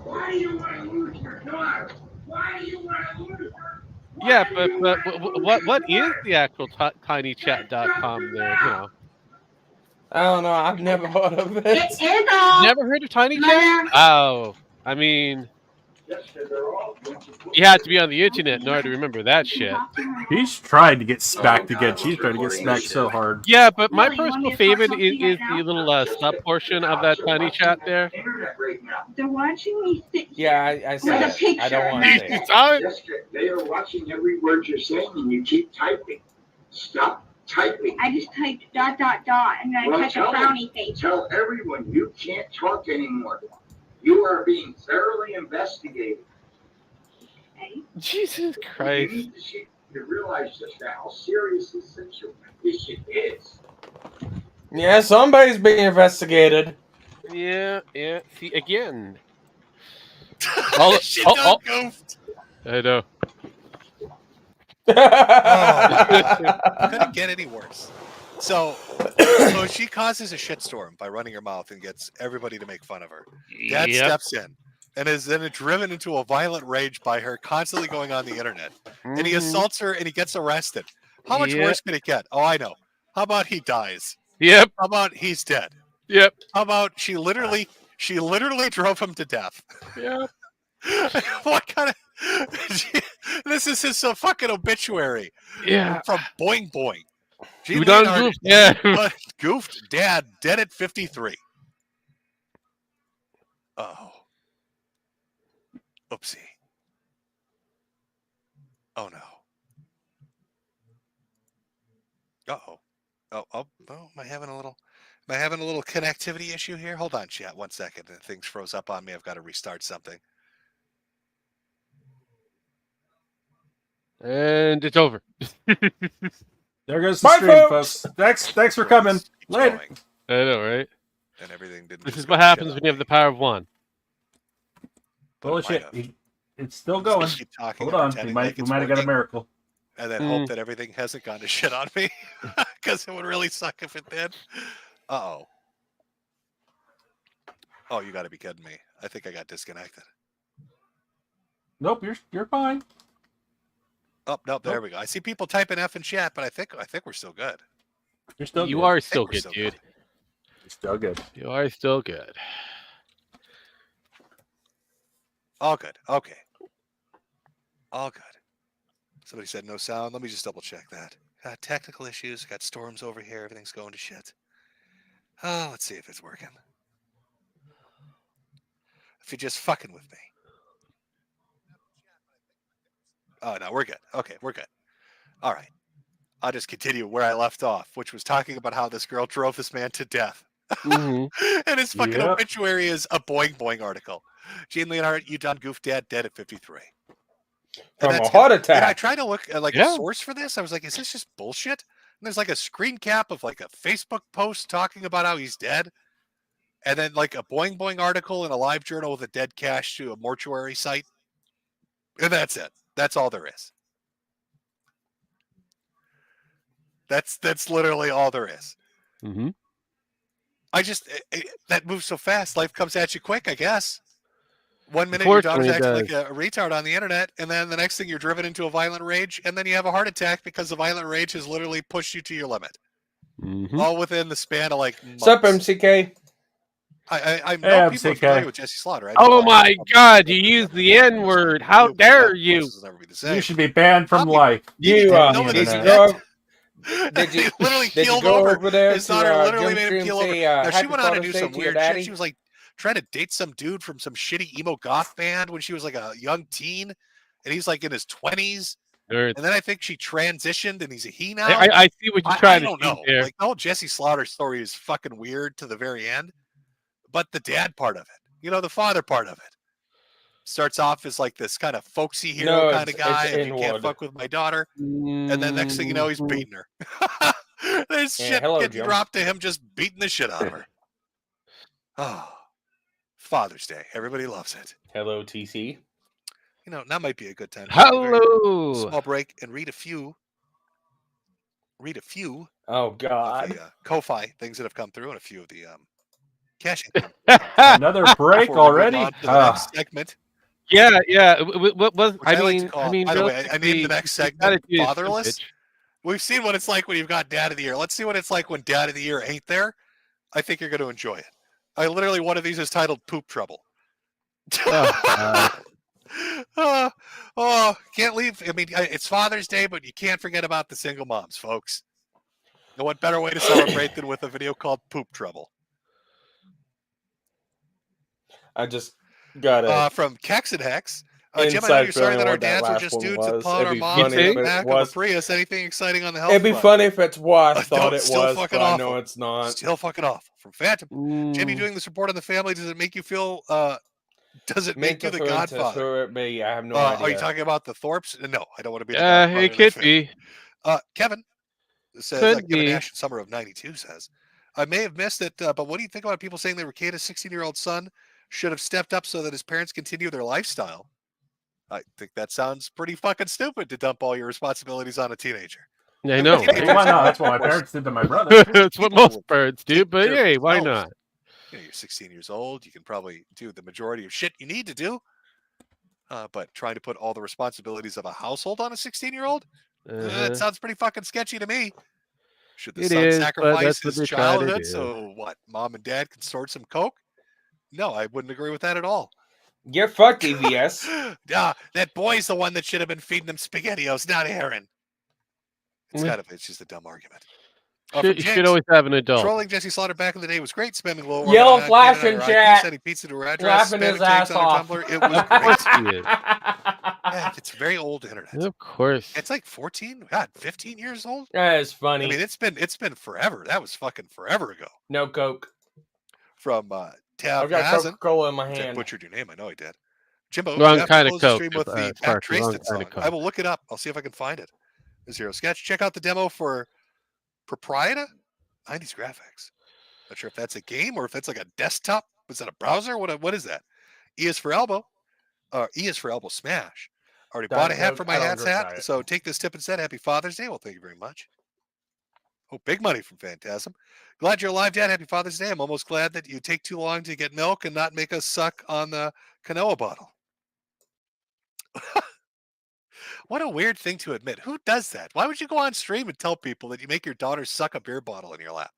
Why do you want to lose your daughter? Why do you want to lose her? Yeah, but what is the actual tinychat.com there? You know, I don't know. I've never heard of it. It is all. never heard of TinyChat? Mother. Oh, I mean, you have to be on the internet in order to remember that shit. He's trying to get smacked again. She's trying to get smacked so hard. Yeah, but my personal favorite is the little sub portion of that TinyChat there. They're watching me sit Yeah, I see with a it. picture. I don't want to say it. Jessica, they are watching every word you're saying and you keep typing. Stop typing. I just typed ... and then I typed a tell them- frowny face. Tell everyone you can't talk anymore. You are being thoroughly investigated. Jesus You Christ. need to realize just how serious this shit is. Yeah, somebody's being investigated. Yeah. See, again. She done goofed. I know. Couldn't get any worse. So she causes a shitstorm by running her mouth and gets everybody to make fun of her. Dad Yep. steps in and is then driven into a violent rage by her constantly going on the internet. And he assaults her and he gets arrested. How much Yep. worse can it get? Oh, I know. How about he dies? Yep. How about he's dead? Yep. How about she literally drove him to death? Yep. What kind of this is his fucking obituary. Yeah. From Boing Boing. Who done goofed? Yeah. Goofed dad dead at 53. Oh. Oopsie. Oh no. Uh-oh. Oh, am I having a little connectivity issue here? Hold on, chat, 1 second. Things froze up on me. I've got to restart something. And it's over. There goes the Bye, stream, folks. folks. Thanks for coming. Later. Going, I know, right? and everything didn't. This just is go what to shit happens on when you have me. the power of one. Bullshit. Might It's still going. Keep talking Hold and on. We pretending might like have it's got a working. miracle. And then hope that everything hasn't gone to shit on me, because it would really suck if it did. Uh-oh. Oh, you got to be kidding me! I think I got disconnected. Nope, you're fine. Oh, nope, there we go. I see people typing F in chat, but I think we're still good. You're still You good. are I still think we're good, still dude. You're still good. You are still good. All good. Okay. All good. Somebody said no sound. Let me just double check that. Got technical issues. Got storms over here. Everything's going to shit. Oh, let's see if it's working. If you're just fucking with me. Oh, no, we're good. Okay, we're good. All right. I'll just continue where I left off, which was talking about how this girl drove this man to death. Mm-hmm. And his fucking Yep. obituary is a Boing Boing article. Gene Leonhardt, you done goof dad, dead at 53. From a that's heart good. And I attack. tried to look at a source for this. I was like, is this just bullshit? And there's like a screen cap of like a Facebook post talking about how he's dead. And then like a Boing Boing article in a live journal with a dead cache to a mortuary site. And that's it. That's all there is. That's literally all there is. Mm-hmm. I just that moves so fast. Life comes at you quick, I guess. 1 minute your daughter's Unfortunately, acting like a retard on the internet, and then the next thing you're driven into a violent rage, and then you have a heart attack because the violent rage has literally pushed you to your limit. Mm-hmm. All within the span of like months. What's up, MCK? I know people are familiar with Jesse Slaughter. Oh my God! You used the N word. How dare you? You should be banned from life. You on the did you internet. go? Did you literally did you keeled go over. over there His to daughter literally Jim made him Stream keel over. say Now, she Happy went on to Father's do Day some to your weird shit. daddy? She was like trying to date some dude from some shitty emo goth band when she was like a young teen, and he's like in his 20s. Nerd. And then I think she transitioned, and he's a he now. I see what you're I trying to don't do know. there. Like the whole Jesse Slaughter story is fucking weird to the very end, but the dad part of it, the father part of it, starts off as like this kind of folksy hero No, kind of guy. it's If you can't inward. fuck with my daughter, and then next thing you know, he's beating her. There's Yeah, shit hello, getting Jim. dropped to him, just beating the shit out of her. Oh, Father's Day, everybody loves it. Hello, TC. That might be a good time to take a very Hello. small break and read a few. Oh God. Of the Ko-Fi things that have come through, and a few of the cash. Another break Before we move already? on to the next segment. Yeah. What was? Which I like to call, by the way, I named the realistically, next you gotta segment do this Fatherless. bitch. We've seen what it's like when you've got Dad of the Year. Let's see what it's like when Dad of the Year ain't there. I think you're going to enjoy it. One of these is titled Poop Trouble. Can't leave. I mean, it's Father's Day, but you can't forget about the single moms, folks. And what better way to celebrate than with a video called Poop Trouble? I just got it. From Kex and Hex. Jim, I know you're sorry that our dads were just dudes that plowed our moms in the back of a Prius. Anything exciting on the health It'd be front? funny if it's what I thought it Still was, fucking but I awful. know it's not. Still fucking awful. From Phantom. Jimmy doing this report on the family, does it make you feel, does it make you the Godfather? I have no Are idea. you talking about the Thorpes? No, I don't want to be the Godfather. It could be. Kevin says, Could Kevin be. Nash in summer of 92 says, I may have missed it, but what do you think about people saying they were Kata's 16-year-old son should have stepped up so that his parents continue their lifestyle? I think that sounds pretty fucking stupid to dump all your responsibilities on a teenager. I know. Hey, why not? That's what my parents did to my brother. That's what most parents do, but hey, why not? You're 16 years old. You can probably do the majority of shit you need to do. But trying to put all the responsibilities of a household on a 16-year-old? That sounds pretty fucking sketchy to me. Should the son sacrifice his childhood so what? Mom and dad can snort some coke? No, I wouldn't agree with that at all. You're fucked, EVS. That boy's the one that should have been feeding them SpaghettiOs, not Aaron. It's just a dumb argument. You should always have an adult. Trolling Jesse Slaughter back in the day was great. Spamming low. Yellow flash in chat. Sending pizza to her address. Laughing his ass off. It was great. Yeah, it's very old internet. Of course. It's like 14, 15 years old. That is funny. I mean, it's been forever. That was fucking forever ago. No Coke. From Tab I've got Hazen. Coca-Cola in my hand. I butchered your name. I know I did. Jimbo, Wrong kind of Coke. With the Pat Traced song. I will look it up. I'll see if I can find it. Zero Sketch. Check out the demo for Proprietor. 90s graphics. Not sure if that's a game or if it's like a desktop. Was that a browser? What is that? E is for elbow. E is for elbow smash. Already bought a hat for my hat. So take this tip instead. Happy Father's Day. Well, thank you very much. Oh, big money from Phantasm. Glad you're alive, Dad. Happy Father's Day. I'm almost glad that you take too long to get milk and not make us suck on the canoa bottle. What a weird thing to admit. Who does that? Why would you go on stream and tell people that you make your daughter suck a beer bottle in your lap?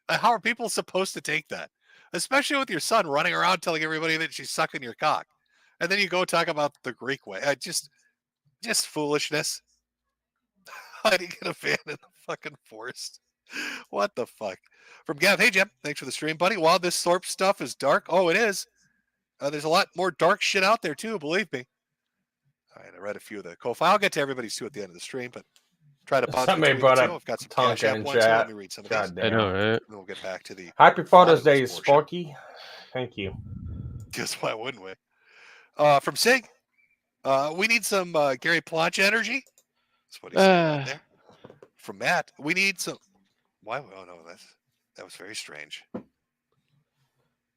How are people supposed to take that? Especially with your son running around telling everybody that she's sucking your cock. And then you go talk about the Greek way. Just foolishness. How do you get a van in the fucking forest? What the fuck? From Gav, hey, Jim. Thanks for the stream, buddy. While this Thorpe stuff is dark. Oh, it is. There's a lot more dark shit out there, too. Believe me. All right, I read a few of the Ko-Fi. I'll get to everybody's, too, at the end of the stream, but try to pause. Somebody brought up I've got some Tonka in Cashapp ones, so chat. let me read some of these. God damn. I know, right? And we'll get back to the Happy Father's Day, Sparky. Thank you. Guess why wouldn't we? From Sig, we need some Gary Planch energy. That's what he's saying out there. From Matt, we need some. Why? Oh no, that was very strange.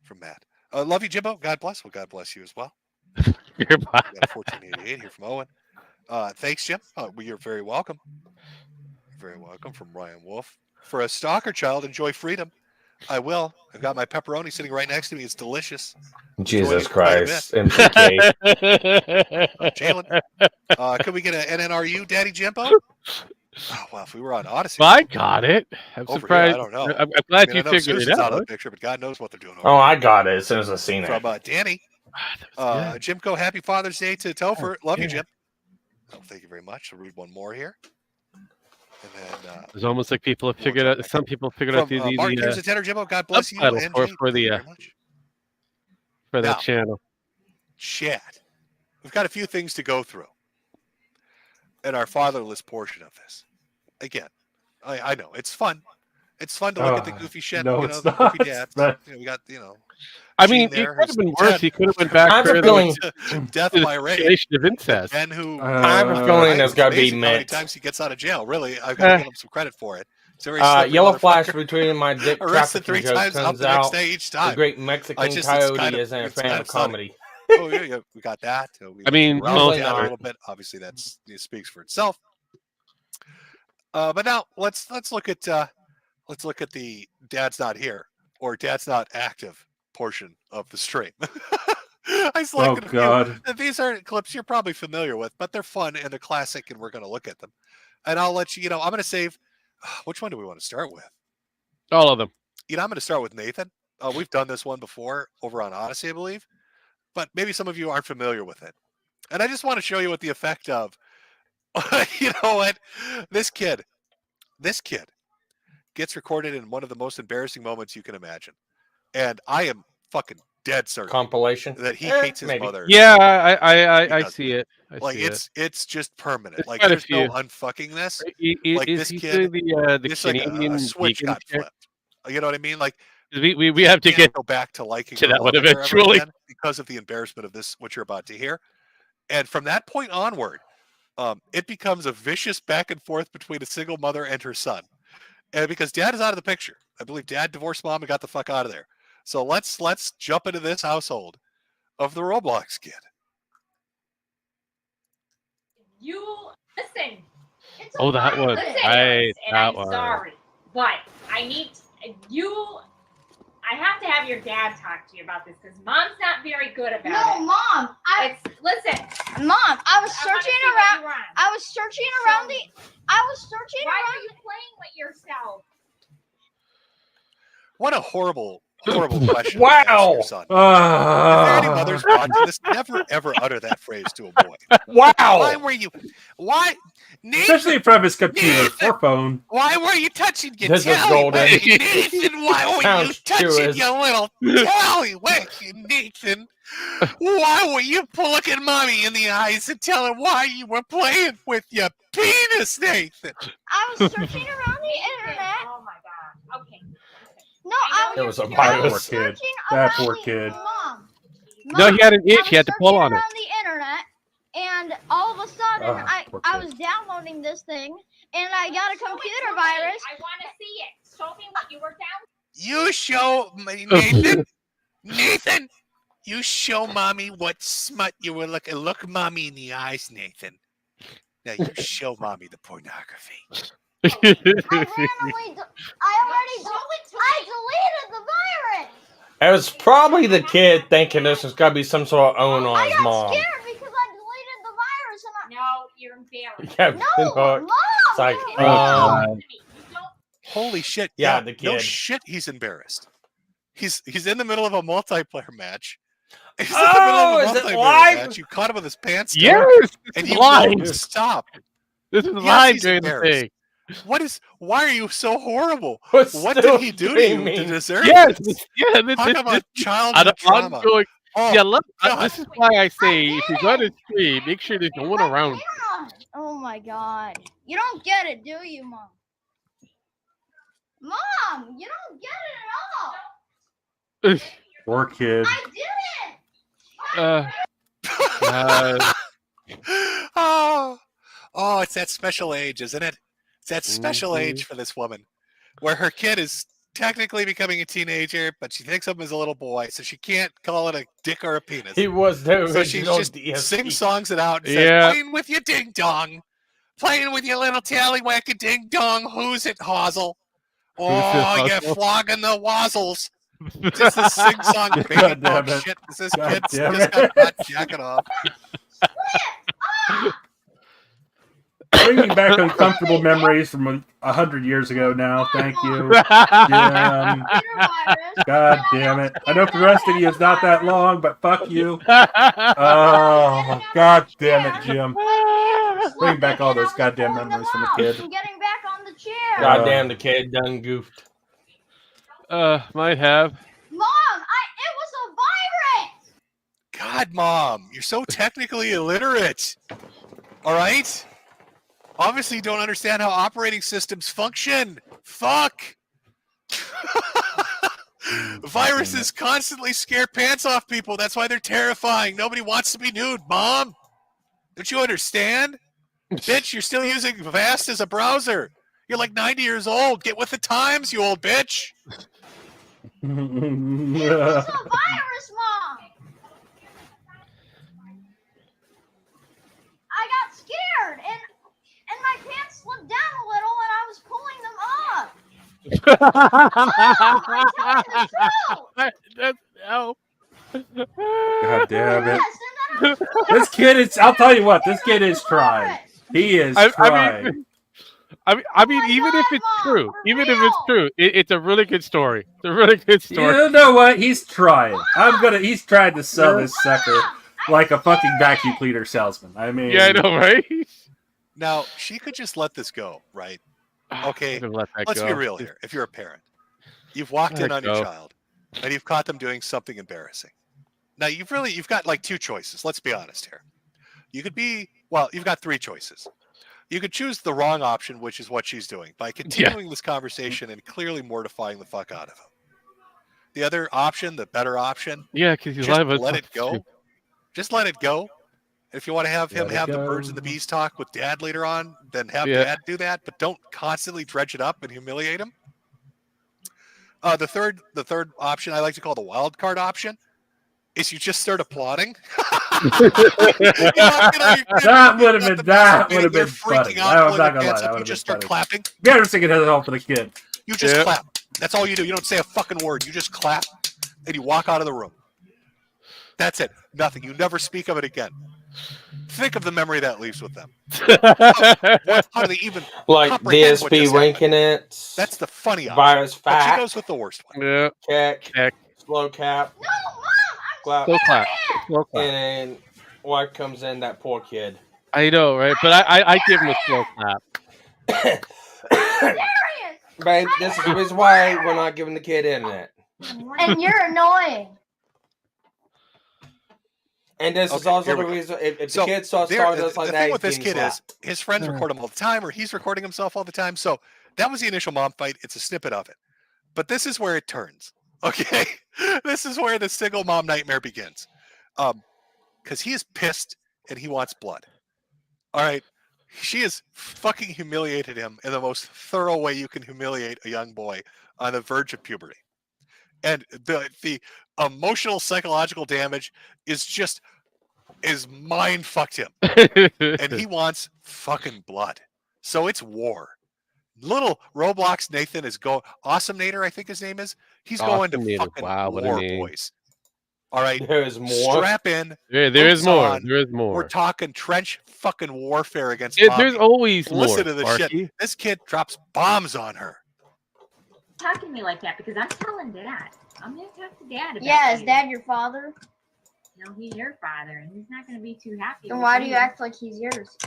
From Matt, love you, Jimbo. God bless. Well, God bless you as well. Goodbye. We got a 1488 here from Owen. Thanks, Jim. You're very welcome. You're very welcome. From Ryan Wolf. For a stalker child, enjoy freedom. I will. I've got my pepperoni sitting right next to me. It's delicious. Jesus Christ. MPK. Jalen. Could we get an NNRU, Daddy Jimbo? Oh, well, if we were on Odyssey. Well, I got it. I'm over surprised. Here, I don't know. I'm glad I you know figured it Susan's out of out. the picture, but God knows what they're doing over Oh, I got it as soon as I seen there. it. From Danny. Jimco, happy Father's Day to Topher. Love you, Jim. Oh, thank you very much. I'll read one more here. And then It's almost like people have figured out. Some people figured out the Mark, here's a tenor, Jimbo. God bless you. subtitles And for Jane, for the thank you very much. for Now, that channel. Chat. We've got a few things to go through in our fatherless portion of this. Again, I know it's fun. It's fun to look at the goofy shit. No, you know, it's the not. goofy dads. You know, we got I mean, it could have been worse. He could have went back further to death to the by rape. situation of incest. And who I have a feeling there's got to be amazing how many mint. times he gets out of jail. Really, I've got to give him some credit for it. It's a very slippery Yellow flash motherfucker. between my dick Arrested trafficking 3 joke. times, up Turns the next out day each the time. great Mexican It's coyote kind of- isn't a it's fan kind of funny. comedy. Oh yeah, we got that. I mean, round most down a are. little bit. Obviously, it speaks for itself. But now let's look at the dad's not here or dad's not active portion of the stream. I selected a few. God. And these are clips you're probably familiar with, but they're fun and they're classic, and we're going to look at them. And I'll let you. I'm going to save. Which one do we want to start with? All of them. I'm going to start with Nathan. We've done this one before over on Odyssey, I believe, but maybe some of you aren't familiar with it. And I just want to show you what the effect of. You know what? This kid gets recorded in one of the most embarrassing moments you can imagine. And I am fucking dead certain Compilation that he hates his maybe. mother. Yeah, I see it. I see it. It's just permanent. There's Like quite a there's no few. unfucking this. Is Like this he kid, the it's like Canadian a switch vegan got chick? flipped. You know what I mean? Like we have to can't get go back to liking to her, that one loving her ever eventually. again because of the embarrassment of this, what you're about to hear. And from that point onward, it becomes a vicious back and forth between a single mother and her son. And because dad is out of the picture, I believe dad divorced mom and got the fuck out of there. So let's jump into this household of the Roblox kid. You listen. It's Oh, that fine. one. Listen, Right, and that I'm one. sorry, but I need you. I have to have your dad talk to you about this because mom's not very good about it. No, Mom. Listen, Mom, I was I wanna searching see what around. you want. I was searching around the. I was searching Why around. are you playing with yourself? What a horrible question. Wow. To ask your son. If there are any mothers watching this, never ever utter that phrase to a boy. Wow. Why were you? Why? Nathan, Especially from his computer or phone. why were you touching your This is telly? golden. Nathan, why were you Sounds touching Jewish. your little telly? Nathan, why were you looking mommy in the eyes and telling why you were playing with your penis, Nathan? I was searching around the internet. Oh my god. Okay. No, I There was a I virus. was Poor kid. searching That around poor the- kid. Mom. No, he had an I itch. was He had to pull searching on it. around the internet, and all of a sudden, Ah, poor I kid. was downloading this thing, and I got a Show it computer to me. virus. I want to see it. Show me what you were down. You show Nathan. Nathan, you show mommy what smut you were looking. Look mommy in the eyes, Nathan. Now you show mommy the pornography. I deleted the virus. It was probably the kid thinking this was gotta be some sort of own on I his got mom. scared because I deleted the virus, and No, you're embarrassed. Yeah, No, Mom. It's like, Mom. Holy shit! Yeah, the No kid. shit, he's embarrassed. He's in the middle of a multiplayer match. He's in the middle of a is it multiplayer live? match. You caught him with his pants down, Yes, and it's you live. won't stop. This is Yes, live he's during the embarrassed. thing. Why are you so horrible? What's What still did he do to you to streaming? deserve Yes, this? yeah. Talk about An childhood trauma. ongoing. Oh, Yeah, look. God. This is why I say if you're going to stream, make sure there's no one around. Oh my god. You don't get it, do you, Mom? Mom, you don't get it at all. Poor kid. I did it. Oh, it's that special age, isn't it? It's that special age for this woman, where her kid is technically becoming a teenager, but she thinks of him as a little boy, so she can't call it a dick or a penis. He was the So she original just DSP. sings songs it out and Yeah. says, playing with your ding dong, playing with your little tallywhack a ding dong, who's it, Hazel? Oh, you're Hazel? flogging the wazzles. Just a sing song baby God dog damn it. shit. This God kid's damn just it. got butt jacking off. Bringing back uncomfortable memories from 100 years ago now. Thank you, Jim. God damn it. I know for the rest of you it's not that long, but fuck you. Oh, god damn it, Jim. Bring back all those goddamn memories from a kid. I'm getting back on the chair. Goddamn, the kid done goofed. Might have. Mom, it was a virus. God, Mom, you're so technically illiterate. All right? Obviously, you don't understand how operating systems function. Fuck. Viruses constantly scare pants off people. That's why they're terrifying. Nobody wants to be nude, Mom. Don't you understand? Bitch, you're still using Vast as a browser. You're like 90 years old. Get with the times, you old bitch. It was a virus, Mom. I got scared, and my pants slipped down a little, and I was pulling them up. God damn it. This kid is, I'll tell you what, this kid is trying. He is trying. I mean, even if it's true, it's a really good story. It's a really good story. You know what? He's trying. He's trying to sell this sucker like a fucking vacuum cleaner salesman. I mean, yeah, I know, right? Now, she could just let this go, right? Okay, let's be real here. If you're a parent, you've walked in on your child, and you've caught them doing something embarrassing. Now, you've got like two choices. Let's be honest here. You've got three choices. You could choose the wrong option, which is what she's doing, by continuing this conversation and clearly mortifying the fuck out of him. The other option, the better option, because he's just let it go. Just let it go. If you want to have him have the birds and the bees talk with Dad later on, then have Dad do that, but don't constantly dredge it up and humiliate him. The third option I like to call the wild card option is you just start applauding. That would have been funny. I'm not gonna lie. You just start clapping. Better sing it home for the kid. You just clap. That's all you do. You don't say a fucking word. You just clap and you walk out of the room. That's it. Nothing. You never speak of it again. Think of the memory that leaves with them. How do they even like comprehend what DSP just ranking happened? it? That's the funny option. Virus But fact. she goes with the worst one. Yeah. Check. Slow cap. No, Mom, Clap. Slow clap. Slow clap. And then what comes in? That poor kid. I know, right? But I give him a slow clap. Babe, this is the reason why we're not giving the kid internet. And you're annoying. And this is also the reason if the kid starts talking to us like the that, thing with this kid is slapped. his friends record him all the time, or he's recording himself all the time. So that was the initial mom fight. It's a snippet of it. But this is where it turns. Okay? This is where the single mom nightmare begins. Because he is pissed and he wants blood. All right. She has fucking humiliated him in the most thorough way you can humiliate a young boy on the verge of puberty. And the emotional, psychological damage is mind fucked him. And he wants fucking blood. So it's war. Little Roblox Nathan is going, Awesome Nader, I think his name is. He's going to fucking war, boys. All right. There is more. Strap in. There is more. There is more. We're talking trench fucking warfare against there's always more. Listen to this Sparky. shit. This kid drops bombs on her. Talking to me like that because I'm telling Dad. I'm gonna talk to Dad about Yeah, is you. Dad your father? No, he's your father, and he's not gonna be too happy. Then with why do you act like he's yours?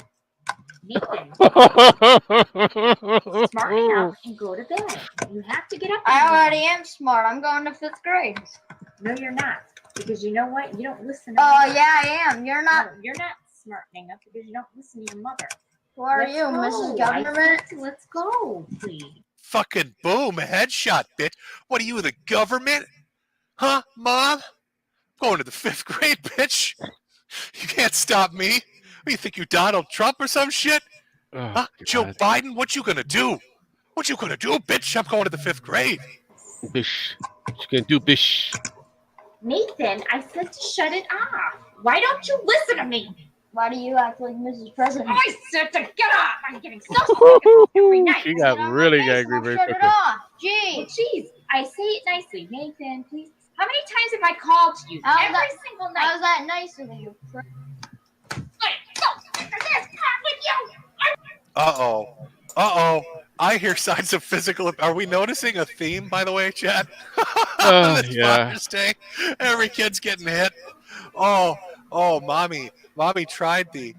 Nathan? Smart enough and go to bed. You have to get up. I already am smart. I'm going to 5th grade. No, you're not. Because you know what? You don't listen. Oh, yeah, I am. You're not. No, you're not smartening up because you don't listen to your mother. Who are Let's you, go. Mrs. Government? Let's go, please. Fucking boom, headshot, bitch. What are you, the government? Huh, Mom? I'm going to the 5th grade, bitch. You can't stop me. What do you think, you Donald Trump or some shit? Huh? Joe Biden? What you gonna do? What you gonna do, bitch? I'm going to the 5th grade. Bish. What you gonna do, bish? Nathan, I said to shut it off. Why don't you listen to me? Why do you act like Mrs. President? I said to get off. I'm getting so sick every night. She got really angry very Shut it quickly. off. Gee. Well, geez, I say it nicely. Nathan, please. How many times have I called you? Every single night. How's that nice of you? Wait, no, this crap with you. I hear signs of physical. Are we noticing a theme, by the way, Chad? This Yeah. Father's Day, every kid's getting hit. Oh, mommy tried the.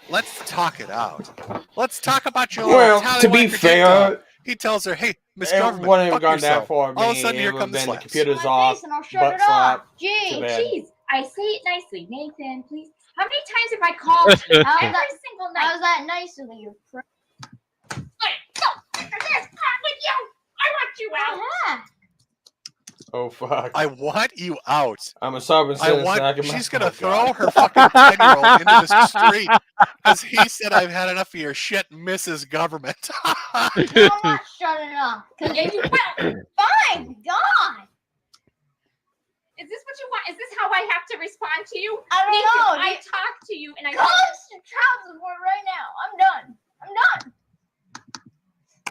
Let's talk it out. Let's talk about your little Well, to be tallywhacker fair, dog. He tells her, "Hey, Miss it Government, wouldn't have fuck gone that yourself." far. All of a sudden, here comes the the slaps. computers My off, face and I'll shut butt it slap. off. Gee, to bed. jeez. I say it nicely. Nathan, please. How many times have I called you? Every single night. How's that nice of you? Hey, no, there's not with you. I want you out. Uh-huh. Oh fuck! I want you out. I'm a sub and She's gonna throw her fucking 10-year-old into the street because he said, "I've had enough of your shit, Mrs. Government." No, I'm not shutting up. Yeah, you will. Fine, God. Is this what you want? Is this how I have to respond to you? I don't Nathan, know. I talk to you and I Constant child support right now. I'm done.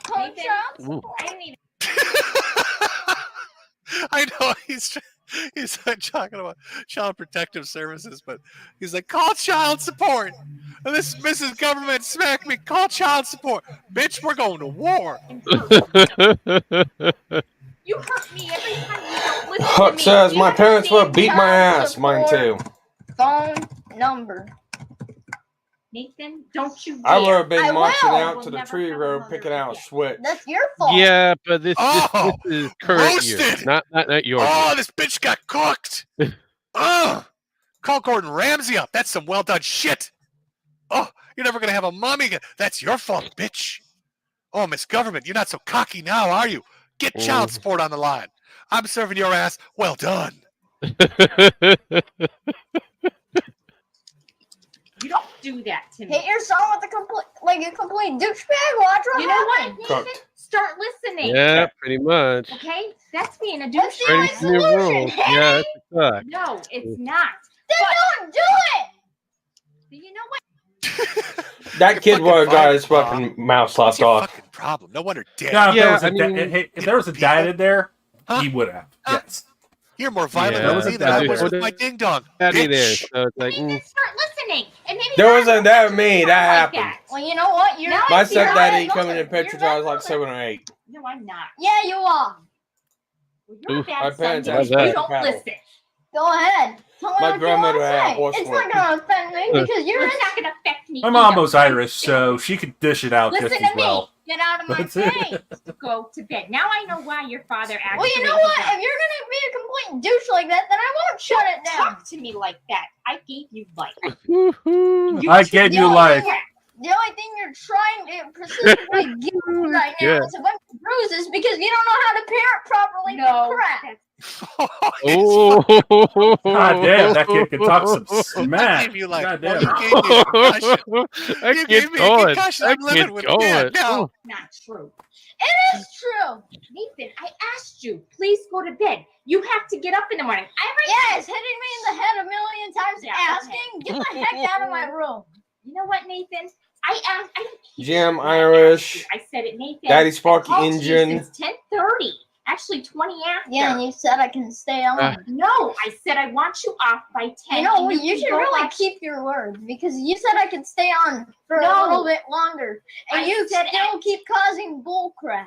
Constant Nathan, child support. I didn't even. I know he's talking about child protective services, but he's like, "Call child support." And this Mrs. Government smacked me. Call child support, bitch. We're going to war. You hurt me every time you don't listen to Huck me. says You my parents understand? would beat my ass. Mine too. Phone number. Nathan, don't you I dare. would have been I marching will. out to the tree road, picking out a switch. That's your fault. Yeah, but this Oh, is current year, roasted. not your Oh, year. this bitch got cooked. Call Gordon Ramsay up. That's some well done shit. Oh, you're never gonna have a mommy again. That's your fault, bitch. Oh, Miss Government, you're not so cocky now, are you? Get child support on the line. I'm serving your ass. Well done. You don't do that to me. Hit your son with a complete douchebag. Watch what You know what, happens. Nathan? Start listening. Yeah, pretty much. Okay? That's being a That's douchebag. the only Breaking new solution. rules. Yeah, that's a suck. No, it's not. Then don't do it. You know what? That kid would have got his fucking mouth slapped off. Fucking problem. No wonder dead. Now, Yeah, if there was a dad in there, he would have. Yes. You're more violent Yeah. than me than I was with my ding dong. Daddy there, Bitch. so it's like, Nathan, start listening. And maybe There wasn't that me. That happened. that. Well, you know what? You're My you're stepdaddy not coming in mother. pictures. You're I was not like mother. 7 or 8. No, I'm not. Yeah, you are. Well, you're a Oof. bad My son parents because had you don't cattle. listen. Go ahead. Tell me My what you grandmother want to had a say. horse It's whip. not going to offend me because you're It's not going to affect me. My either. mom was Irish, so she could dish it out Listen just to as well. me. Get out of my That's it. face. Go to bed. Now I know why your father actually. Well, you know what? If you're going to be a complete douche like that, then I won't shut it down. Talk to me like that. I gave you life. I gave you life. The only thing you're trying to persistently give me right now Yeah. is a bunch of bruises because you don't know how to parent properly No, for crap. oh, God damn, that kid can talk some I smack. gave you like, God well, damn. you gave me a concussion. that You kid's gave me a going. concussion. That I'm living kid's with going. dad now. Ooh. Not true. It is true. Nathan, I asked you, please go to bed. You have to get up in the morning. Yes, hitting me in the head a million times Yeah, asking, get the heck out of my room. You know what, Nathan? I asked. I don't keep Jim shit when I Irish. asked you. I said it, Nathan. Daddy I Sparky called Engine. you since 10:30. Actually, 20 after. Yeah, and you said I can stay on. No, I said I want you off by 10. You know, and you can should go really watch- keep your word because you said I could stay on for No. a little bit longer, and I you said still keep causing bull crap.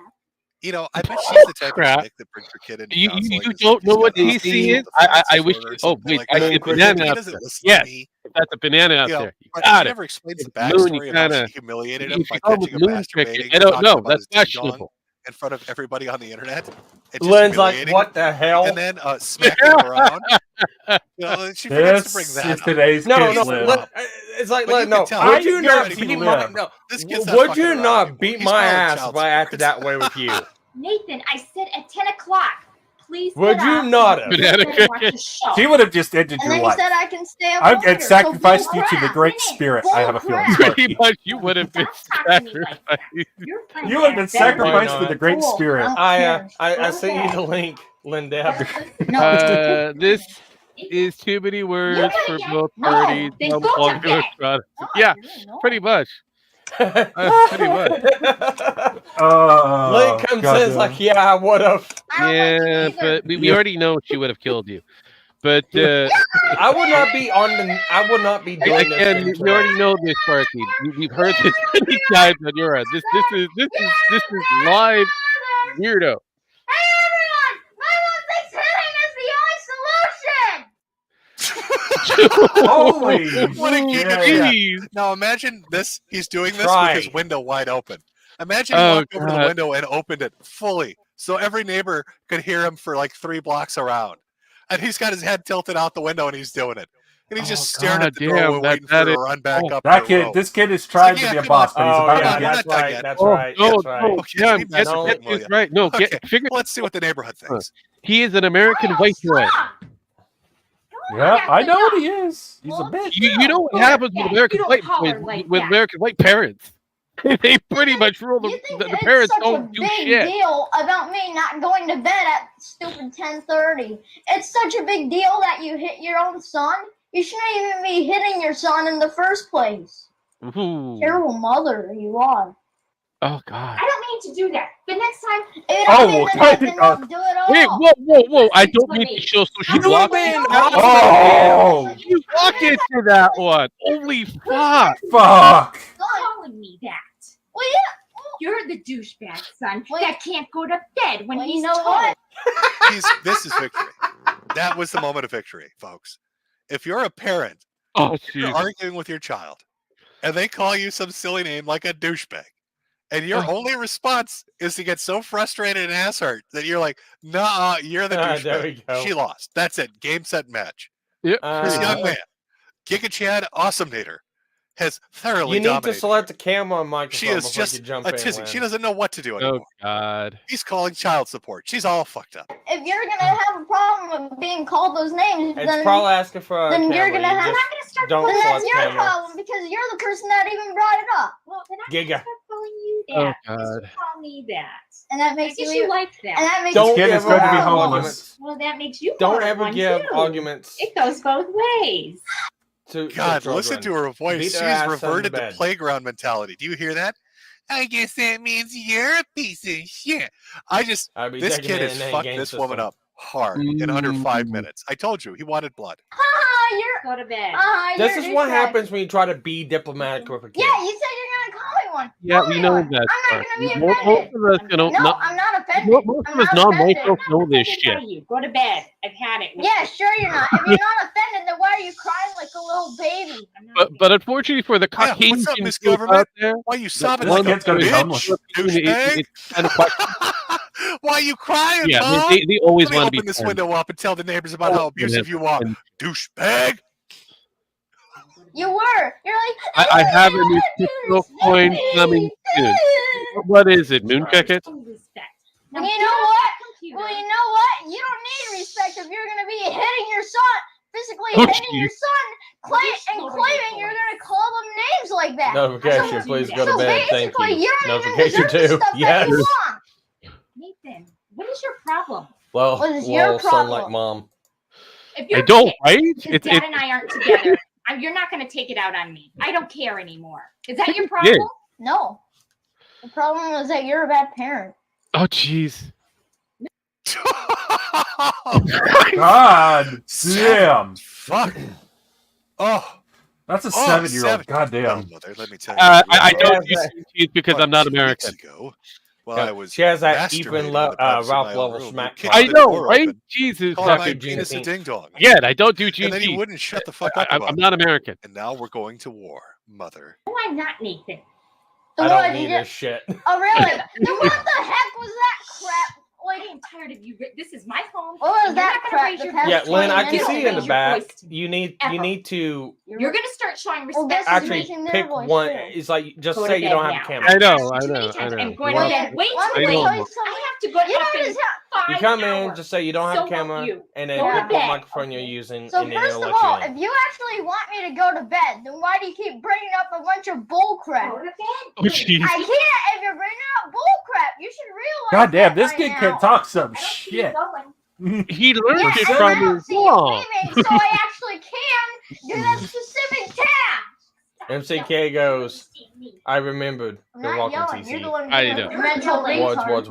You know, I bet she's the type of Crap. chick that brings her kid into You counseling. don't know what He's got TC is? autism I wish. disorder or Oh something wait, like I that. see a But banana he out doesn't there. listen to Yes, me. if that's a banana out You know, there. You but got she it. never explains the It's moon, backstory you of how kinda- she humiliated if him you by call catching it him moon trick, masturbating I and don't talking know. about That's his ding dong questionable. in front of everybody on the internet. And just Lynn's like, humiliating what him, the hell? and then smacking him around. You know, she forgets to bring This that is up. today's No, kids no. live. It's like, But you no. can tell Would he's you getting not ready beat for my live. no? This kid's not Would fucking you around not anymore. beat He's my calling ass child if I acted support. that way with you? Nathan, I said at 10 o'clock. Please Would get you off not and have? go to bed and watch the show. She would have just ended And your then you life. said I can stay up I longer. had sacrificed so you bull to the crap. Great Spirit. I have a feeling. Bull crap. Pretty much, you would have been Stop talking to me like that. sacrificed. You're playing You would have been that better sacrificed Why to the not? Great Cool. Spirit. I sent you the link, Linda. This is too many words for both No, parties. then No go to popular bed. product. No, Yeah, really, no. pretty much. Pretty much. Oh, Link comes in, it's goddamn. like, yeah, I would have. I don't like you Yeah, either. but we already know she would have killed you. But I would not be on the. I would not be doing this. again, we already know this, Sparky. We've heard this many times on your end. This is live weirdo. Hey everyone! My mom thinks hitting is the only solution! Holy What a shit. genius. Now imagine this. He's doing this Try. with his window wide open. Imagine he Oh, walked over to the God. window and opened it fully, so every neighbor could hear him for like 3 blocks around. And he's got his head tilted out the window and he's doing it. And he's just staring at the God damn, doorway, that- waiting that for her is- to run back up. That the road. kid, this kid is trying yeah, to be a come boss, on. but he's Oh about yeah, to that's get. right. That's Oh, right. no, That's right. no, Okay, yeah, be master get with this you. right. No, Okay, figure. let's see what the neighborhood thinks. He is an American white boy. Yeah, I know what he is. He's a bitch. You know what happens with American white boys with American white parents? They pretty much rule the parents Such a don't do big shit. deal about me not going to bed at stupid 10:30. It's such a big deal that you hit your own son. You shouldn't even be hitting your son in the first place. Ooh. Terrible mother you are. Oh God. I don't mean to do that. But next time, If you Oh, don't mean okay. to don't do it all. Wait, whoa! I don't mean to show. So she walked in. Oh, You walk into that one. Holy fuck! fuck. calling me that. Well, yeah. You're the douchebag son that can't go to bed when Well, he's you know told. what? This is victory. That was the moment of victory, folks. If you're a parent, Oh you're jeez. arguing with your child, and they call you some silly name like a douchebag, and your only response is to get so frustrated and ass hurt that you're like, "Nah, you're the There we douchebag." go. She lost. That's it. Game, set, match. Yep. This young man, Giga Chad Awesomenator, has thoroughly You need to dominated. select the camera on microphone She is before just you jump a in, tizzy. Lynn. She doesn't know what to do anymore. Oh God. He's calling child support. She's all fucked up. If you're gonna have a problem with being called those names, It's then probably asking for a then camera. you're gonna You have. just don't Then select that's your camera. problem because you're the person that even brought it up. Well, then I Giga. start calling you Oh that. God. Call me that. And that I makes guess you you even- like that. And that makes Don't Kid is ever going to be have homeless. arguments. Well, that makes you Don't more ever one, give too. arguments It goes both ways. to God, children. listen to her voice. Beat She's their ass on the reverted to bed. playground mentality. Do you hear that? I guess that means you're a piece of shit. I'd be This taking kid it has in that fucked game this woman system. up hard in under 5 minutes. I told you, he wanted blood. Go to bed. This you're is a what douchebag. happens when you try to be diplomatic with a kid. Yeah, you said you're gonna call me one. Yeah, Call we me know one. that. I'm not gonna be Most offended. of us, No, I'm not offended. most I'm of us not offended. non-white folks know this shit. You go to bed. I've had it. Yeah, sure you're not. If you're not offended, then why are you crying like a little baby? But unfortunately for the Yeah, Caucasian what's up, Miss people Government? out there, Why you sobbing This like a kid's gonna be homeless. bitch? Douchebag? it's kind of quite, Why you crying, yeah, Mom? they always Let me want to open be this friends. window up and tell the neighbors about how abusive you are. Douchebag. You were. You're like. I have a new crypto coin coming soon. What is it? Moonchicken? Well, you know what? Well, you know what? You don't need respect if you're gonna be hitting your son, physically Oh, hitting your jeez. son, claiming you're gonna call them names like that. Notification, please go to so bed. Thank basically, you. don't even Notification deserve the too. stuff that Yes. you want. Nathan, what is your problem? Well, What is your well, sound problem? like mom. If I you're don't, pissed right? because Dad and I aren't together, you're not going to take it out on me. I don't care anymore. Is that your Yeah. problem? No. The problem is that you're a bad parent. Oh, jeez. God damn. Fuck. Oh. That's a Oh, 7-year-old. 7. God damn. Mother, let me tell you. I don't Yeah, use cheese because I'm not American. Well, Yeah, I was she has that masturbating even in the privacy of Ralph my own level room. smack. You kicked I the know, door right? open, Jesus, called my fucking penis a ding dong. Yeah, I don't do And then he Juneteenth. wouldn't shut the fuck up about I'm it. not American. And now we're going to war, mother. No, I'm not, Nathan. So I what don't did need you this shit. Oh, really? Then what the heck was that crap? Like, I'm tired of you. This is my home. what was and you're that not gonna crap? raise The your past Yeah, Lynn, 20 I can minutes? see you in the raise your back. voice to me. You need to You're going to start showing Well, respect. this is actually making their pick voice one. too. It's like just Go to say you bed don't have now. a camera. I know, Too many I times. know. I'm going to bed. Wait Let till me I tell know. you something. I have to go up You know in this 5 You come in, hours. just say you don't have So a won't camera, you. and then Go to pick what bed. microphone you're using, So and then first it'll of let all, you in. if you actually want me to go to bed, then why do you keep bringing up a bunch of bull crap? Go to bed. Oh, jeez. I can't if you're bringing up bull crap. You should realize God damn, that this by kid now. can talk some I don't see shit. you going. He learned Yeah, it and from I don't his see you mom. leaving, so I actually can do that specific task. MCK goes, I remembered you're welcome, TC. I know.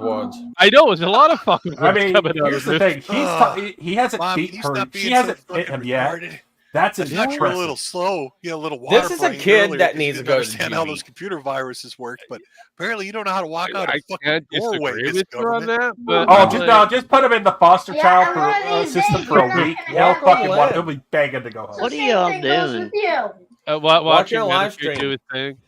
Words. I know. It was a lot of fucking I words mean, coming out here's of the this. thing. He hasn't Mom, beat can you her. stop She being hasn't so hit him fucking yet. retarded? That's I thought you were a impressive. little slow. You know, a little water This is a brain kid earlier that 'cause you needs to didn't go to understand how juvie. those computer viruses worked, but apparently you don't know how to walk out I a fucking can't doorway. disagree Miss with you on Government. that, but Oh, just put him in the foster child system for a week. He'll fucking Lynn. he'll be begging to go home. What are y'all doing? Watching your live Metokur stream. do his thing.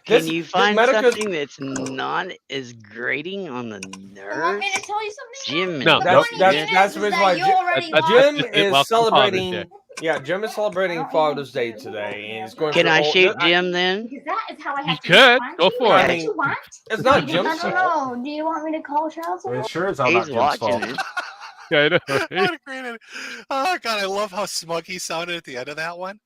Can you find Metokur's- something that's not as grating on the nerves? Want me to tell you something? Jim, No, That's the reason why you already Jim watched it. is Welcome celebrating. Father's Day. Yeah, Jim is celebrating Father's Day today, and he's going. Can through I all- shoot I- Jim then? Because that is how I You have to could. respond Go to for you. it. Is I that mean, what you want? It's not I Jim's don't fault. know. Do you want me to call child support? It sure is all not He's Jim's watching fault. it. Yeah, I know. I Right? would have created. Oh god, I love how smug he sounded at the end of that one.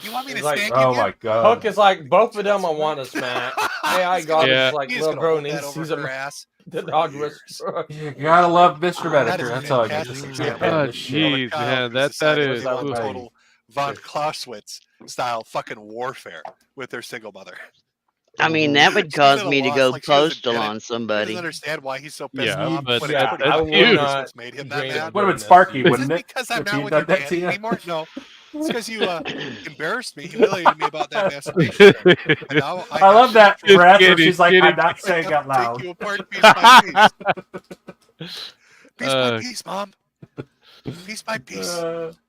You want me to It's like, spank Oh you my again? god. Hook is like both of them. I want to smack. AI God Yeah. is like He's little gonna bro hold that needs over sees her him. ass The for dog years. whisperer. You gotta love Mr. That Metokur. is That's all I need to fantastic say. example Oh, of This a shit. jeez, child man, who's that decided is. they want ooh. total von Clausewitz style fucking warfare with their single mother. I mean, that would She's at cause a me to loss, go like she doesn't postal get it. on He somebody. doesn't understand why he's so pissed Yeah, off. but But Yeah, it's pretty I fucking will obvious not what's made him that dream mad. of Would have been doing Sparky, this. wouldn't Is it it? because I'm If not he'd with done your that dad to you? anymore? No. It's because you embarrassed me, humiliated me about that masturbation. And now I love that Just breath where kidding, she's like, kidding. I'm not saying out Take loud. you apart piece by piece. Piece by piece, Mom. Piece by piece.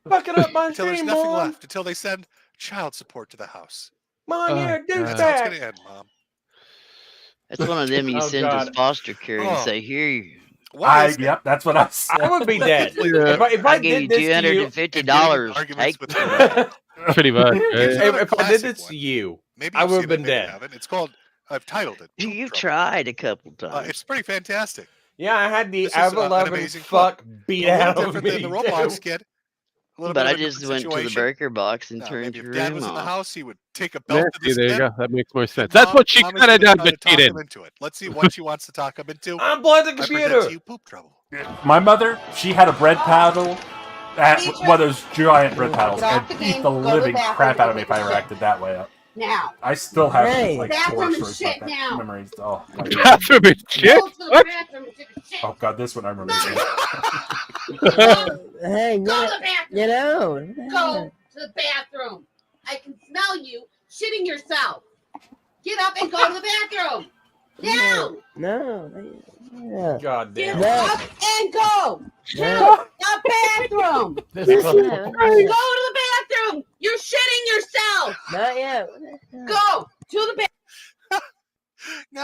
Fucking up my Until there's stream, nothing Mom. left. Until they send child support to the house. Mom, you're a That's how it's douchebag. going to end, Mom. That's one of them you Oh, send to God. foster care and Oh. say, here, What is it? Yep, that's what I said. I would be dead. Yeah. If I I give you did this to you, $250. Arguments Take with it. Pretty much. Here's Right? another if I did classic this one. to you, Maybe I you've would seen have it, been maybe you dead. haven't. It's called, I've titled it. Poop You've Trouble. tried a couple times. It's pretty fantastic. Yeah, I had the This is an ever-loving amazing fuck beat A little out of different me. than the Roblox kid. A little But bit I of a just different went to the situation. breaker box and Now, turned maybe your if Dad room was in the off. house, he would take a Yeah, belt to see, this there you kid. go. That makes more and sense. That's Mom- what she Mom is could have gonna done, try to but she talk him didn't. into it. Let's see what she wants to talk him into. I'm playing the I present computer. to you Poop Trouble. My mother, she had a bread paddle, one of those giant bread paddles, Get and off the beat game, the go to the living bathroom, crap out of go me if take I a ever shit. acted that way up. Now. I still have Hey. like Bathroom horror and stories shit like that. now. Memories. Oh, my God. Bathroom and shit? Go to the bathroom and take a shit. Oh God, this one I remember. Hey, Go to the bathroom. Get out. Go to the bathroom. I can smell you shitting yourself. Get up and go to the bathroom. Now. No. Yeah. God Get damn. up and go to No. the bathroom. This Go is- to the bathroom. You're shitting yourself. Not yet. Go to the bathroom. No,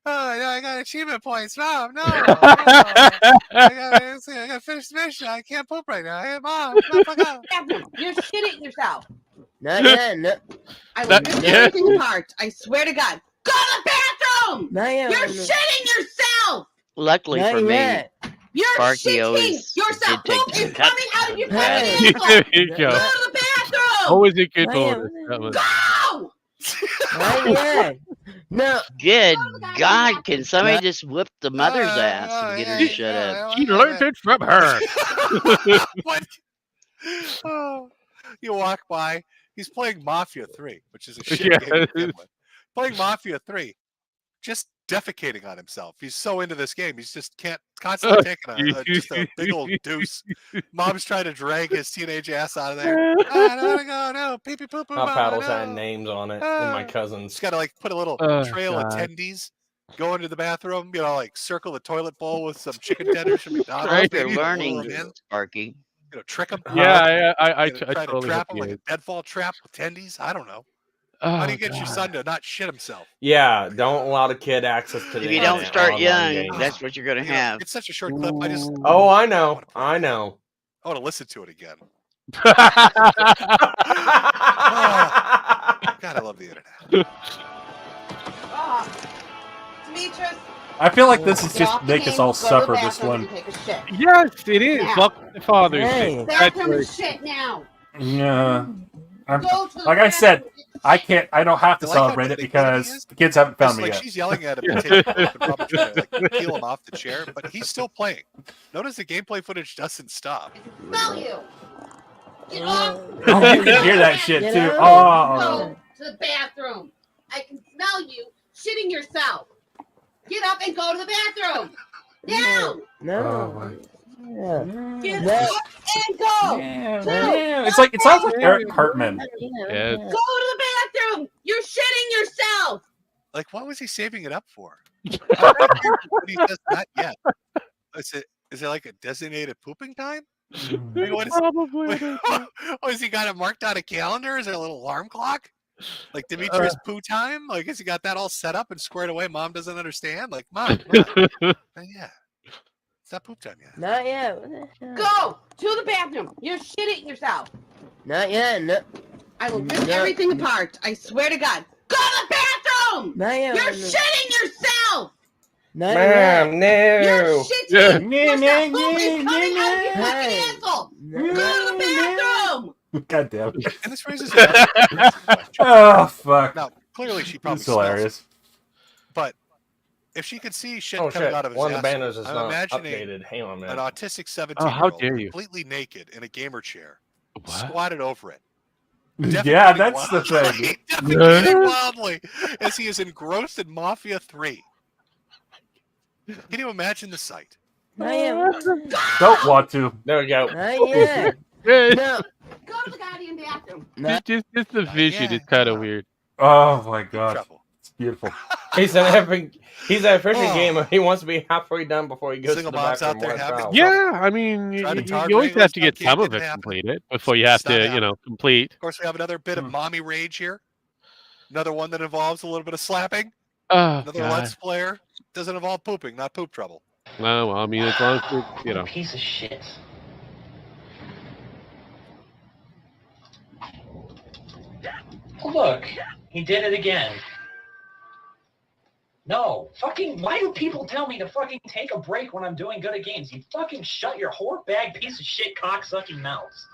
I got achievement points. No. I got finished the mission. I can't poop right now. Hey, Mom, fuck up. Bathroom. You're shitting yourself. Not yet. No. I will Not rip yet. everything apart. I swear to God. Go to the bathroom. Not yet. You're shitting yourself. Luckily Not for me, yet. You're Sparky shitting always yourself. did take Poop the is coming out of your Hey. fucking There ankle. you Go go. to the bathroom. Always a good Not bonus. yet. That was. Go. Not yet. No. Good God, can somebody just whip the mother's ass and get her to yeah, shut up? She learned it from her. What? Oh, you walk by. He's playing Mafia 3, which is a shit Yeah. game to begin with. Playing Mafia 3, just defecating on himself. He's so into this game. He's just can't constantly taking just a big old deuce. Mom's trying to drag his teenage ass out of there. I don't want to go. No, pee pee poo poo. My mama, paddles no. had names on it, and my cousins. Just got to like put a little Oh, trail of God. tendies. Go into the bathroom, like circle the toilet bowl with some chicken tenders from McDonald's. Right, maybe, you're lure learning, 'em in, Sparky. trick them. Yeah, I try to totally trap hope him like he a is. deadfall trap with tendies. I don't know. Oh, How do you get your God. son to not shit himself? Yeah, don't allow the kid access to the If you don't internet start or young, online games. that's what you're gonna You know, have. it's such a short clip. I Oh, I know. I know. want to listen to it again. God, I love the internet. Demetrius. I feel like this is Get just off the make us game, all go to the suffer this bathroom one. and take a shit. Yes, it is. Now. Welcome to Father's Hey. Day. Bathroom and Congratulations. shit now. Yeah. Go to the Like I said, bathroom. I don't have to I like how celebrate it manipulative he because is. the kids haven't found It's me like yet. she's yelling at him to take him off and probably trying to like peel him off the chair, but he's still playing. Notice the gameplay footage doesn't stop. Smell you. Oh, you can hear that shit too. Go Oh. to the bathroom. I can smell you shitting yourself. Get up and go to the bathroom. Now. Get up and go. It sounds like Eric Cartman. Yeah. Go to the bathroom. You're shitting yourself. Like, what was he saving it up for? I'm not sure what he says not yet. Is it like a designated pooping time? Like, what is, oh, has he got it marked on a calendar? Is there a little alarm clock? Like Dimitri's poo time? Like, has he got that all set up and squared away? Mom doesn't understand? Like, Mom, yeah. It's not poop time yet. Not yet. Go to the bathroom. You're shitting yourself. Not yet. No. I will rip everything apart. I swear to God. Go to the bathroom. Not yet. You're shitting yourself. Ma'am, no. You're shitting yourself. Poop is coming out of your fucking asshole. Go to the bathroom. God damn it. And this raises Oh, fuck. Now, clearly she probably It's hilarious. smells it. But if she could see shit Oh, coming shit. out of his One of the asshole, banners is I'm not imagining updated. Hang on, man. an autistic Oh, how 17-year-old dare you. completely naked in a gamer chair, What? squatted over it. Yeah, that's the thing. Defecating wildly as he is engrossed in Mafia 3. Can you imagine the sight? Don't want to. There we go. No. Go to the goddamn bathroom. Just the vision is kind of weird. Oh my god. It's beautiful. He's an efficient gamer. He wants to be halfway done before he goes Single to the moms out bathroom. there happy? Yeah, I mean, you always have to get some of it happen. completed before you have It's not to, happening. complete. Of course, we have another bit of mommy rage here. Another one that involves a little bit of slapping. Oh, Another God. Let's Player. Doesn't involve pooping, not poop trouble. No, well, I mean, as long as it's, Piece of shit. Look, he did it again. No, fucking, why do people tell me to fucking take a break when I'm doing good at games? You fucking shut your whore bag piece of shit cock-sucking mouths.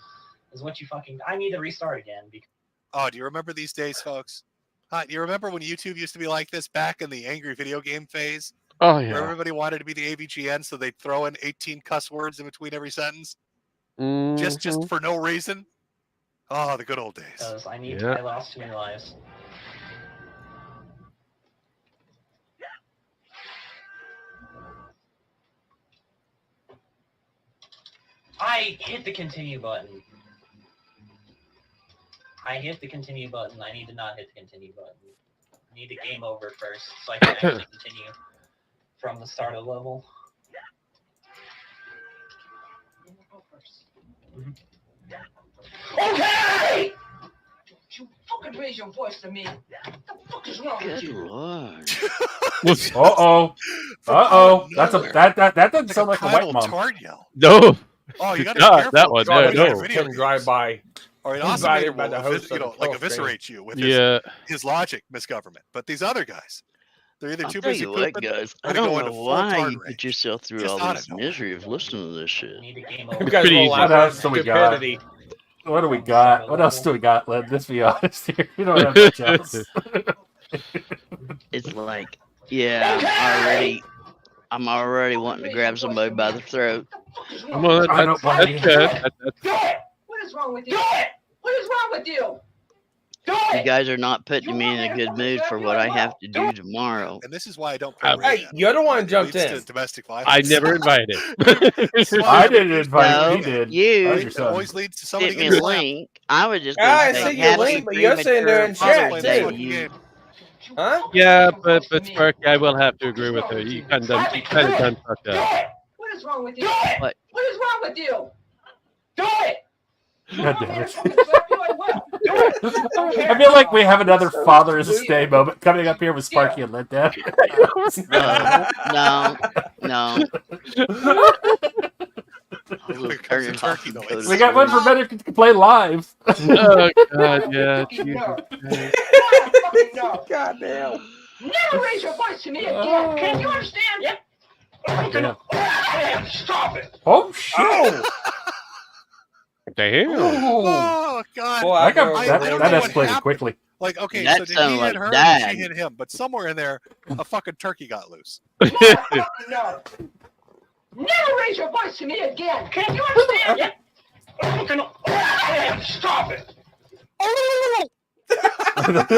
Is what you fucking, I need to restart again. Because Oh, do you remember these days, folks? Do you remember when YouTube used to be like this back in the angry video game phase? Oh, Where yeah. everybody wanted to be the AVGN, so they'd throw in 18 cuss words in between every sentence, just for no reason. Oh, the good old days. Because I need Yeah. I lost too many lives. I hit the continue button. I hit the continue button. I need to not hit the continue button. I need the game over first so I can actually continue from the start of the level. Okay! You fucking raise your voice to me. What the fuck is wrong with you? Uh-oh. Uh-oh. That's that doesn't sound like a white mom. No. Oh, you got to God, be careful. that one. Sorry, No, you no. video Can drive by. Or an Invited Oscillator by the will host of the like call stream. eviscerate you with his logic misgovernment. But these other guys, they're either I'll too tell busy you what, pooping guys. or I to go don't into know full why tard you rage. put yourself through Just all out this of nowhere. misery of listening to this shit. We got Pretty a easy. What else do we got? stupidity. What do we got? What else do we got, Lynn? Let's be honest here. We don't have much else. It's like, yeah, I'm already wanting to grab somebody by the throat. Well, I don't blame you. What is wrong with you? What is wrong with you? You guys are not putting me in a good mood for what I have to do tomorrow. And this is why I don't play Hey, you're the one who jumped leads to in. domestic violence. I never invited. I didn't invite No, you. He did. you That was your son. always leads to somebody Sent me a getting slapped. link. I was just I going to see say your happy link, but you're sitting there in premature chat, Father's Day too. to you. Huh? Yeah, but Sparky, I will have to agree with her. You kind of done fucked up. What is wrong with you? What? What is wrong with you? Do it! God damn it. I feel like we have another Father's Day moment coming up here with Sparky and Linda. No. We got one for Better to Play Live. Oh, God, yeah. Jesus Christ. God damn. Never raise your voice to me again. Can you understand? Yep. Damn. Stop it. Oh, shit. Damn. Oh God! Boy, I got, I that don't know what escalated happened. quickly. Like, okay, That so did sounded he like hit her or Dad. did she hit him? But somewhere in there, a fucking turkey got loose. No. Never raise your voice to me again. Can you understand? Yep. Stop it! And that's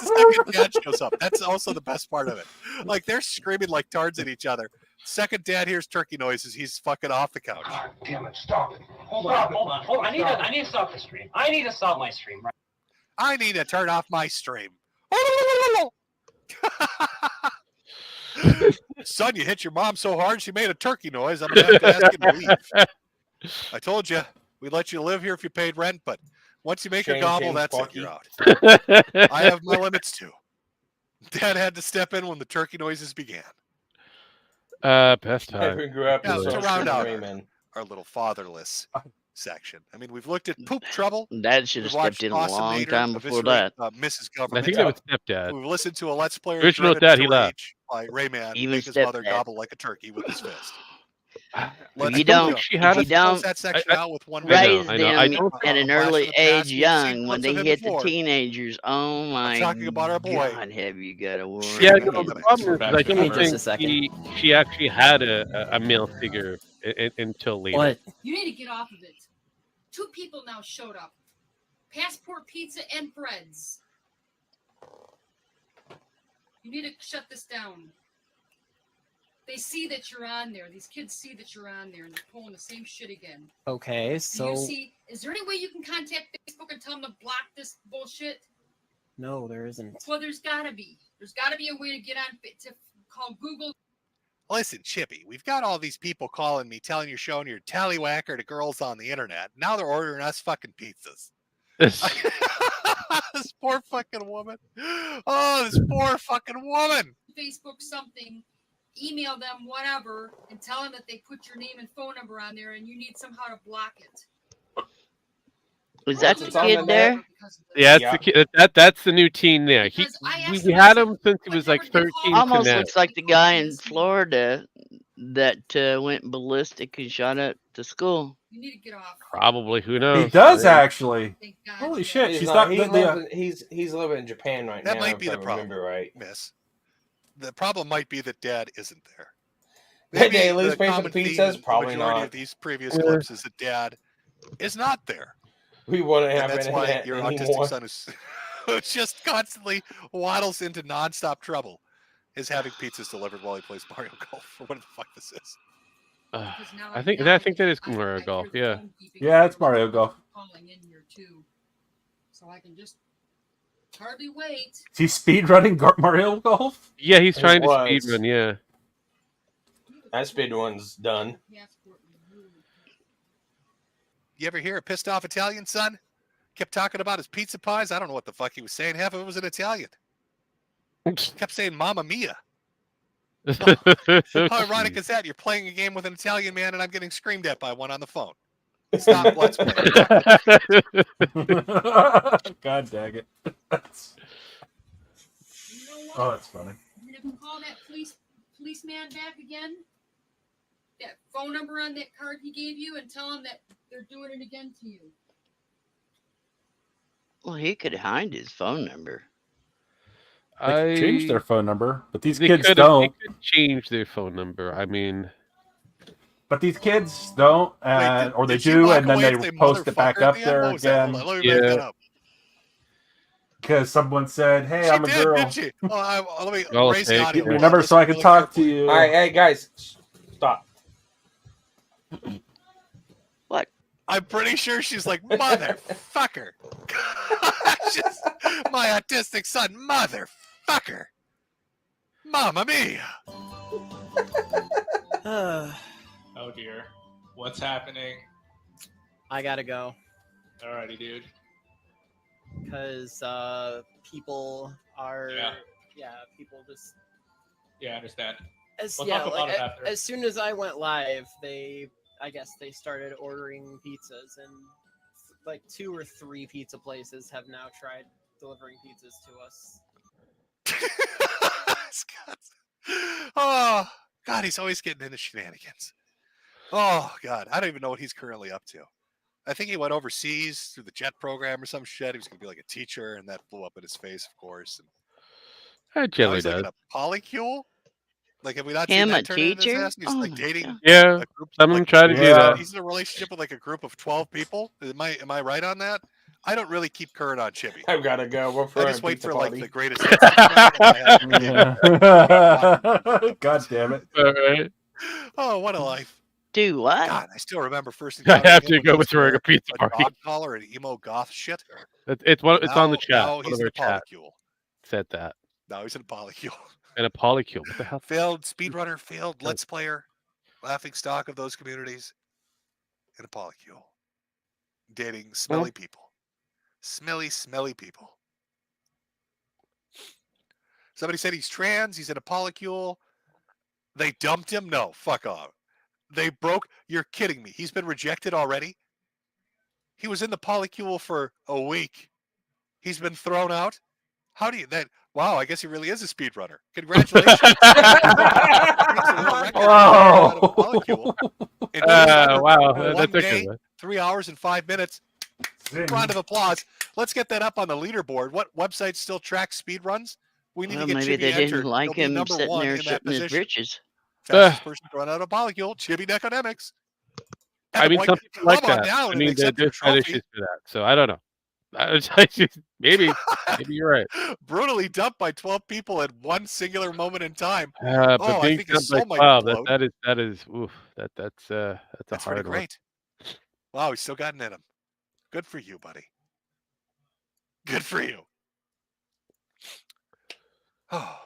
the second dad shows up. That's also the best part of it. Like, they're screaming like tards at each other. Second dad hears turkey noises. He's fucking off the couch. God damn it! Stop it! Hold on. I need to stop the stream. I need to stop my stream. Right. I need to turn off my stream. Son, you hit your mom so hard she made a turkey noise. I'm gonna have to ask you to leave. I told you we'd let you live here if you paid rent, but once you make a gobble, that's it. You're out. I have my limits too. Dad had to step in when the turkey noises began. Best time. Every grew up Now, in to round out Raymond. our little fatherless section. I mean, we've looked at Poop Trouble. Dad should have We've watched stepped in a Awesome long Nader time before eviscerate, that. Mrs. I Government. think that was stepdad. We've listened to a Let's Player Original driven dad, to he left. rage by Rayman Even make his mother stepdad. gobble like a turkey with his fist. If you don't, Let's close that section out with one raise video. them at an early Blast from the past. age We've young seen when clips they of him hit the before. teenagers, oh my talking about our boy. God, have you got a warrant? Yeah, no, the problem is I don't Just a second. think she actually had a male figure until later. What? You need to get off of it. 2 people now showed up. Passport Pizza and Fred's. You need to shut this down. They see that you're on there. These kids see that you're on there, and they're pulling the same shit again. Okay, And so you see, is there any way you can contact Facebook and tell them to block this bullshit? no, there isn't. Well, there's gotta be. There's gotta be a way to get on to call Google. Listen, Chippy, we've got all these people calling me, telling you're showing your tallywhacker to girls on the internet. Now they're ordering us fucking pizzas. This poor fucking woman. Oh, this poor fucking woman. Facebook something, email them, whatever, and tell them that they put your name and phone number on there, and you need somehow to block it. Was that the kid there? Yeah, that's the kid. That's the new teen there. We had him since he was like 13. Almost to now. looks like the guy in Florida that went ballistic and shot up the school. You need to get off. Probably. Who knows? He does actually. Holy shit! He's She's not. not. He's living in Japan right That now. might be if the I problem, remember right. Miss. The problem might be that Dad isn't there. Did they at least the pay for the common theme pizzas? in the Probably majority not. of these previous clips is that Dad is not there. We wouldn't have And that's why internet your anymore. autistic son who just constantly waddles into nonstop trouble is having pizzas delivered while he plays Mario Golf or whatever the fuck this is. I think that is Mario Golf. Yeah. Yeah, it's Mario Golf. Calling in here too, so I can just hardly wait. Is he speedrunning Mario Golf? Yeah, he's He trying to was. speedrun. Yeah. That speed one's done. You ever hear a pissed off Italian son? Kept talking about his pizza pies. I don't know what the fuck he was saying. Half of it was in Italian. Kept saying "Mamma Mia." How ironic is that? You're playing a game with an Italian man, and I'm getting screamed at by one on the phone. Stop. Let's play. God dang it! Oh, that's funny. I'm gonna call that policeman back again. That phone number on that card he gave you, and tell him that they're doing it again to you. Well, he could hide his phone number. They could change their phone number, but these They kids could don't. change their phone number. I mean, But these kids don't, or they do, and then they post it back up there again. Let me back that up. Because someone said, "Hey, She I'm a did, girl." didn't she? Let me Oh, raise the thank audio. you. Your number so I can talk to you. All right, hey guys, stop. What? I'm pretty sure she's like, motherfucker. Just, my autistic son, motherfucker. Mamma mia. Oh dear. What's happening? I gotta go. Alrighty, dude. Because people are people just Yeah, I understand. as We'll yeah talk about like, it after. as soon as I went live, I guess they started ordering pizzas, and like 2 or 3 pizza places have now tried delivering pizzas to us. Oh, God, he's always getting into shenanigans. Oh, God, I don't even know what he's currently up to. I think he went overseas through the JET program or some shit. He was going to be like a teacher, and that blew up in his face, of course. And it now generally he's like does. in a polycule. Like, have we not Him seen a that turn into teacher? disaster? He's Oh like my dating God. Yeah, a group. some of them try to do Yeah. that. He's in a relationship with like a group of 12 people. Am I right on that? I don't really keep current on Chibi. I've got to go. We're I throwing just wait pizza for party. like the greatest hits. to come out, and I have to Yeah. God damn it. All right. Oh, what a life! Do what? God, I still remember first I encountering have him to when go he was with throwing a wearing pizza a party. dog collar and emo goth shit. It's on the chat. Now One he's of in our a chat polycule. said that. Now he's in a polycule. And a polycule. What the hell? Failed speedrunner, failed let's player, laughing stock of those communities. In a polycule, dating smelly people, smelly people. Somebody said he's trans. He's in a polycule. They dumped him. No, fuck off. They broke. You're kidding me. He's been rejected already. He was in the polycule for a week. He's been thrown out. How do you that? Wow, I guess he really is a speedrunner. Congratulations. Wow. Wow, One that's a day, good one. 3 hours and 5 minutes. Round of applause. Let's get that up on the leaderboard. What website still tracks speed runs? We need Well, to get maybe Chibi they entered. didn't like He'll be him number sitting one there in that shitting his position. britches. Fastest person to run out of polycule, Chibi Necodemics. I mean, some people like Come on that. down I and mean, accept your there's fetishes trophy. for that. So I don't know. Maybe you're right. Brutally dumped by 12 people at one singular moment in time. But I being think his dumped by soul might 12, explode. that is oof. That's a That's hard pretty one. great. Wow, he's still got it in him. Good for you, buddy. Good for you. Oh.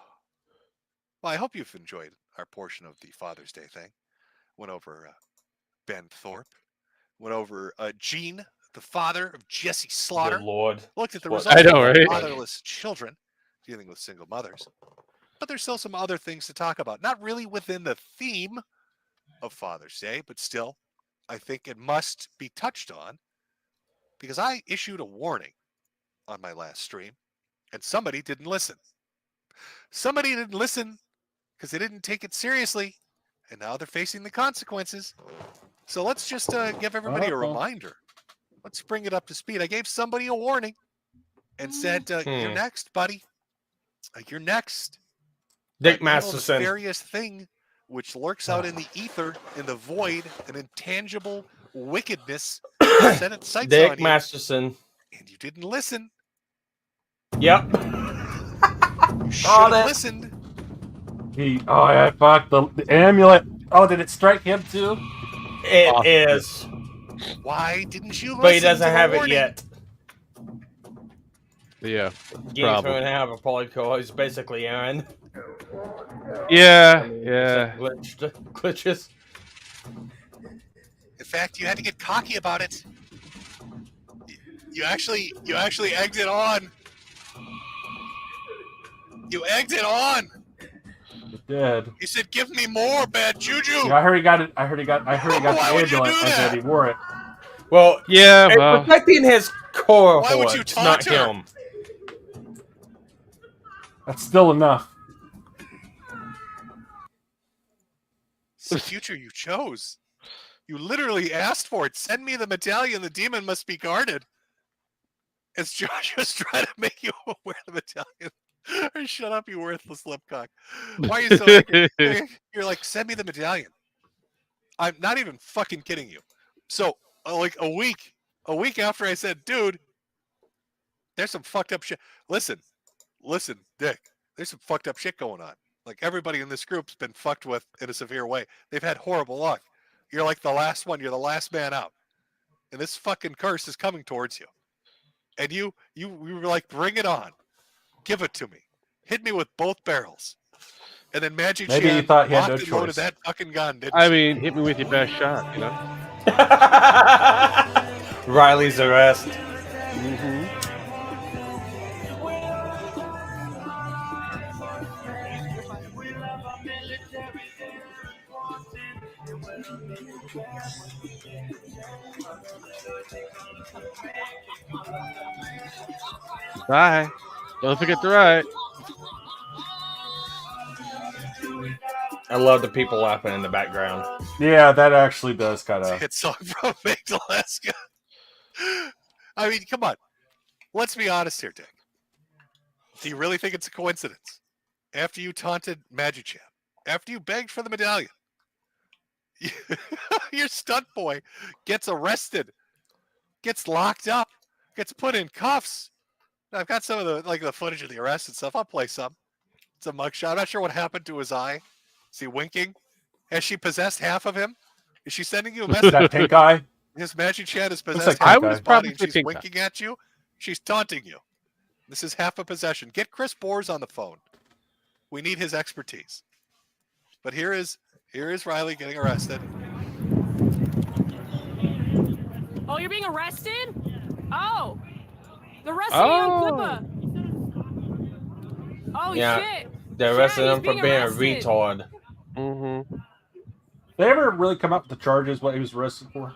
Well, I hope you've enjoyed our portion of the Father's Day thing. Went over Ben Thorpe. Went over Gene, the father of Jesse Slaughter. Good Lord. Looked at the What- results I know, of right? fatherless children dealing with single mothers. But there's still some other things to talk about. Not really within the theme of Father's Day, but still, I think it must be touched on because I issued a warning on my last stream and somebody didn't listen. Somebody didn't listen because they didn't take it seriously and now they're facing the consequences. So let's just give everybody a reminder. Let's bring it up to speed. I gave somebody a warning and said, you're next, buddy. You're next. Dick That evil, Masterson. nefarious thing which lurks out in the ether, in the void, an intangible wickedness set its sights Dick on you. Masterson. And you didn't listen. Yep. You should have listened. Yeah, fuck the amulet. Oh, did it strike him too? It is. Why didn't you listen? But he doesn't to the have it warning? yet. Yeah. Games Problem. don't have a polycule. He's basically Aaron. Yeah, It's yeah. like glitches. In fact, you had to get cocky about it. You actually egged it on. You egged it on. It did. You said, "Give me more bad juju." Yeah, I heard he got it. I heard he got Why the would you amulet do and that? then he wore it. Well, Yeah, it's well. protecting his Why would you cohorts, taunt not her? him. That's still enough. It's the future you chose. You literally asked for it. Send me the medallion. The demon must be guarded. It's Josh just trying to make you wear the medallion. Or shut up, you worthless lipcock. Why are you so angry? You're like, send me the medallion. I'm not even fucking kidding you. So, like a week after I said, dude, there's some fucked up shit. Listen, Dick, there's some fucked up shit going on. Like everybody in this group's been fucked with in a severe way. They've had horrible luck. You're like the last one. You're the last man out. And this fucking curse is coming towards you. And you were like, bring it on. Give it to me. Hit me with both barrels. And then Magic Maybe he Chan thought he had locked no and loaded choice. that fucking gun, didn't I she? mean, hit me with your best shot, you know? Riley's arrest. Mm-hmm. Bye. Don't forget to write. I love the people laughing in the background. Yeah, that actually does kind It's a of. hit song from Baked Alaska. I mean, come on. Let's be honest here, Dick. Do you really think it's a coincidence? After you taunted Magic Chan, after you begged for the medallion, your stunt boy gets arrested, gets locked up, gets put in cuffs. I've got some of the footage of the arrest and stuff. I'll play some. It's a mugshot. I'm not sure what happened to his eye. Is he winking? Has she possessed half of him? Is she sending you a message? Is that pink eye? His magic chat has Looks possessed like half pink of his eye. body and Probably she's pink eye. winking at you. She's taunting you. This is half a possession. Get Chris Boers on the phone. We need his expertise. But here is Riley getting arrested. Oh, you're being arrested? Oh, the rest of you on Clippa. Oh Yeah, shit! they arrested Yeah, him he's for being a arrested. retard. Mm-hmm. They ever really come up with the charges? What he was arrested for?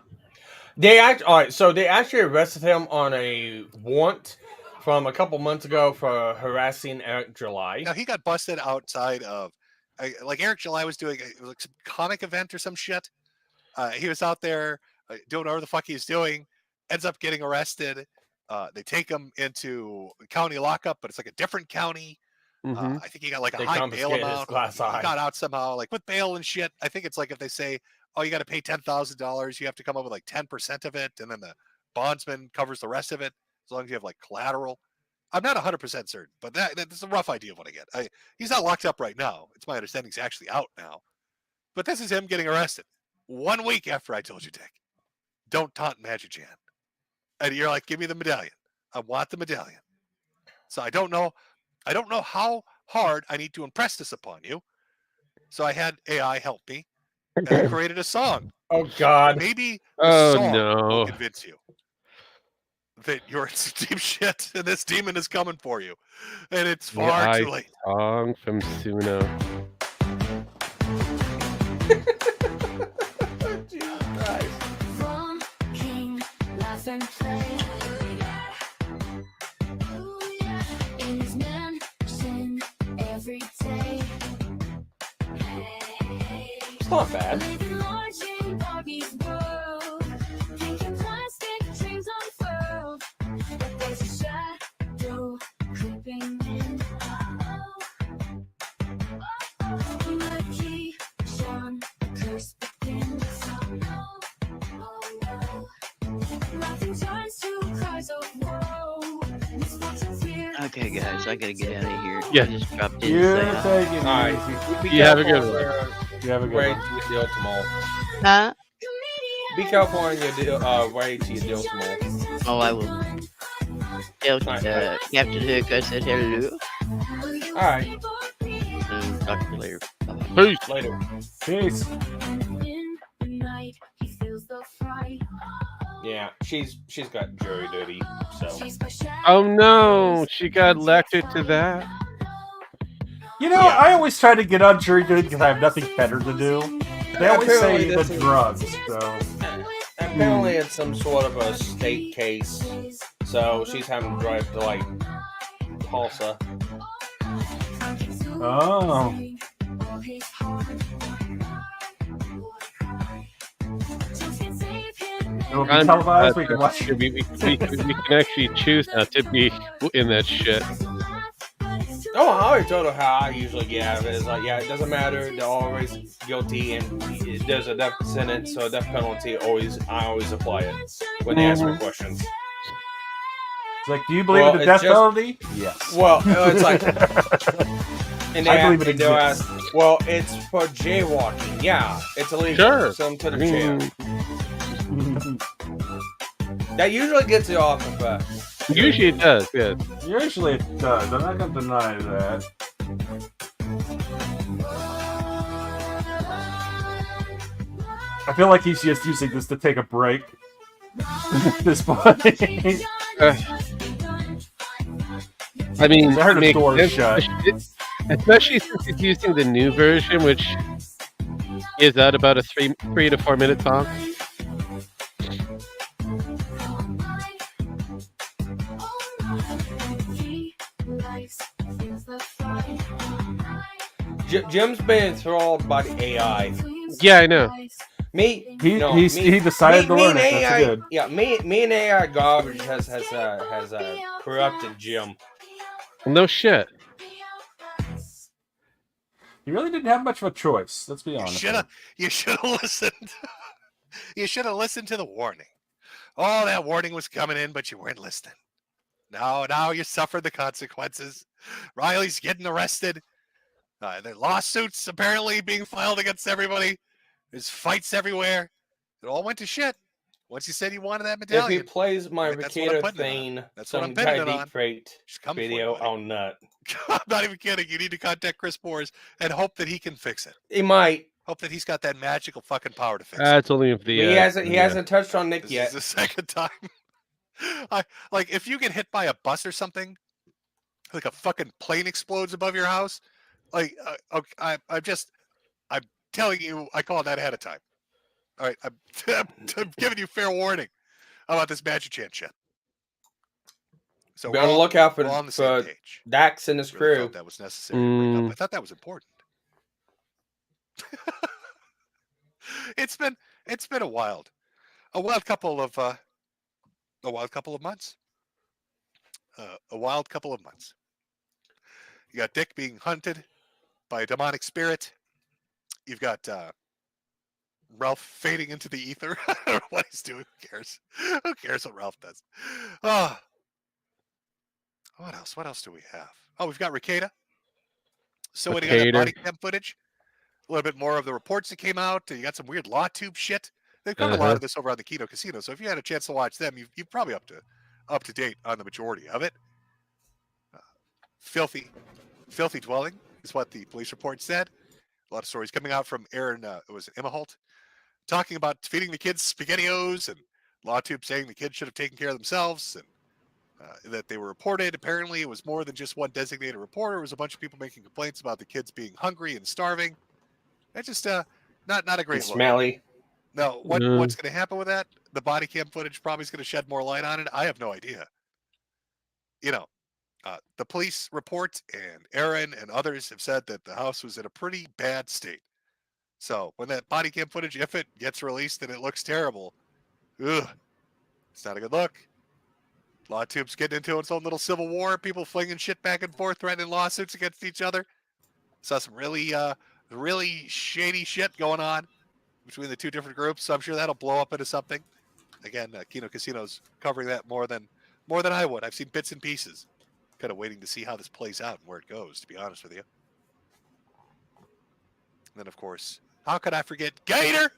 All right, so they actually arrested him on a warrant from a couple months ago for harassing Eric July. Now he got busted outside of, like Eric July was doing like some comic event or some shit. He was out there doing whatever the fuck he's doing. Ends up getting arrested. They take him into county lockup, but it's like a different county. Mm-hmm. I think he got like a They high bail confiscated his amount. glass He eye. got out somehow, like with bail and shit. I think it's like if they say, "Oh, you got to pay $10,000," you have to come up with like 10% of it, and then the bondsman covers the rest of it as long as you have like collateral. I'm not 100% certain, but that's a rough idea of what I get. He's not locked up right now. It's my understanding he's actually out now. But this is him getting arrested 1 week after I told you, Dick, don't taunt Magic Jan. And you're like, give me the medallion. I want the medallion. So I don't know how hard I need to impress this upon you. So I had AI help me, and I created a song. Oh God! Maybe the song will no! convince you that you're in some deep shit, and this demon is coming for you, and it's The far eye too late. song from Suno. Jesus Christ! It's not bad. Okay, guys, I gotta get out of here. Yeah. I just dropped in You to say take hi. it All right. easy. Be You have a careful good one. where- You have a good Wait one. to your deal tomorrow. Huh? Be careful on your deal. Wait to your deal tomorrow. Oh, I will. Tell Alright. Captain Hook I said hello. All right. Talk to you later. Peace. Later. Peace. Yeah, she's got jury duty. So Oh no! She got elected to that. You know, I always try to get on jury duty because I have nothing better to do. They always Apparently say the this is- drugs, so... apparently it's some sort of a state case. So she's having to drive to like Tulsa. Oh. It'll be televised, we can watch. We can actually choose not to be in that shit. Oh, I already told her how I usually get out of it. It's like, yeah, it doesn't matter. They're always guilty, and there's a death sentence, so a death penalty. I always apply it when they ask me questions. It's like, do you believe in the death penalty? Yes. Well, it's like, and they I believe it they'll exists. ask, well, it's for jaywalking. Yeah, it's illegal. Sure. Send them to the jail. That usually gets you off of Usually it does, yeah. Usually it does. I'm not going to deny that. I feel like he's just using this to take a break. At this point. I mean, I heard the makes door sense, shut. especially since he's using the new version, which is at about a 3 to 4 minute song. Jim's been enthralled by the AI. Yeah, I know. He decided to learn it. That's AI, good. Yeah, me and AI garbage has corrupted Jim. No shit. He really didn't have much of a choice. Let's be honest. You should have listened. You should have listened to the warning. Oh, that warning was coming in, but you weren't listening. Now you suffered the consequences. Riley's getting arrested. There are lawsuits apparently being filed against everybody. There's fights everywhere. It all went to shit. Once you said you wanted that If medallion. he plays my that's what I'm Ricada putting it on. thing, That's what I'm some pinning guy it on. deep freight come for it, video, buddy. I'll nut. I'm not even kidding. You need to contact Chris Moores and hope that he can fix it. He might. Hope that he's got that magical fucking power to fix it. It's only if the. He hasn't touched on Nick This yet. is the second time. Like if you get hit by a bus or something, like a fucking plane explodes above your house, like I'm telling you, I called that ahead of time. All right, I'm giving you fair warning about this Magic Chant shit. So Be on the lookout we're all on the same for page. Dax and his Really crew. thought that was necessary to bring up. I thought that was important. It's been a wild couple of months. You got Dick being hunted by a demonic spirit. You've got Ralph fading into the ether. I don't know what he's doing. Who cares? Who cares what Ralph does? What else? What else do we have? Oh, we've got Ricada. So we got that body cam footage. A little bit more of the reports that came out. You got some weird law tube shit. They've covered a lot of this over on the Kino Casino. So if you had a chance to watch them, you're probably up to date on the majority of it. Filthy dwelling is what the police report said. A lot of stories coming out from Aaron. It was Emma Holt talking about feeding the kids SpaghettiOs, and law tube saying the kids should have taken care of themselves, and that they were reported. Apparently, it was more than just one designated reporter. It was a bunch of people making complaints about the kids being hungry and starving. That's just not a great look. Smelly. No, what's going to happen with that? The body cam footage probably is going to shed more light on it. I have no idea. The police report and Aaron and others have said that the house was in a pretty bad state. So when that body cam footage, if it gets released and it looks terrible, it's not a good look. Law tube's getting into its own little civil war. People flinging shit back and forth, threatening lawsuits against each other. Saw some really shady shit going on between the two different groups. So I'm sure that'll blow up into something. Again, Kino Casino's covering that more than I would. I've seen bits and pieces. Kind of waiting to see how this plays out and where it goes, to be honest with you. And then, of course, how could I forget Gator?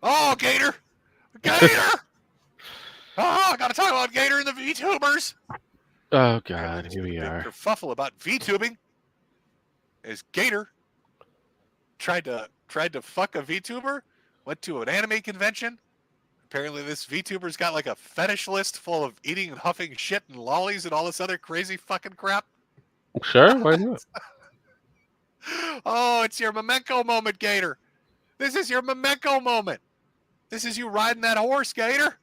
Oh, Gator! Gator! Oh, I got to talk about Gator and the VTubers. Oh God, here we are. Kerfuffle about VTubing. As Gator tried to fuck a VTuber, went to an anime convention. Apparently, this VTuber's got like a fetish list full of eating and huffing shit and lollies and all this other crazy fucking crap. Sure, why not? Oh, it's your memento moment, Gator. This is your memento moment. This is you riding that horse, Gator.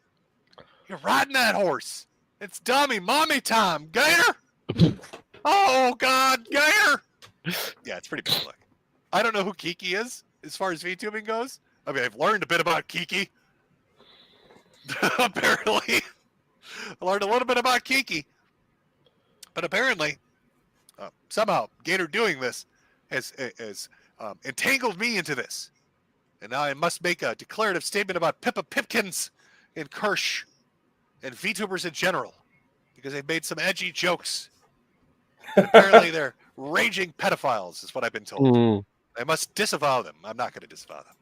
You're riding that horse. It's dummy mommy time, Gator. Oh, God, Gator. Yeah, it's pretty bad look. I don't know who Kiki is as far as VTubing goes. I mean, I've learned a bit about Kiki. Apparently. I learned a little bit about Kiki. But apparently, somehow, Gator doing this has entangled me into this. And now I must make a declarative statement about Pippa Pipkins and Kirsch and VTubers in general. Because they've made some edgy jokes. Apparently, they're raging pedophiles, is what I've been told. I must disavow them. I'm not going to disavow them.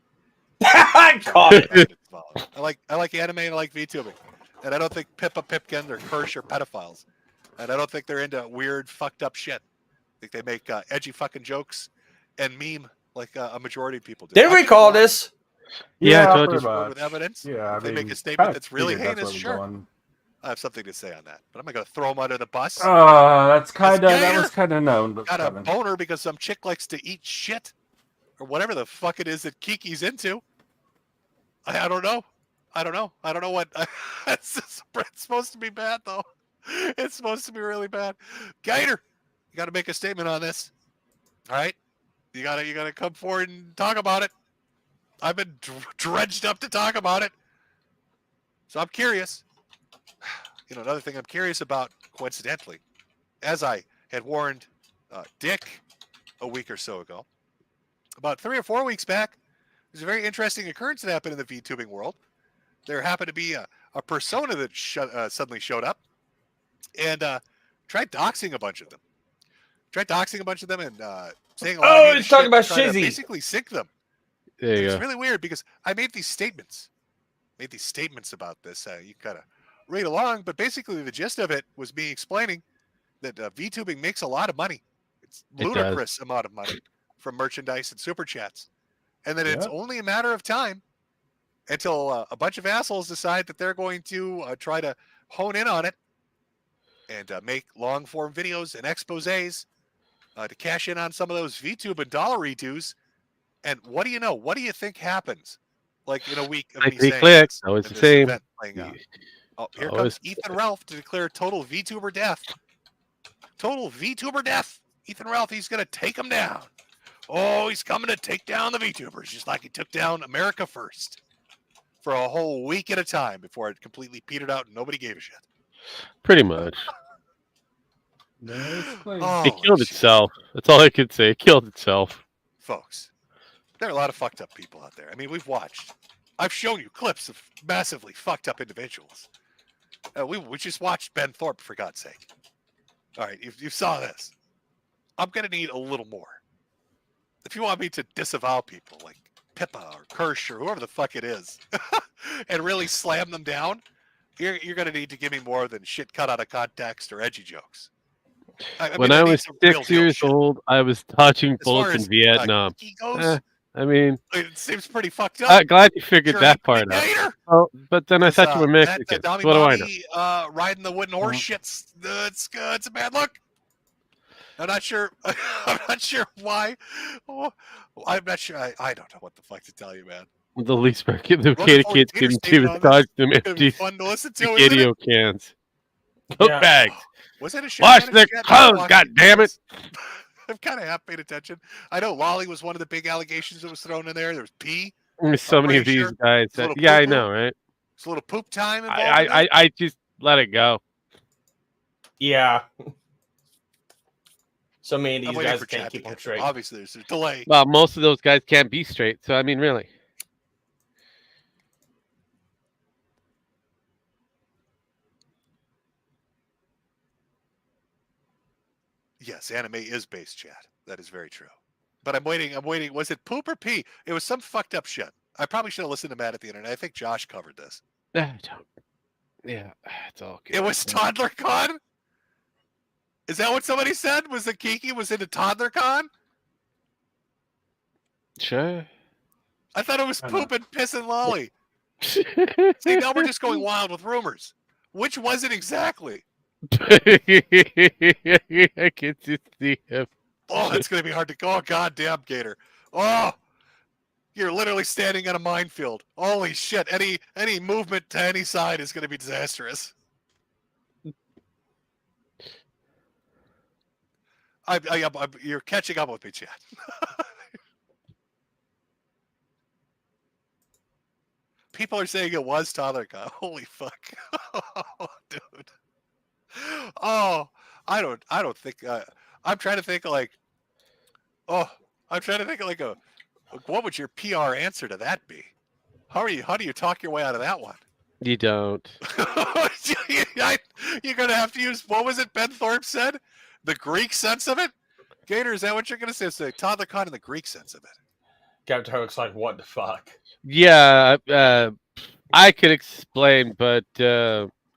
I caught it. I like anime and I like VTubing. And I don't think Pippa Pipkin or Kirsch are pedophiles. And I don't think they're into weird, fucked up shit. I think they make edgy fucking jokes and meme like a majority of people do. Didn't we call this? Yeah, I told you. With evidence. Yeah, if they make a statement that's really figured heinous, that's sure. going. I have something to say on that, but I'm not going to throw them under the bus. That was kind of known. Got a boner because some chick likes to eat shit, or whatever the fuck it is that Kiki's into. I don't know. I don't know what. It's supposed to be bad though. It's supposed to be really bad. Gator, you got to make a statement on this. All right, you gotta come forward and talk about it. I've been dredged up to talk about it, so I'm curious. Another thing I'm curious about, coincidentally, as I had warned Dick a week or so ago, about 3 or 4 weeks back, there's a very interesting occurrence that happened in the VTubing world. There happened to be a persona that suddenly showed up and tried doxing a bunch of them. And saying a lot of he's talking shit about to try to Shizzy. basically sink them. There you It's go. really weird because I made these statements. About this. You kind of read along, but basically the gist of it was me explaining that VTubing makes a lot of money. It's It does. ludicrous amount of money from merchandise and super chats, and that it's only a matter of time until a bunch of assholes decide that they're going to try to hone in on it and make long form videos and exposés to cash in on some of those VTube and dollar dues. And what do you know? What do you think happens? Like in a week of me saying clicks. this, Always and the this same. event playing out. Oh, here Always comes Ethan Ralph to declare total VTuber death. Total VTuber death. Ethan Ralph, he's going to take them down. Oh, he's coming to take down the VTubers, just like he took down America First for a whole week at a time before it completely petered out and nobody gave a shit. Pretty much. Oh, It killed itself. That's all I could say. It killed itself. folks, there are a lot of fucked up people out there. I mean, we've watched. I've shown you clips of massively fucked up individuals. We just watched Ben Thorpe, for God's sake. All right, if you saw this, I'm going to need a little more. If you want me to disavow people like Pippa or Kirsch or whoever the fuck it is and really slam them down, you're going to need to give me more than shit cut out of context or edgy jokes. When I was 6 years old, I was dodging bullets in Vietnam. Goes, I mean, it seems pretty fucked up. Glad you figured Sure, that part out. Oh, but then I thought you were Mexican. That What do I know? Riding the wooden horse shit's it's a bad look. I'm not sure. I'm not sure why. Oh, I'm not sure. I don't know what the fuck to tell you, man. The least the kids can do is dodge them empty fun to listen to, isn't spaghetti it? cans. Cook bags. Was it a shit? Wash their clothes, god damn it. I'm kind of half paid attention. I know Lolly was one of the big allegations that was thrown in there. There was P. There's so many of these guys. That, yeah, I know, right? It's a little poop time involved. I just let it go. Yeah. So many of I'm these waiting guys for can't chat to keep them get there. straight. Obviously, there's a delay. Well, most of those guys can't be straight. So I mean, really. Yes, anime is base chat. That is very true. But I'm waiting. Was it poop or pee? It was some fucked up shit. I probably should have listened to Matt at the internet. I think Josh covered this. Yeah, it's all good. It was ToddlerCon? Is that what somebody said? Was it Kiki was into ToddlerCon? Sure. I thought it was poop and piss and lolly. See, now we're just going wild with rumors. Which was it exactly? I can just see him. Oh, it's going to be hard to go. Oh, goddamn, Gator. Oh, you're literally standing on a minefield. Holy shit. Any movement to any side is going to be disastrous. You're catching up with me, Chad. People are saying it was ToddlerCon. Holy fuck. Oh, dude. Oh, I don't think I'm trying to think like what would your PR answer to that be? How do you talk your way out of that one? You don't. You're gonna have to use, what was it Ben Thorpe said? The Greek sense of it? Gator, is that what you're gonna say? Say ToddlerCon in the Greek sense of it. Captain Hook's like, what the fuck? Yeah, I could explain, but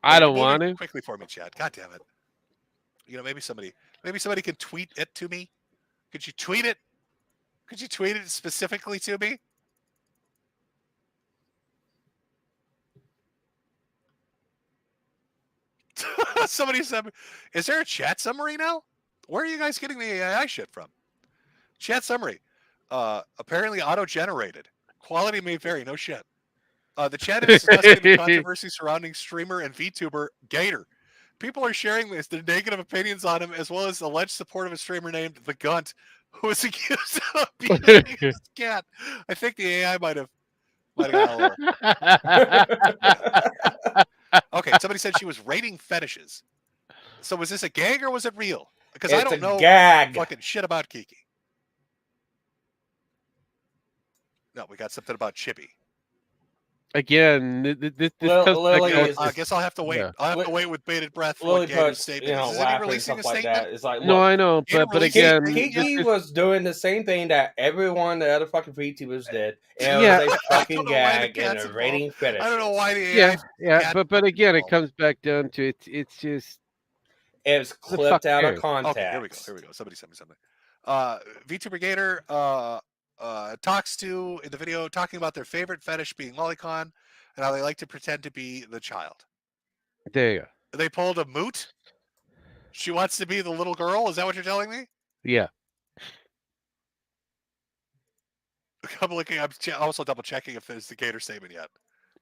I don't want to. Quickly for me, Chad. God damn it. You know, maybe somebody can tweet it to me. Could you tweet it? Could you tweet it specifically to me? Somebody said, is there a chat summary now? Where are you guys getting the AI shit from? Chat summary. Apparently auto-generated. Quality may vary, no shit. The chat is discussing the controversy surrounding streamer and VTuber Gator. People are sharing their negative opinions on him, as well as alleged support of a streamer named The Gunt, who was accused of abusing his cat. I think the AI might have got Okay, somebody said she was rating fetishes. So was this a gag or was it real? Because I don't know gag. fucking shit about Kiki. No, we got something about Chippy. Again, this comes back Lily down is. I guess I'll have to wait. yeah. I'll have to wait with bated breath for Lily what Gator's puts, statement is. Is he laughing and releasing a stuff like statement? that. It's like, No, look, I know, Gator but releasing a again, statement yet? Kiki was doing the same thing that everyone the other fucking VTubers did, and Yeah. it was a I fucking don't know why the gag and cat's a rating finish. I don't know why the yeah, AI yeah, cat but again, it involved. comes back down to it's just It's the clipped fuck out of cares? context. Okay, here we go. Somebody sent me something. VTuber Gator talks to in the video talking about their favorite fetish being lolicon and how they like to pretend to be the child. There you go. They pulled a moot. She wants to be the little girl. Is that what you're telling me? Yeah. I'm looking. I'm also double checking if there's the Gator statement yet.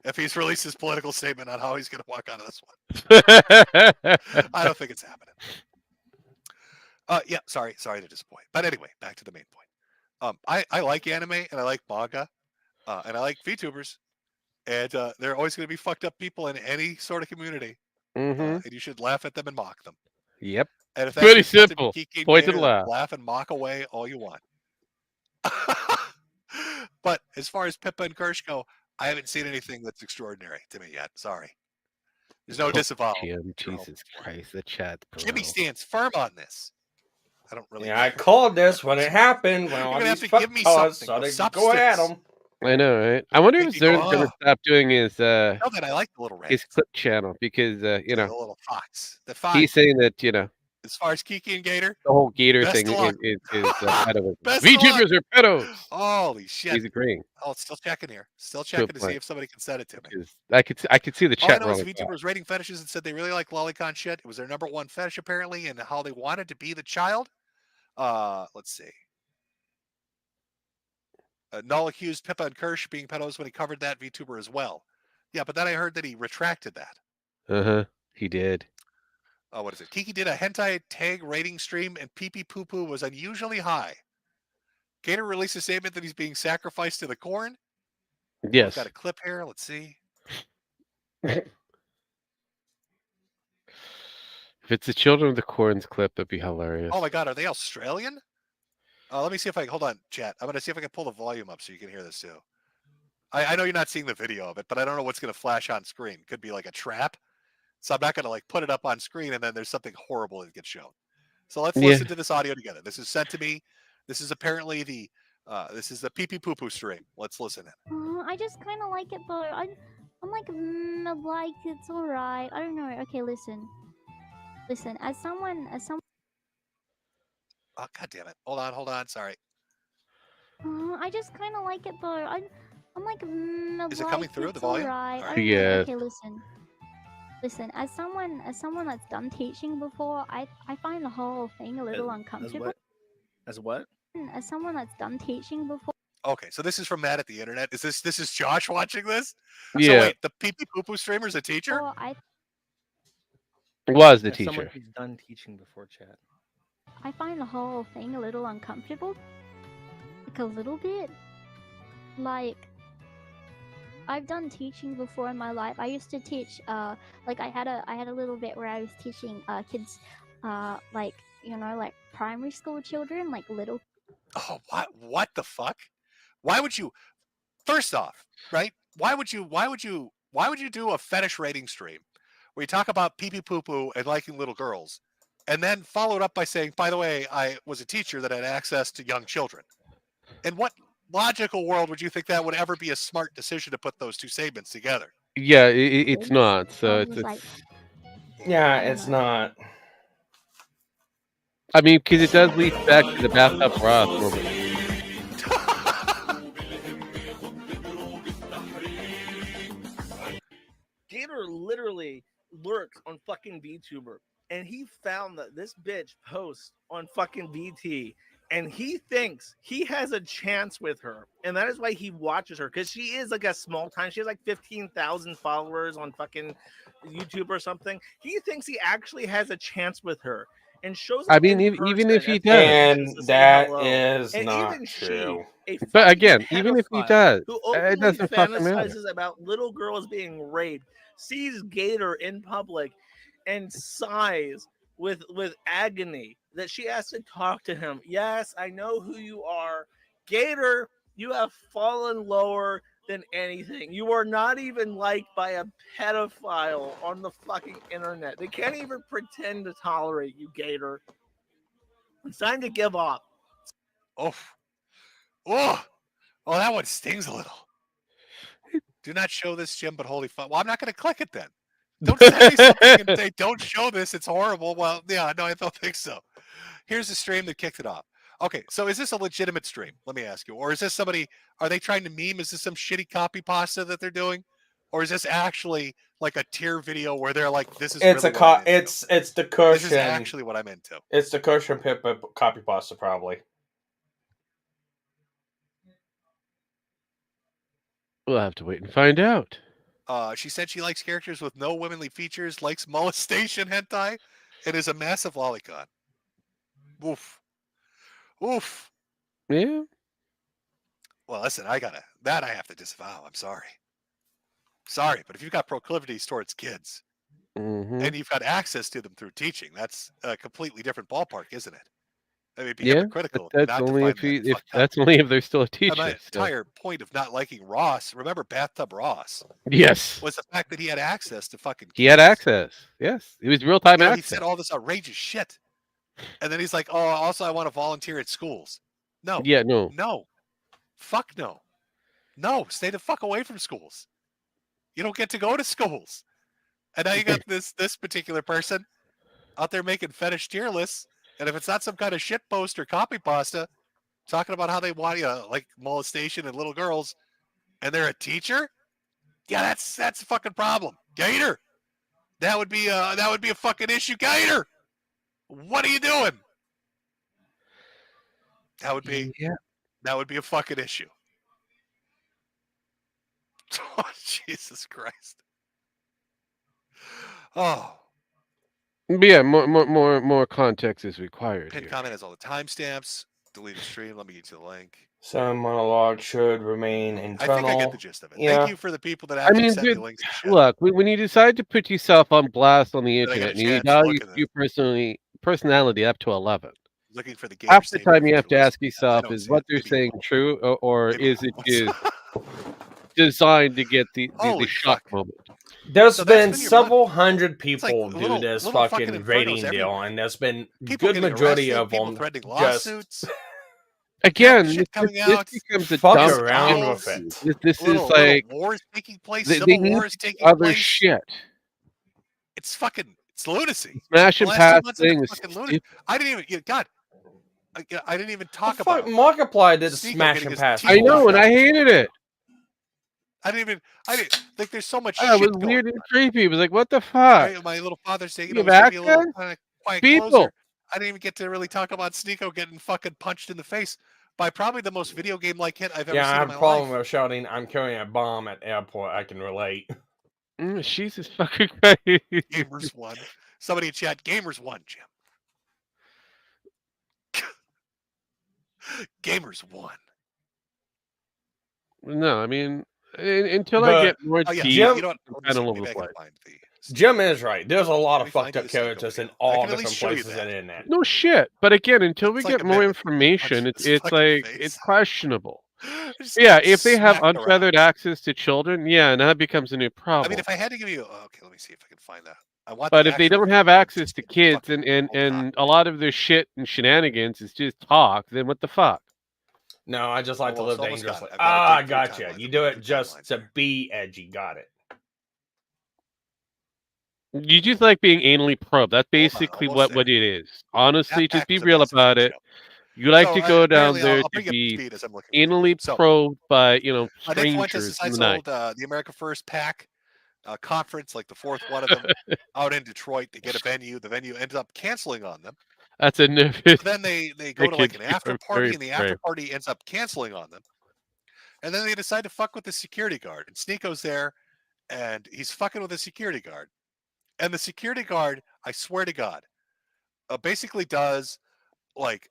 If he's released his political statement on how he's going to walk out of this one. I don't think it's happening. Yeah, sorry to disappoint. But anyway, back to the main point. I like anime and I like manga, and I like VTubers, and they're always going to be fucked up people in any sort of community, and you should laugh at them and mock them. Yep. And if that's Pretty just supposed to be simple. Kiki and Point and Gator, laugh. laugh and mock away all you want. But as far as Pippa and Kirsch go, I haven't seen anything that's extraordinary to me yet. Sorry. There's no disavowal. Jim, Jesus Christ, the chat. Jimmy stands firm on this. I don't really. Yeah, I called this when it happened. When all gonna have these to give me fucktards something started of going at substance. them. I know, right? I wonder if Make me go, Zern's gonna "Ugh." stop doing his Know that I like the little his clip channel because you the know little fox. The fox. he's saying that As far as Kiki and Gator, the whole Gator best thing of luck. is pedoism. Best of VTubers are pedos. Holy shit! He's agreeing. Oh, it's still checking here. Still To a checking to see point. if somebody can send it to me. Because I could see the All I chat know is rolling. VTubers rating fetishes and said they really like lolicon shit. It was their #1 fetish apparently, and how they wanted to be the child. Let's see. Null accused Pippa and Kirsch being pedos when he covered that VTuber as well. Yeah, but then I heard that he retracted that. He did. What is it? Kiki did a hentai tag rating stream, and pee pee poo poo was unusually high. Gator released a statement that he's being sacrificed to the corn. Yes. Got a clip here. Let's see. If it's the Children of the Corns clip, that'd be hilarious. Oh my God, are they Australian? Let me see if I hold on, chat. I'm gonna see if I can pull the volume up so you can hear this too. I know you're not seeing the video of it, but I don't know what's gonna flash on screen. Could be like a trap. So I'm not gonna like put it up on screen and then there's something horrible that gets shown. So let's listen to this audio together. This is sent to me. This is apparently the pee pee poo poo stream. Let's listen in. I just kind of like it though. I'm like, it's alright. I don't know. Okay, listen. As someone. Oh God damn it! Hold on. Sorry. I just kind of like it though. I'm like, Is it coming through the volume? Alright. All I right. don't know. Yes. Okay, listen. As someone that's done teaching before, I find the whole thing a little uncomfortable. As what? As someone that's done teaching before. Okay, so this is from Matt at the internet. Is this is Josh watching this? Yeah. So wait, the pee pee poo poo streamer's a teacher? Was the As someone teacher. who's done teaching before, chat. I find the whole thing a little uncomfortable. Like a little bit. Like, I've done teaching before in my life. I used to teach, like I had a little bit where I was teaching kids, like, like primary school children, like little. Oh, what the fuck? Why would you? First off, right? Why would you do a fetish rating stream where you talk about pee pee poo poo and liking little girls, and then follow it up by saying, by the way, I was a teacher that had access to young children? In what logical world would you think that would ever be a smart decision to put those two statements together? Yeah, it's not. So it's Yeah, it's not. I mean, because it does lead back to the bathtub broth moment. Gator literally lurks on fucking VTuber, and he found that this bitch posts on fucking VT, and he thinks he has a chance with her, and that is why he watches her, because she is like a small time. She has like 15,000 followers on fucking YouTube or something. He thinks he actually has a chance with her, and shows. I mean, even if he does, And that is not true. But again, even if he does, who it openly doesn't fucking matter. fantasizes about little girls being raped, sees Gator in public, and sighs with agony that she has to talk to him. Yes, I know who you are. Gator You have fallen lower than anything. You are not even liked by a pedophile on the fucking internet. They can't even pretend to tolerate you, Gator. It's time to give up. Oh, that one stings a little. Do not show this, Jim, but holy fuck. Well, I'm not going to click it then. Don't send me something and say, don't show this. It's horrible. Well, yeah, no, I don't think so. Here's the stream that kicked it off. Okay, so is this a legitimate stream? Let me ask you. Or is this somebody, are they trying to meme? Is this some shitty copy pasta that they're doing? Or is this actually like a tier video where they're like, this is It's really it's the cushion. This is actually what I'm into. It's the cushion Pippa copy pasta, probably. We'll have to wait and find out. She said she likes characters with no womanly features, likes molestation hentai, and is a massive lolicon. Oof. Oof. Yeah. Well, listen, I have to disavow. I'm sorry. Sorry, but if you've got proclivities towards kids and you've got access to them through teaching, that's a completely different ballpark, isn't it? I mean, it'd be hypocritical. But that's only if they're still a teacher. My entire point of not liking Ross, remember Bathtub Ross? Yes. Was the fact that he had access to fucking kids. He had access. Yes. It was real-time access. He said all this outrageous shit. And then he's like, oh, also I want to volunteer at schools. No. Yeah, no. No. Fuck no. No, stay the fuck away from schools. You don't get to go to schools. And now you got this particular person out there making fetish tier lists. And if it's not some kind of shit post or copy pasta talking about how they want like molestation and little girls, and they're a teacher, yeah, that's a fucking problem. Gator. That would be a fucking issue, Gator. What are you doing? That would be a fucking issue. Oh, Jesus Christ. Oh. But yeah, more context is required. Pin Here. comment has all the timestamps. Delete the stream. Let me get you the link. Some monologue should remain internal. I think I get the gist of it. Yeah. Thank you for the people that actually sent me links. Look, when you decide to put yourself on blast on the internet, and you value your personality up to 11. Looking for the half the time you have to ask yourself, is what they're saying true, or is it just designed to get the shock moment? There's been several hundred people do this fucking rating deal, and there's been good majority of them just again. This becomes a fuck dumb around with it. This is like wars taking place. they Civil need wars taking other place. shit. It's lunacy. Smashing The last 2 past months have been things. fucking lunacy. I didn't even talk Fuck, about Markiplier did Sneeko smash getting and his pass. teeth I know, and I hated it. I didn't like. There's so much. Oh, it shit was going weird and creepy. It was like, what the fuck? My little father saying, You we have should be a little access? kind of quiet People. closer. I didn't even get to really talk about Sneeko getting fucking punched in the face by probably the most video game like hit I've ever Yeah, I seen have in a my problem life. with shouting, "I'm carrying a bomb at airport." I can relate. She's just fucking crazy. Gamers won. Somebody in chat, gamers won, Jim. Gamers won. No, I mean, until But- I get more Oh, yeah, deep, Jim- You know what? I'm kind of all over the Maybe I can place. find the. Jim is right. There's a lot of Let me find fucked you up the Sneeko characters in video. I all can at different least show you places that. on the internet. No shit. But again, until we It's like get a more minute. information, Punch in his it's fucking like face. it's questionable. Just Yeah, if they have smacked around. unfeathered access to children, yeah, now it becomes a new I problem. mean, if I had to give you, okay, let me see if I can find that. I want. But the if they actual don't video. have access to kids and a lot of their shit and shenanigans is just talk, then what the fuck? No, I just like to Almost- live almost got dangerously. it. I've got a Ah, I big got timeline. you. I've You got do a it big just timeline. to be edgy. Got it. You just like being anally probed. That's basically almost what it is. Honestly, That just be was a real massive about shit it. show. You like So, to go down apparently, there I'll to bring you up to be speed as I'm looking for anally So- probed by Nick Fuentes strangers in decides the to night. hold the America First PAC conference, like the fourth one of them, out in Detroit to get a venue. The venue ends up canceling on them. That's a nervous. So then they go to like an after party, and the after brave. party ends up canceling on them. And then they decide to fuck with the security guard. And Sneeko's there, and he's fucking with the security guard. And the security guard, I swear to God, basically does like.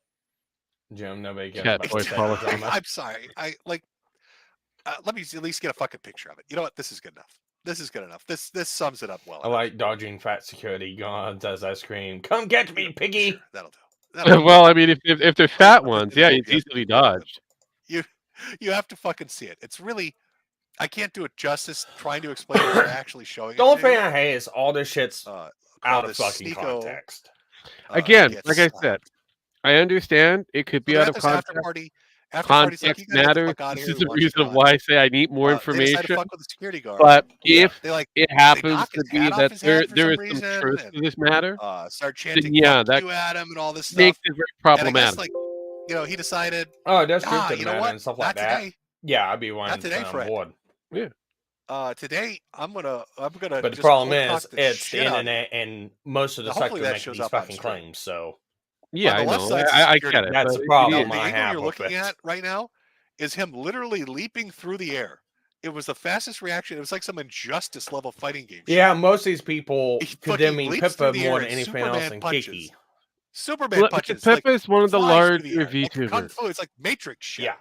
Jim, nobody cares Cat about boy that policy. drama. I'm sorry. I like. Let me at least get a fucking picture of it. You know what? This is good enough. This is good enough. This sums it up well. I like dodging fat security guards as I scream, "Come get me, piggy!" That'll do. Well, I mean, if they're fat ones, yeah, it's easily dodged. You You have to fucking see it. It's really, I can't do it justice trying to explain it. Actually showing The it only to thing you. I hate is all this shit's out of this fucking Sneeko, context. Again, gets like I said, I understand it could be they're out at of this after context. party. After party's like, Context you gotta get the matters. fuck out of This here. is We the want you reason gone. why I say I need more They decide to information. fuck with the security guard. But if they like it they happens knock to his be hat off that his there head for there some is some reason, truth and to this matter, start then chanting yeah, "fuck that you" at him and all this makes stuff. it very And I problematic. guess like he decided. Oh, that's truth to You the know matter what? and stuff like Not that. today. Yeah, I'd be Not wanting today, on Fred. board. Yeah. Today I'm gonna But the just problem cold cock is, the it's the shit out of you. internet, and most of the Now, hopefully sector that making shows these up on fucking stream. claims. So Yeah, On the I left know. side's the I security get it. that's but the it problem Now, the I angle have you're with looking it. at right now is him literally leaping through the air. It was the fastest reaction. It was like some injustice level fighting game. Yeah, most of these people He condemn fucking me leaps through Pippa the more air than and anything else Superman than punches. Kiki. Superman Look, punches. Pippa Like is one of the flies through the larger air. Like kung VTubers. fu. It's like Matrix shit. Yeah.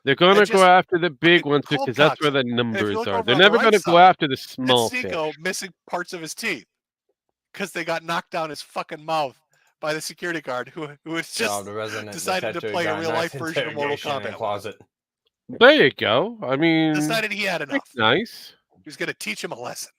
They're gonna And go just after the big ones cold because that's cocks where him. the And if you numbers look are. over They're on the never right gonna go side, after the it's small fish. Sneeko missing parts of his teeth because they got knocked down his fucking mouth by the security guard who has just the resident decided to detective play a got real life nice version of Mortal interrogation in the Kombat. with him. closet. There you go. I mean, Decided he had enough. nice. He was gonna teach him a lesson.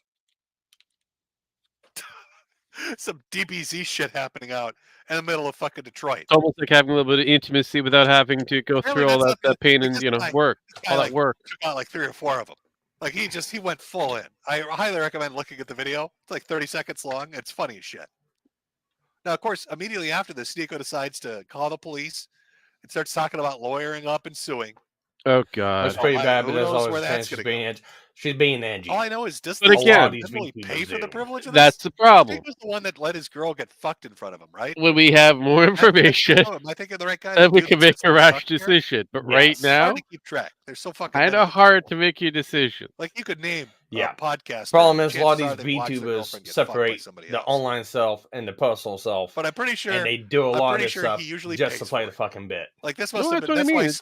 Some DBZ shit happening out in the middle of fucking Detroit. It's almost like having a little bit of intimacy without having to go Really, through all that's that nothing. pain Like, and this guy- work, this guy, all that like, work. took out like 3 or 4 of them. Like he went full in. I highly recommend looking at the video. It's like 30 seconds long. It's funny as shit. Now, of course, immediately after this, Sneeko decides to call the police and starts talking about lawyering up and suing. Oh God, That's pretty bad, but who there's knows always where a that's chance gonna she's being edgy. All I know is this. But This again, didn't really pay for the privilege of this. that's the problem. Sneako's the one that let his girl get fucked in front of him, right? When we have more information, Am I thinking of the right guy? then we Dude can that's make just a like rash fucked here? decision. But right It's now, hard to keep track. They're so fucking kind many. of hard to make your decision. Like you could name Yeah. a podcast. Problem is, a lot of these VTubers separate the else. online self and the personal self. But I'm pretty sure, and they do a I'm lot of pretty this sure stuff he usually just pays to play for the fucking bit. Like this No, must have that's been. what I That's why mean. he's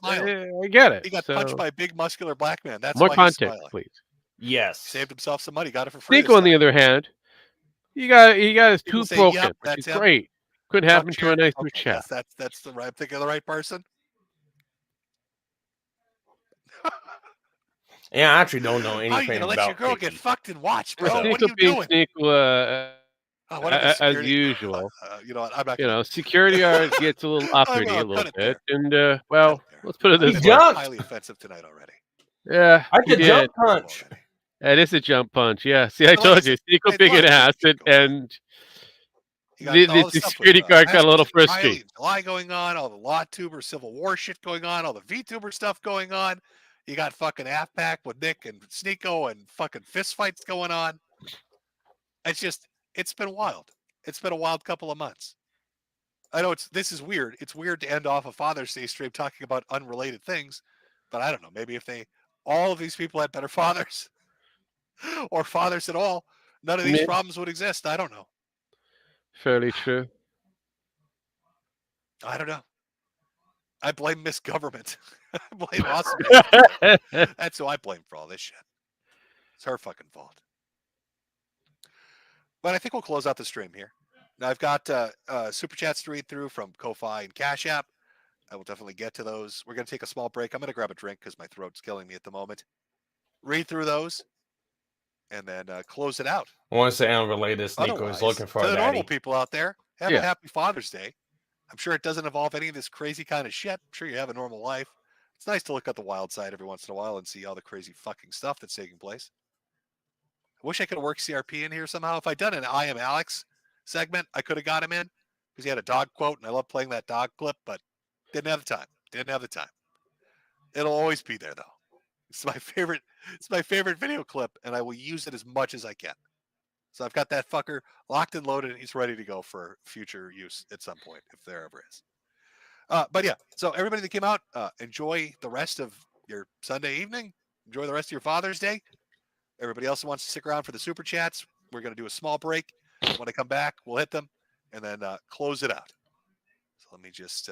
smiling. I get it. He got So, punched by a big muscular black man. That's more why context, he's smiling. please. Yes. Saved himself some money. Got it for free. Sneeko, on the other hand, he got his People tooth say, broken, "Yep, which is that's him." great. Could Chuck happen to a Cheer. nicer Okay, chap. yes, that's the right. I'm thinking of the right person. Yeah, I actually don't know How you anything gonna let about your girl get Kiki. fucked and watch, bro? Well, What are Sneeko you being doing? Sneeko, What if it's as security? usual. You know what? I'm not. You know, security guard gets a little uppity a cut little it bit, and well, let's put it I've this been way. highly offensive tonight already. Yeah, I he could did. jump punch. It is a jump punch. Yeah. See, I But like told I you, said, Sneeko hey, being an look, acid, and You got the all this stuff security with, guard got a little Hashtag frisky. Riley and July going on, all the Law Tuber Civil War shit going on, all the VTuber stuff going on. You got fucking Halfpack with Nick and Sneeko and fucking fist fights going on. It's been wild. It's been a wild couple of months. I know this is weird. It's weird to end off a Father's Day stream talking about unrelated things, but I don't know. Maybe if all of these people had better fathers or fathers at all, none of these Maybe. problems would exist. I don't know. Fairly true. I don't know. I blame misgovernment. I blame awesome. That's who I blame for all this shit. It's her fucking fault. But I think we'll close out the stream here. Now I've got super chats to read through from Ko-Fi and Cashapp. I will definitely get to those. We're going to take a small break. I'm going to grab a drink because my throat's killing me at the moment. Read through those, and then close it out. I want to say unrelated. Sneeko Otherwise, is looking for to a the daddy. normal people out there, have Yeah. a happy Father's Day. I'm sure it doesn't involve any of this crazy kind of shit. I'm sure you have a normal life. It's nice to look at the wild side every once in a while and see all the crazy fucking stuff that's taking place. I wish I could have worked CRP in here somehow. If I'd done an I Am Alex segment, I could have got him in because he had a dog quote, and I love playing that dog clip, but didn't have the time. It'll always be there, though. It's my favorite video clip, and I will use it as much as I can. So I've got that fucker locked and loaded, and he's ready to go for future use at some point, if there ever is. But yeah, so everybody that came out, enjoy the rest of your Sunday evening. Enjoy the rest of your Father's Day. Everybody else who wants to stick around for the super chats, we're going to do a small break. When I come back, we'll hit them and then close it out. So let me just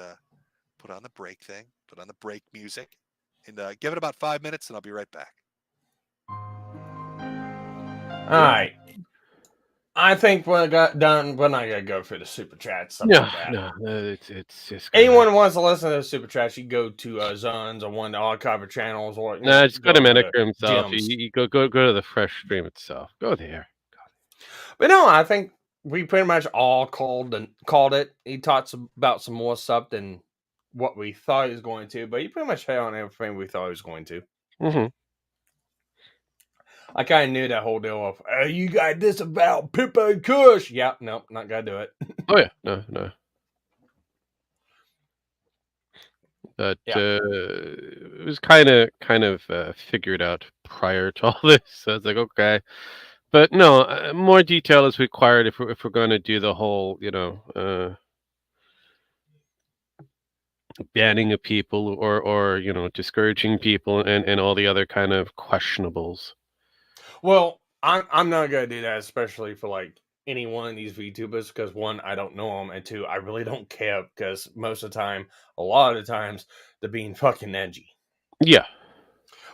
put on the break thing, put on the break music, and give it about 5 minutes, and I'll be right back. All right. I think when I got done, we're not gonna go through the super chat stuff No, like that. no, it's just Anyone who wants to listen to the super chats, you go to Zones or one of the archive channels, or No, just go to over Metokur himself. gyms. You go to the fresh stream itself. Go there. But no, I think we pretty much all called it. He talks about some more stuff than what we thought he was going to, but he pretty much hit on everything we thought he was going to. Mm-hmm. I kind of knew that whole deal of, you got this about Pippa and Kush. Yep, nope, not gonna do it. Oh yeah, no. But it was kind of figured out prior to all this. So I was like, okay, but no, more detail is required if we're going to do the whole, banning of people or discouraging people and all the other kind of questionables. Well, I'm not gonna do that, especially for like any one of these VTubers, because one, I don't know them, and two, I really don't care because most of the time, a lot of the times, they're being fucking edgy. Yeah.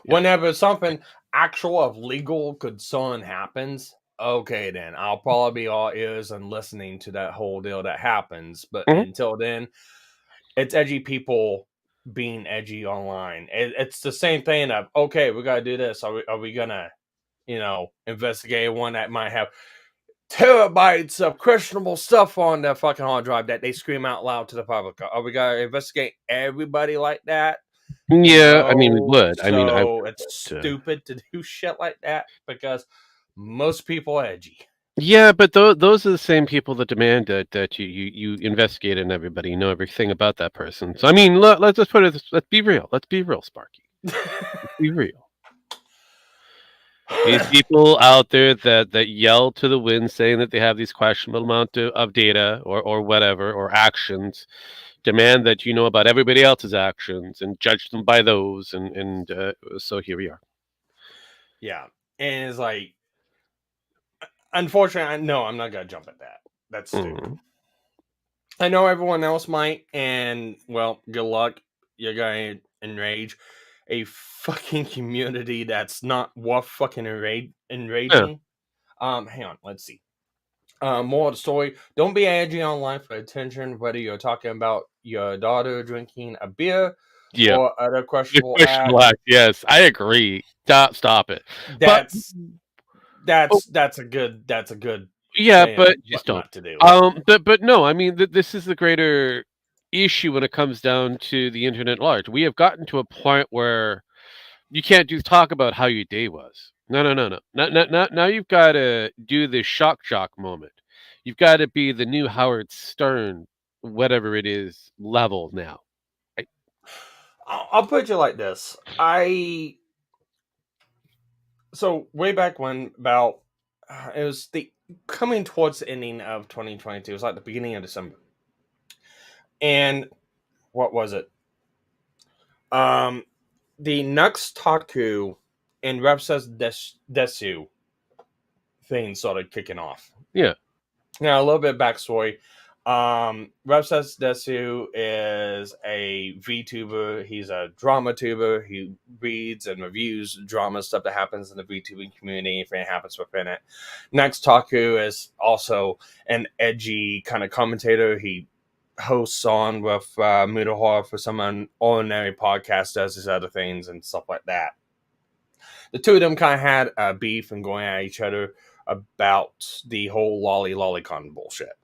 Whenever something actual of legal concern happens, okay, then I'll probably be all ears and listening to that whole deal that happens. But until then, it's edgy people being edgy online. It's the same thing of, okay, we gotta do this. Are we gonna, investigate one that might have terabytes of questionable stuff on their fucking hard drive that they scream out loud to the public? Are we gonna investigate everybody like that? Yeah, I mean, we would. I mean, It's stupid to do shit like that because most people are edgy. Yeah, but those are the same people that demand that you investigate and everybody know everything about that person. So I mean, let's just put it. Let's be real. Let's be real, Sparky. Let's be real. These people out there that yell to the wind saying that they have these questionable amount of data or whatever or actions demand that you know about everybody else's actions and judge them by those and so here we are. Yeah, and it's like, unfortunately, no, I'm not gonna jump at that. That's stupid. I know everyone else might, and well, good luck. You're gonna enrage a fucking community that's not worth fucking enraging. Hang on, let's see. More of the story. Don't be edgy online for attention, whether you're talking about your daughter drinking a beer or other questionable acts. Yes, I agree. Stop it. That's a good Yeah, thing but just don't. not to do. But no, I mean this is the greater issue when it comes down to the internet at large. We have gotten to a point where you can't talk about how your day was. No. Now you've got to do the shock jock moment. You've got to be the new Howard Stern, whatever it is, level now. I'll put you like this. So way back when, about it was the coming towards the ending of 2022. It was like the beginning of December. And what was it? The MerMETOKUR and Repsa's Desu thing started kicking off. Yeah. Now a little bit of backstory. Repsa's Desu is a VTuber. He's a drama tuber. He reads and reviews drama stuff that happens in the VTubing community, if it happens within it. MerMETOKUR is also an edgy kind of commentator. He hosts on with Metokur for some ordinary podcast, does his other things and stuff like that. The two of them kind of had a beef and going at each other about the whole lolicon bullshit.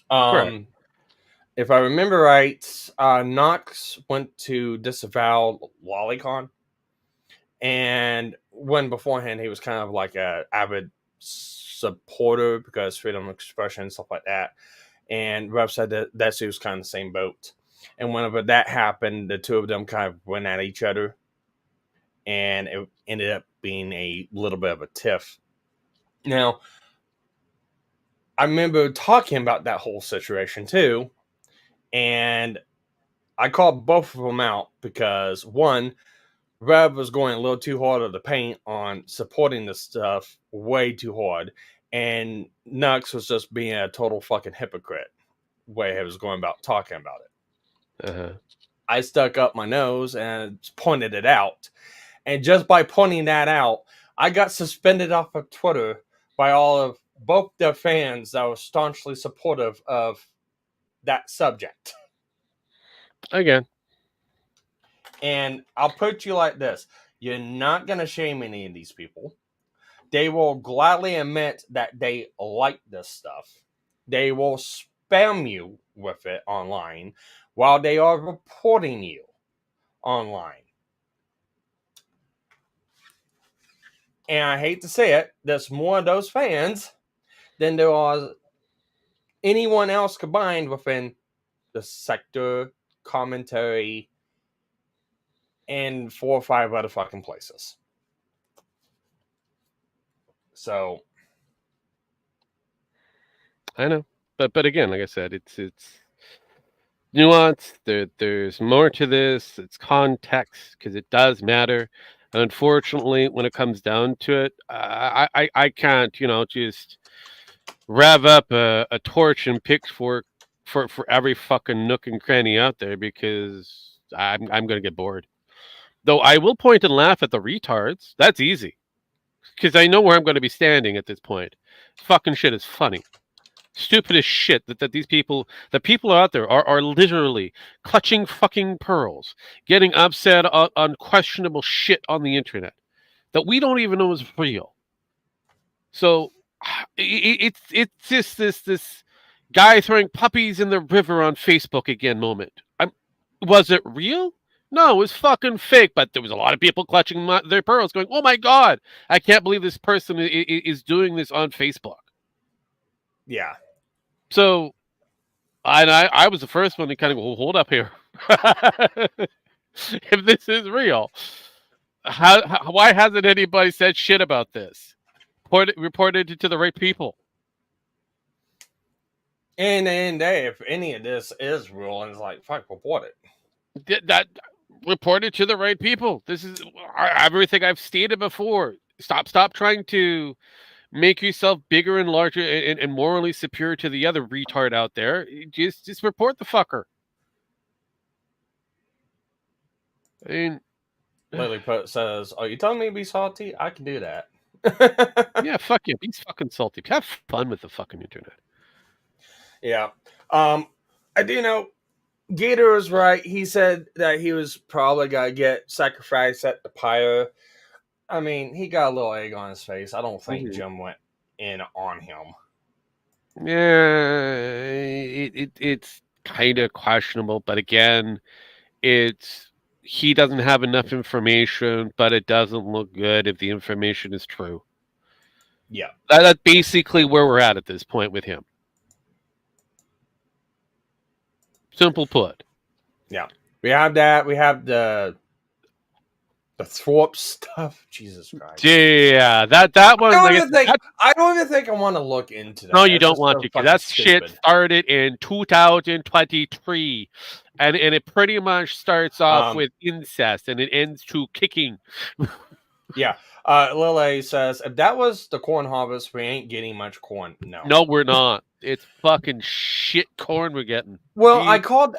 If I remember right, Knox went to disavow lolicon, and when beforehand he was kind of like a avid supporter because freedom of expression and stuff like that. And Rev said that she was kind of the same boat. And whenever that happened, the two of them kind of went at each other. And it ended up being a little bit of a tiff. Now, I remember talking about that whole situation too. And I called both of them out because, one, Rev was going a little too hard of the paint on supporting this stuff way too hard. And Nux was just being a total fucking hypocrite way he was going about talking about it. I stuck up my nose and pointed it out. And just by pointing that out, I got suspended off of Twitter by all of both their fans that were staunchly supportive of that subject. Again. And I'll put you like this. You're not going to shame any of these people. They will gladly admit that they like this stuff. They will spam you with it online while they are reporting you online. And I hate to say it, there's more of those fans than there are anyone else combined within the sector, commentary, and 4 or 5 other fucking places. So I know, but again, like I said, it's nuance. There's more to this. It's context because it does matter. Unfortunately, when it comes down to it, I can't just rev up a torch and pitchfork for every fucking nook and cranny out there because I'm gonna get bored. Though I will point and laugh at the retards. That's easy because I know where I'm going to be standing at this point. Fucking shit is funny. Stupid as shit that these people, the people out there are literally clutching fucking pearls, getting upset on questionable shit on the internet that we don't even know is real. So it's just this guy throwing puppies in the river on Facebook again moment. Was it real? No, it was fucking fake. But there was a lot of people clutching their pearls, going, "Oh my god, I can't believe this person is doing this on Facebook." Yeah. So, I was the first one to kind of go, hold up here. If this is real, why hasn't anybody said shit about this? Reported it to the right people. And then if any of this is real, and it's like, fuck, report it. That reported to the right people. This is everything I've stated before. Stop trying to make yourself bigger and larger and morally superior to the other retard out there. Just report the fucker. I mean, Lily says, "Are you telling me to be salty? I can do that." Yeah, fuck you. Be fucking salty. Have fun with the fucking internet. Yeah. I do know Gator was right. He said that he was probably gonna get sacrificed at the pyre. I mean, he got a little egg on his face. I don't think Jim went in on him. Yeah, it's kind of questionable, but again, he doesn't have enough information, but it doesn't look good if the information is true. Yeah. That's basically where we're at this point with him. Simple put. Yeah. We have that. We have the Thorpe stuff. Jesus Christ. Yeah, that one. I don't even think I want to look into that. No, you don't want to. Because that shit started in 2023, and it pretty much starts off with incest, and it ends to kicking. Yeah. Lily says, if that was the corn harvest, we ain't getting much corn. No, we're not. It's fucking shit corn we're getting. Well, I called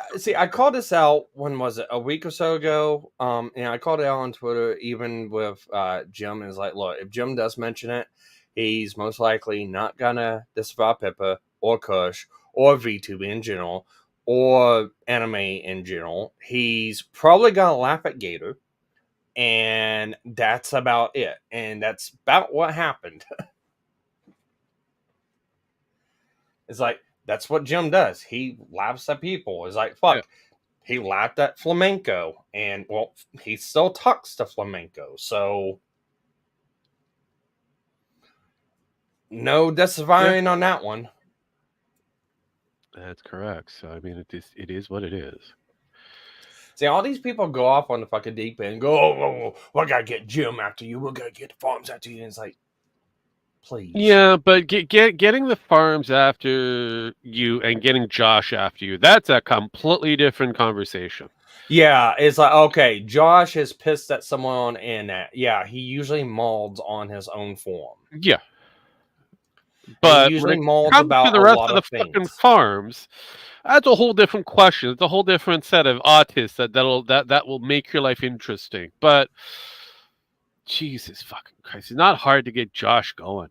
this out, when was it? A week or so ago. And I called it out on Twitter, even with Jim, and it's like, look, if Jim does mention it, he's most likely not gonna disavow Pippa or Kush or VTuber in general or anime in general. He's probably gonna laugh at Gator. And that's about it. And that's about what happened. It's like, that's what Jim does. He laughs at people. It's like, fuck. Yeah. He laughed at Flamenco. And, well, he still talks to Flamenco. So, no disavowing on that one. That's correct. So, I mean, it is what it is. See, all these people go off on the fucking deep end and go, oh, we gotta get Jim after you. We gotta get the farms after you. And it's like, please. Yeah, but getting the farms after you and getting Josh after you, that's a completely different conversation. Yeah, it's like, okay, Josh is pissed at someone on the internet. Yeah, he usually molds on his own form. Yeah. But he usually molds about the rest of the fucking farms. That's a whole different question. It's a whole different set of artists that will make your life interesting. But Jesus fucking Christ, it's not hard to get Josh going.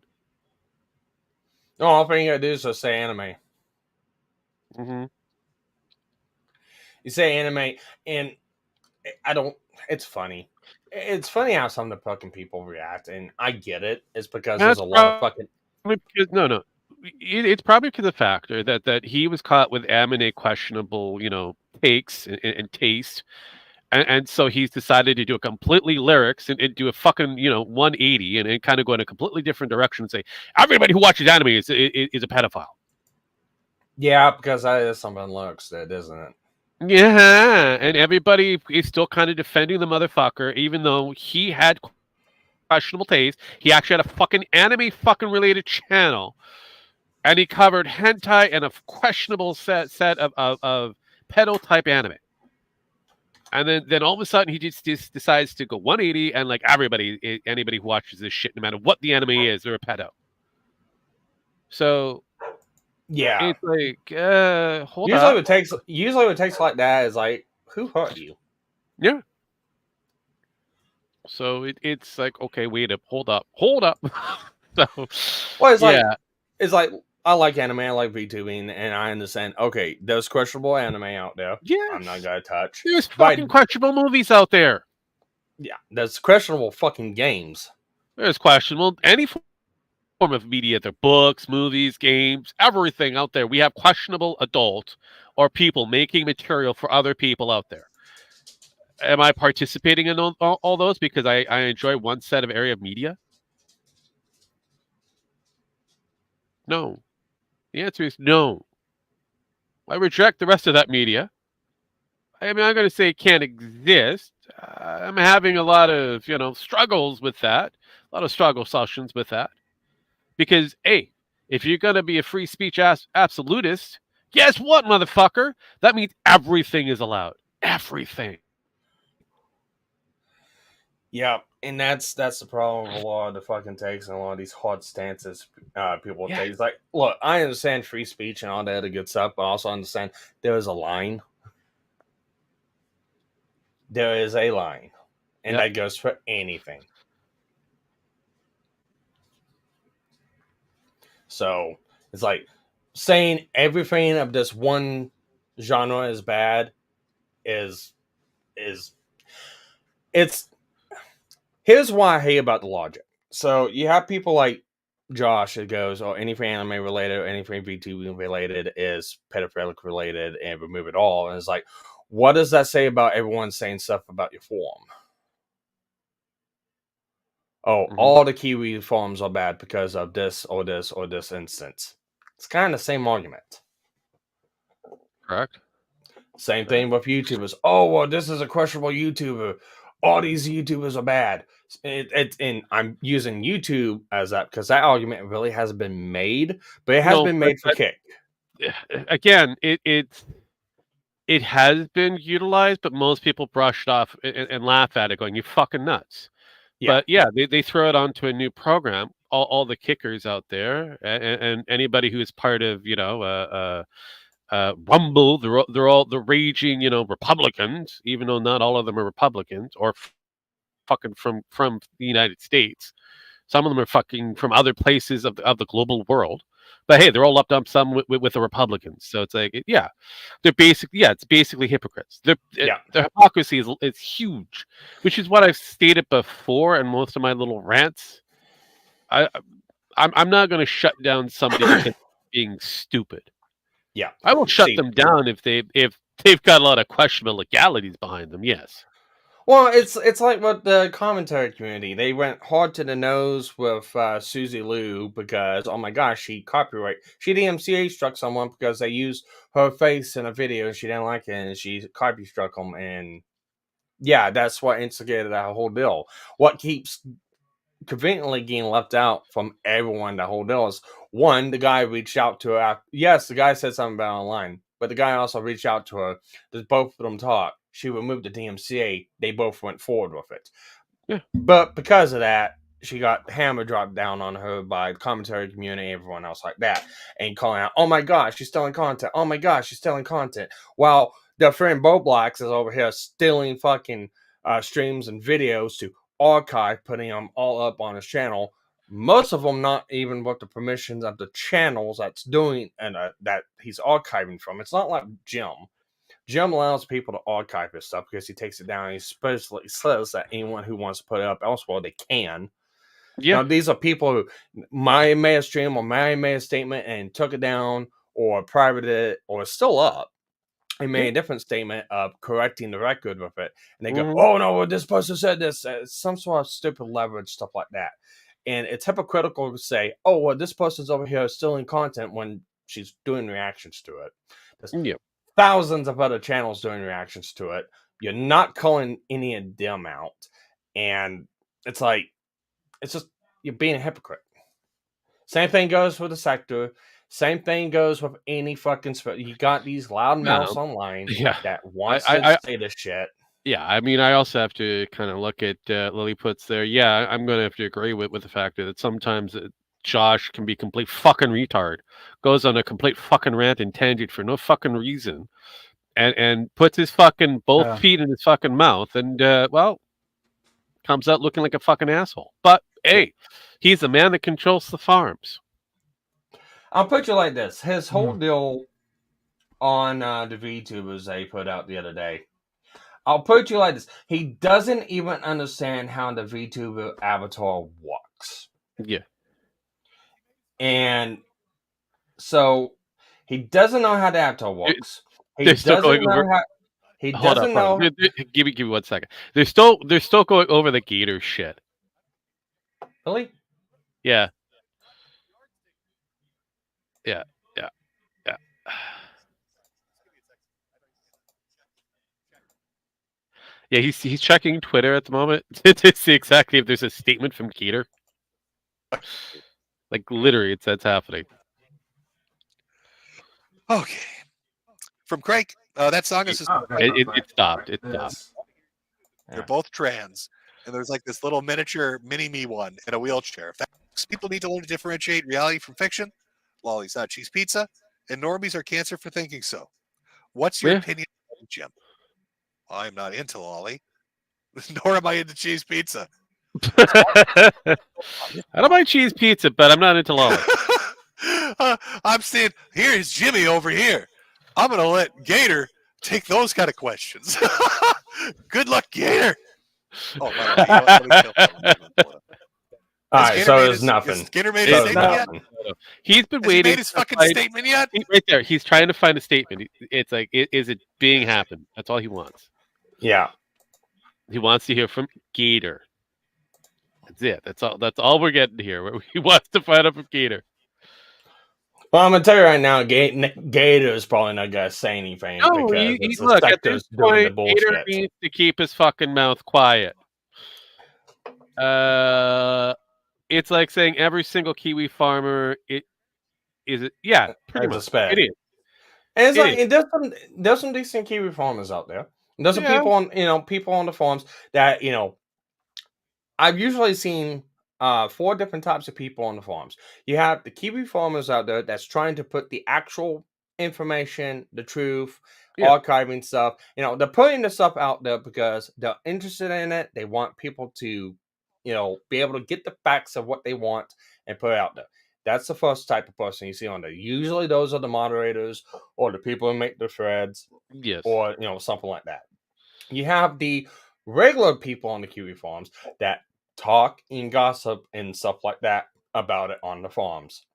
No, all thing you gotta do is just say anime. Mm-hmm. You say anime, and I don't. It's funny. It's funny how some of the fucking people react, and I get it. It's because there's That's a lot of fucking. because, no. It's probably because of the factor that he was caught with anime questionable, takes and taste, and so he's decided to do a completely lyrics and do a fucking 180 and kind of go in a completely different direction and say everybody who watches anime is a pedophile. Yeah, because that is something looks that, isn't it? Yeah, and everybody is still kind of defending the motherfucker, even though he had questionable taste. He actually had a fucking anime fucking related channel, and he covered hentai and a questionable set of pedo type anime. And then all of a sudden he just decides to go 180 and like anybody who watches this shit, no matter what the anime is, they're a pedo. So yeah, it's like hold usually up. what it takes like that is like, who hurt you? Yeah. So it's like, okay, wait up, hold up. So Well, it's yeah. like I like anime, I like VTubing, and I understand. Okay, there's questionable anime out there. Yes. I'm not gonna touch. There's fucking questionable movies out there. Yeah, there's questionable fucking games. There's questionable any form of media. There, books, movies, games, everything out there. We have questionable adult or people making material for other people out there. Am I participating in all those because I enjoy one set of area of media? No. The answer is no. I reject the rest of that media. I mean, I'm going to say it can't exist. I'm having a lot of, struggles with that. A lot of struggle sessions with that. Because, hey, if you're going to be a free speech absolutist, guess what, motherfucker? That means everything is allowed. Everything. Yeah, and that's the problem with a lot of the fucking takes and a lot of these hard stances people take. It's like, look, I understand free speech and all that other good stuff, but I also understand there is a line. There is a line, and that goes for anything. So it's like saying everything of this one genre is bad is it's here's why I hate about the logic. So you have people like Josh that goes, oh, anything anime related or anything VTuber related is pedophilic related and remove it all. And it's like, what does that say about everyone saying stuff about your forum? Oh, all the Kiwi forums are bad because of this or this or this instance. It's kind of the same argument. Correct. Same thing with YouTubers. Oh, well, this is a questionable YouTuber. All these YouTubers are bad. And I'm using YouTube as that because that argument really hasn't been made, but it has been made for kick. Again, it has been utilized, but most people brush it off and laugh at it, going, "You fucking nuts." Yeah. But yeah, they throw it onto a new program. All the kickers out there, and anybody who is part of Rumble, they're all the raging Republicans, even though not all of them are Republicans or fucking from the United States. Some of them are fucking from other places of the global world. But hey, they're all up some with the Republicans. So it's like, they're it's basically hypocrites. The hypocrisy is huge, which is what I've stated before in most of my little rants. I'm not going to shut down somebody because being stupid. Yeah, I will shut them down if they've got a lot of questionable legalities behind them. Yes. Well, it's like what the commentary community, they went hard to the nose with Susie Liu because, oh my gosh, she DMCA struck someone because they used her face in a video and she didn't like it and she copy struck them, and yeah, that's what instigated that whole deal. What keeps conveniently getting left out from everyone, the whole deal, is one, the guy reached out to her. Yes, the guy said something about it online, but the guy also reached out to her. Does both of them talk? She removed the DMCA. They both went forward with it. Yeah. But because of that, she got hammer dropped down on her by the commentary community, everyone else like that, and calling out, oh my gosh, she's stealing content. Oh my gosh, she's stealing content. While their friend Roblox is over here stealing fucking streams and videos to archive, putting them all up on his channel Most of them not even with the permissions of the channels that's doing and that he's archiving from. It's not like Jim. Jim allows people to archive his stuff because he takes it down. And he supposedly says that anyone who wants to put it up elsewhere, they can. Yeah. Now, these are people who made a stream or made a statement and took it down or privated it or it's still up. They made a different statement of correcting the record with it. And they go, oh, no, well, this person said this. Some sort of stupid leverage, stuff like that. And it's hypocritical to say, oh, well, this person's over here stealing content when she's doing reactions to it. There's thousands of other channels doing reactions to it. You're not calling any of them out. And it's like, it's just, you're being a hypocrite. Same thing goes with the sector. Same thing goes with any fucking... You got these loud mouths online that wants to say this shit. Yeah, I mean, I also have to kind of look at Lilliput's there. Yeah, I'm going to have to agree with the fact that sometimes Josh can be complete fucking retard. Goes on a complete fucking rant and tangent for no fucking reason. And puts his fucking both feet in his fucking mouth and, well, comes out looking like a fucking asshole. But, hey, he's the man that controls the farms. I'll put you like this. His whole deal on the VTubers they put out the other day. I'll put you like this. He doesn't even understand how the VTuber avatar works. Yeah. And so he doesn't know how the avatar works. He They're still doesn't going know over... how... He doesn't know... Give me 1 second. They're still going over the gator shit. Really? Yeah. Yeah, he's checking Twitter at the moment to see exactly if there's a statement from Gator. Like literally, that's happening. Okay. From Craig, that song is just... It stopped. It stopped. They're both trans, and there's like this little miniature mini-me one in a wheelchair. Facts, people need to learn to differentiate reality from fiction. Lolly's not cheese pizza, and normies are cancer for thinking so. What's your opinion, Jim? I'm not into Lolly, nor am I into cheese pizza. I don't mind cheese pizza, but I'm not into Lolly. I'm saying, here's Jimmy over here. I'm going to let Gator take those kind of questions. Good luck, Gator. Oh, all right, so there's nothing. Gator made his statement yet? He's been Has waiting. He made his fucking statement yet? Right there. He's trying to find a statement. It's like, is it being happened? That's all he wants. Yeah. He wants to hear from Gator. That's it. That's all we're getting here. He wants to find out from Gator. Well, I'm gonna tell you right now, Gator is probably not gonna say anything. No, because look, at this doing the point, bullshit. Gator needs to keep his fucking mouth quiet. It's like saying every single Kiwi farmer yeah, pretty much. It is. And it's like there's some decent Kiwi farmers out there. There's some people on the farms that I've usually seen 4 different types of people on the farms. You have the Kiwi farmers out there that's trying to put the actual information, the truth, archiving stuff. They're putting the stuff out there because they're interested in it. They want people to, be able to get the facts of what they want and put it out there. That's the first type of person you see on there. Usually those are the moderators or the people who make the threads. Yes. Or, something like that. You have the regular people on the Kiwi farms that talk and gossip and stuff like that about it on the farms.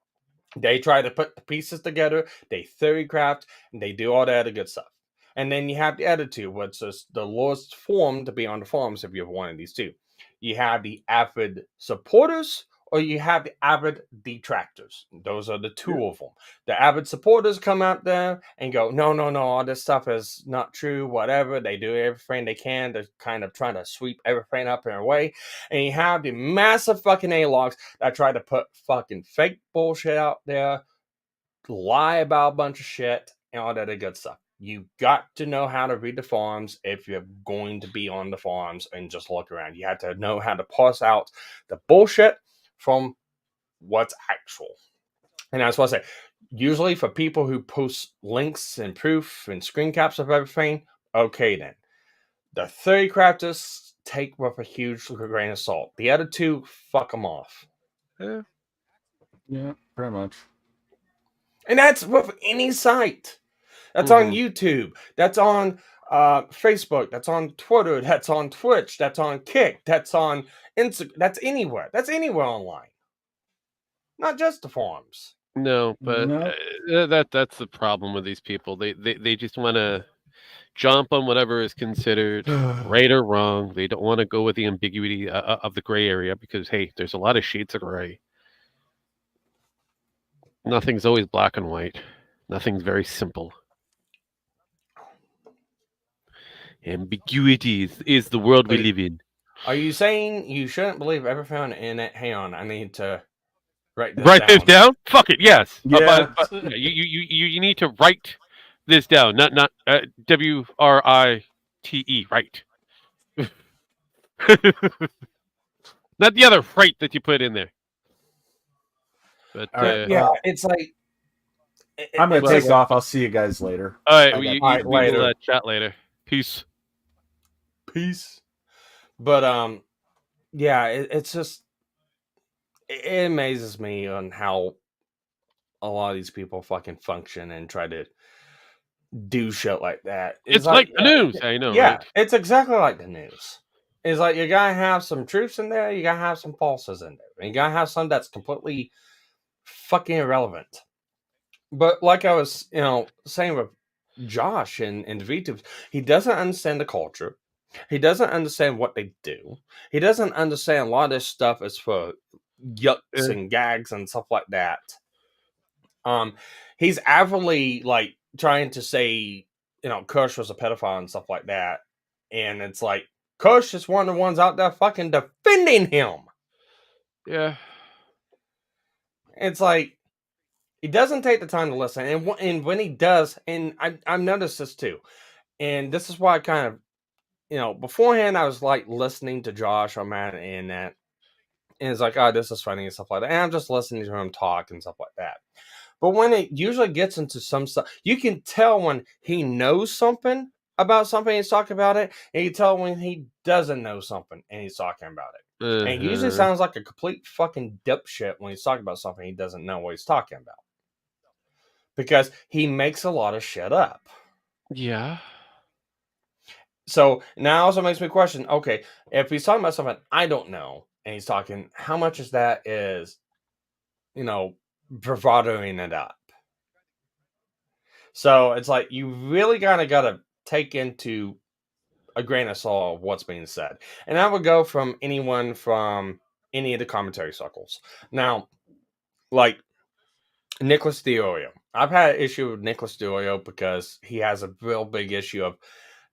They try to put the pieces together, they theory craft, and they do all that other good stuff. And then you have the other two, which is the lowest form to be on the farms if you have one of these two. You have the avid supporters or you have the avid detractors. Those are the two of them. The avid supporters come out there and go, no, all this stuff is not true, whatever. They do everything they can to kind of try to sweep everything up in a way. And you have the massive fucking A-logs that try to put fucking fake bullshit out there, lie about a bunch of shit, and all that other good stuff. You got to know how to read the farms if you're going to be on the farms and just look around. You have to know how to parse out the bullshit from what's actual. And that's what I say. Usually for people who post links and proof and screen caps of everything, okay then. The theory crafters take with a huge grain of salt. The other two, fuck them off. Yeah, pretty much. And that's with any site. That's on YouTube. That's on Facebook. That's on Twitter. That's on Twitch. That's on Kick. That's on Instagram. That's anywhere. That's anywhere online. Not just the forums. No, but that's the problem with these people. They just want to jump on whatever is considered right or wrong. They don't want to go with the ambiguity of the gray area because hey, there's a lot of shades of gray. Nothing's always black and white. Nothing's very simple. Ambiguity is the world we live in. Are you saying you shouldn't believe everything on the internet? Hang on, I need to write this Write down. this down? Fuck it, yes. Yeah. But you need to write this down, not WRITE, right? Not the other right that you put in there. But yeah, it's like I'm gonna take off. I'll see you guys later. All right, Okay, we later. will chat later. Peace. Peace. But yeah, it's just it amazes me on how a lot of these people fucking function and try to do shit like that. It's like the news, I know, Yeah, right? it's exactly like the news. It's like you gotta have some truths in there, you gotta have some falses in there, and you gotta have some that's completely fucking irrelevant. But like I was, saying with Josh and VTubes, he doesn't understand the culture. He doesn't understand what they do. He doesn't understand a lot of this stuff is for yucks and gags and stuff like that. He's avidly like trying to say, Kush was a pedophile and stuff like that. And it's like, Kush is one of the ones out there fucking defending him. Yeah. It's like, he doesn't take the time to listen. And when he does, and I've noticed this too. And this is why I kind of, beforehand I was like listening to Josh on Matt and that. And it's like, oh, this is funny and stuff like that. And I'm just listening to him talk and stuff like that. But when it usually gets into some stuff, you can tell when he knows something about something, he's talking about it. And you can tell when he doesn't know something and he's talking about it. And it usually sounds like a complete fucking dipshit when he's talking about something he doesn't know what he's talking about. Because he makes a lot of shit up. Yeah. So now also makes me question, okay, if he's talking about something I don't know, and he's talking, how much is that is, bravadoing it up? So it's like, you really gotta take into a grain of salt of what's being said. And I would go from anyone from any of the commentary circles. Now, like, Nicholas Diorio. I've had an issue with Nicholas Diorio because he has a real big issue of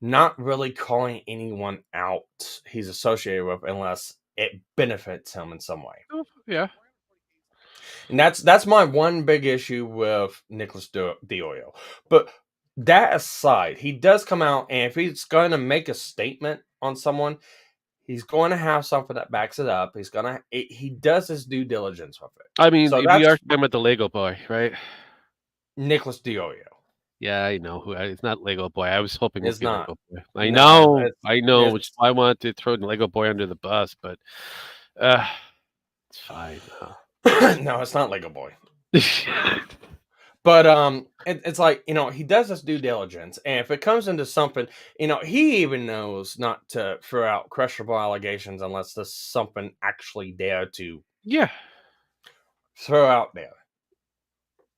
not really calling anyone out he's associated with unless it benefits him in some way. Yeah. And that's my one big issue with Nicholas Diorio. But that aside, he does come out, and if he's going to make a statement on someone, he's going to have something that backs it up. He does his due diligence with it. I mean, So we that's are talking about the Lego boy, right? Nicholas Diorio. Yeah, I know who. It's not Lego Boy. I was hoping It's it'd be not. Lego Boy. I No, know, it's- which is why I wanted to throw the Lego Boy under the bus, but it's fine. No, it's not Lego Boy. But it's like, he does his due diligence, and if it comes into something, he even knows not to throw out questionable allegations unless there's something actually there to throw out there.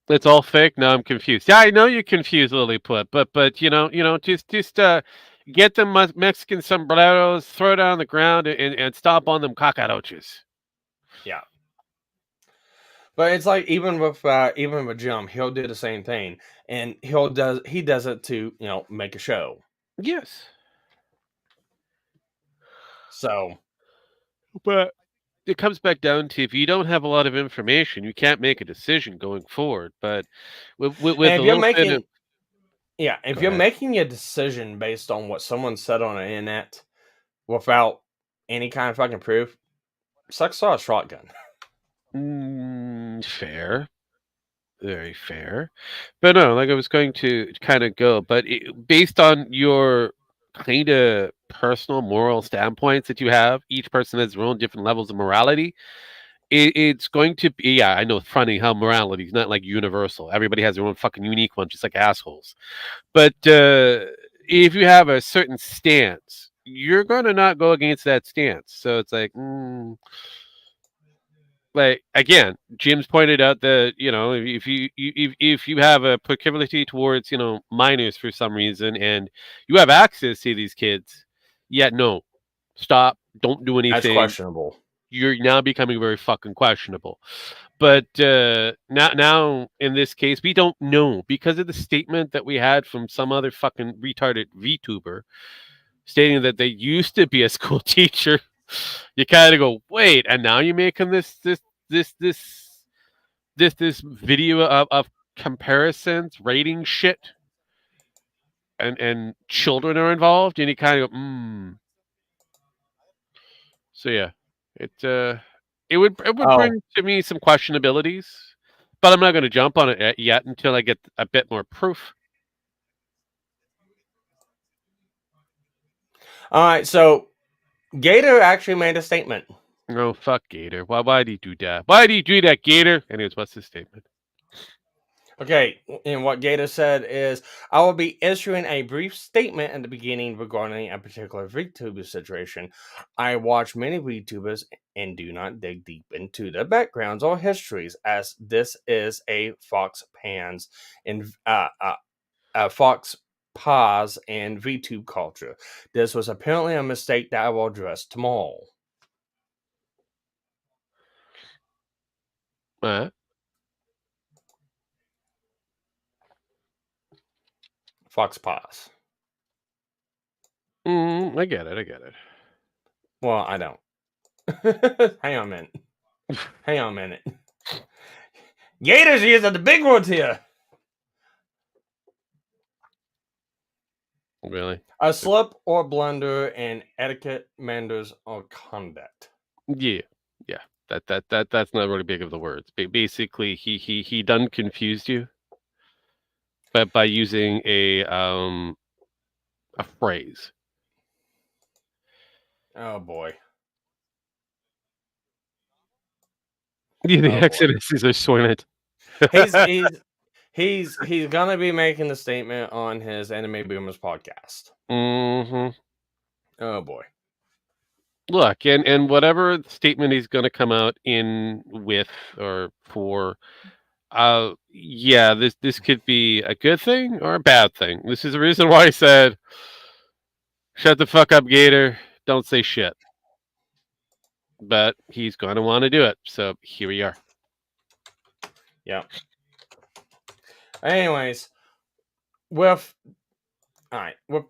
It's all fake. Now I'm confused. Yeah, I know you're confused, Lilliput, but just get them Mexican sombreros, throw it on the ground, and stomp on them cockroaches. Yeah. But it's like even with Jim, he'll do the same thing, and he does it to make a show. Yes. So, but it comes back down to if you don't have a lot of information, you can't make a decision going forward. But with and a if you're little bit making, of, if Go you're ahead. making a decision based on what someone said on the internet without any kind of fucking proof, suck saw a shotgun. Fair. Very fair. But no, like I was going to kind of go, but based on your kind of personal moral standpoints that you have, each person has their own different levels of morality. it's going to be, yeah, I know it's funny how morality is not like universal. Everybody has their own fucking unique one, just like assholes. But if you have a certain stance, you're going to not go against that stance. So it's like again, Jim's pointed out that if you have a proclivity towards minors for some reason, and you have access to these kids, yet no, stop, don't do That's anything. questionable. You're now becoming very fucking questionable. But now in this case, we don't know because of the statement that we had from some other fucking retarded VTuber stating that they used to be a school teacher. You kind of go, wait, and now you're making this video of comparisons, rating shit, and children are involved, and you kind of go, So yeah, it would bring to me some questionabilities, but I'm not going to jump on it yet until I get a bit more proof. All right, so Gator actually made a statement. Oh, fuck Gator. Why do you do that? Why do you do that, Gator? Anyways, what's the statement? Okay, and what Gator said is, I will be issuing a brief statement at the beginning regarding a particular VTuber situation. I watch many VTubers and do not dig deep into their backgrounds or histories, as this is a Fox Pans and Fox Pause and VTube culture. This was apparently a mistake that I will address tomorrow. Fox Pause. I get it. Well, I don't. Hang on a minute. Gators using the big words here. Really? A slip or blunder in etiquette, manners, or conduct. Yeah. That's not really big of the words. Basically, he done confused you, but by using a phrase. Oh boy. Yeah, the Exodus are swinging it. He's gonna be making the statement on his Anime Boomers podcast. Mm-hmm. Oh boy. Look, and whatever statement he's going to come out in with or for, yeah, this could be a good thing or a bad thing. This is the reason why I said, shut the fuck up, Gator. Don't say shit. But he's going to want to do it. So here we are. Yeah. Anyways, with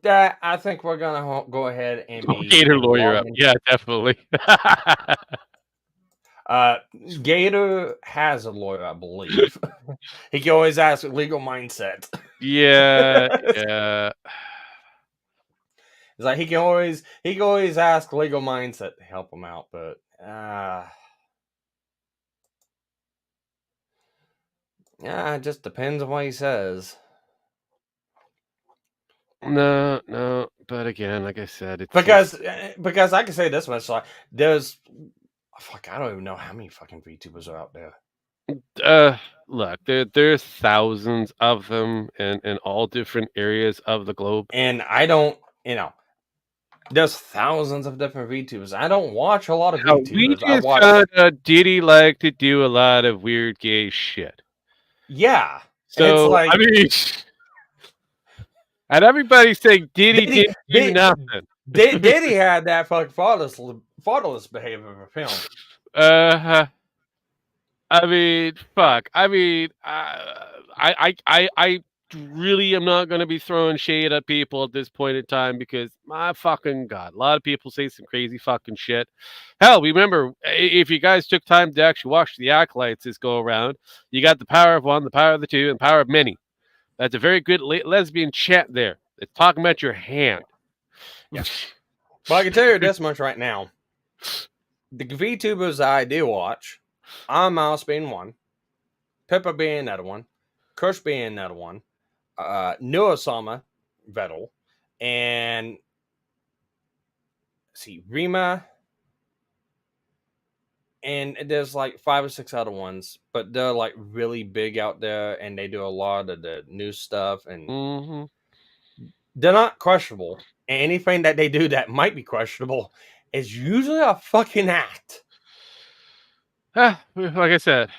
that, I think we're gonna go ahead and be Gator lawyer up. Yeah, definitely. Gator has a lawyer, I believe. He can always ask legal mindset. Yeah. It's like he can always ask legal mindset to help him out, but yeah, it just depends on what he says. No, but again, like I said, it's because I can say this much: like, there's, I don't even know how many fucking VTubers are out there. Look, there's thousands of them in all different areas of the globe, and I don't, there's thousands of different VTubers. I don't watch a lot of VTubers. We just found out Diddy like to do a lot of weird gay shit. Yeah, so it's like, I mean, and everybody's saying Diddy didn't do nothing. Diddy had that fucking fatherless behavior of him. I mean, fuck. I mean, I really am not going to be throwing shade at people at this point in time because my fucking God, a lot of people say some crazy fucking shit. Hell, remember, if you guys took time to actually watch the Acolytes this go around, you got the power of one, the power of the two, and the power of many. That's a very good lesbian chant there. It's talking about your hand. Yeah. Well, I can tell you this much right now. The VTubers I do watch, Mouse being one, Pippa being another one, Kush being another one, Nuosama, Vettel, and Rima, and there's like 5 or 6 other ones, but they're like really big out there, and they do a lot of the new stuff, and they're not questionable. And anything that they do that might be questionable is usually a fucking act. Like I said,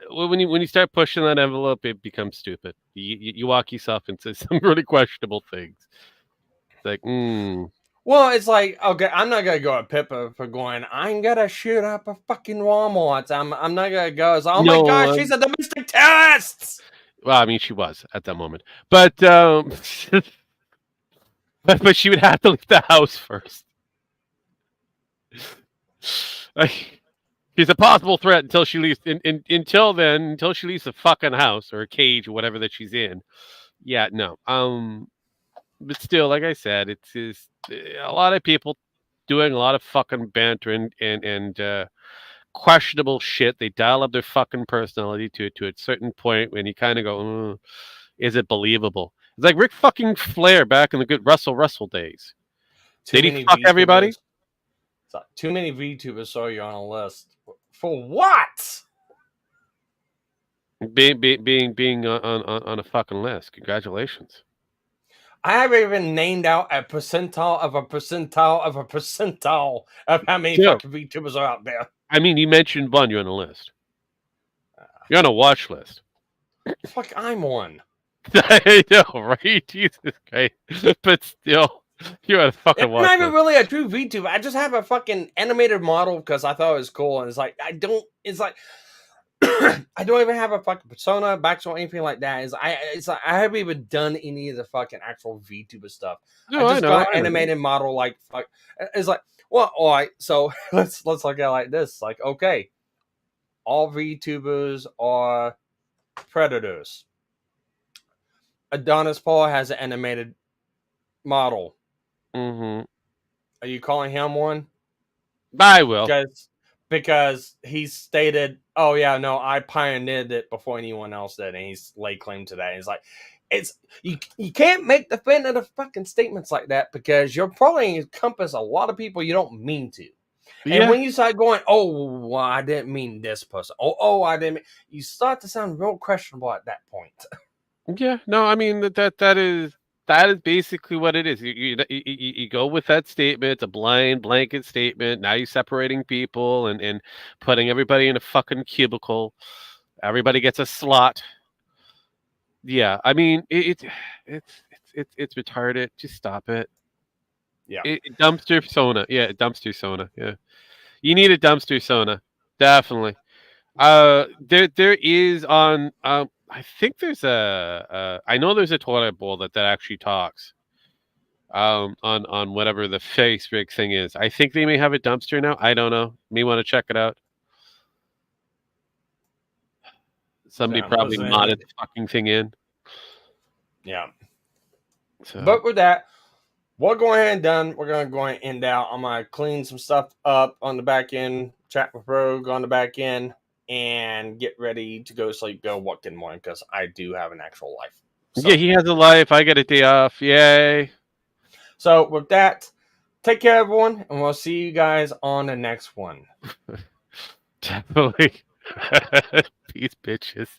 when you start pushing that envelope, it becomes stupid. You walk yourself into some really questionable things. It's like, Well, it's like, okay, I'm not gonna go at Pippa for going, I'm gonna shoot up a fucking Walmart. I'm not gonna go as, oh my gosh, she's a domestic terrorist. Well, I mean, she was at that moment, but but she would have to leave the house first. Like, she's a possible threat until she leaves. Until she leaves the fucking house or a cage or whatever that she's in. Yeah, no. But still, like I said, it's just a lot of people doing a lot of fucking banter and questionable shit. They dial up their fucking personality to a certain point when you kind of go, is it believable? It's like Ric fucking Flair back in the good Russell days. Did he fuck everybody? Too many VTubers saw you on a list. For what? Being on a fucking list. Congratulations. I haven't even named out a percentile of a percentile of a percentile of how many fucking VTubers are out there. I mean, you mentioned one. You're on the list. You're on a watch list. Fuck, I'm one. I know, right? Jesus Christ. But still, you're on a fucking watch list. I'm not even really a true VTuber. I just have a fucking animated model because I thought it was cool. And it's like, I don't even have a fucking persona, backstory, or anything like that. It's like I haven't even done any of the fucking actual VTuber stuff. No, I just I got know. animated model like fuck. It's like, well, all right. So let's look at it like this. Like, okay, all VTubers are predators. Adonis Paul has an animated model. Mm-hmm. Are you calling him one? I will. Because he stated, oh yeah, no, I pioneered it before anyone else did, and he's laid claim to that. He's like, you can't make definitive fucking statements like that because you're probably encompass a lot of people you don't mean to. Yeah. And when you start going, oh, well, I didn't mean this person. Oh, I didn't mean, you start to sound real questionable at that point. Yeah, no, I mean that is basically what it is. You go with that statement. It's a blind blanket statement. Now you're separating people and putting everybody in a fucking cubicle. Everybody gets a slot. Yeah, I mean it's retarded. Just stop it. Yeah. Dumpster Sona. Yeah, dumpster Sona. Yeah, you need a dumpster Sona. Definitely. There is on I think there's I know there's a toilet bowl that actually talks. On whatever the Facebook thing is. I think they may have a dumpster now. I don't know. May want to check it out. Somebody probably modded the fucking thing in. Yeah. So. But with that, we're going ahead and done. We're going to go ahead and end out. I'm going to clean some stuff up on the back end. Chat with Rogue on the back end. And get ready to go to sleep, go work in the morning because I do have an actual life. So. Yeah, he has a life. I get a day off. Yay. So with that, take care, everyone, and we'll see you guys on the next one. Definitely. Peace, bitches.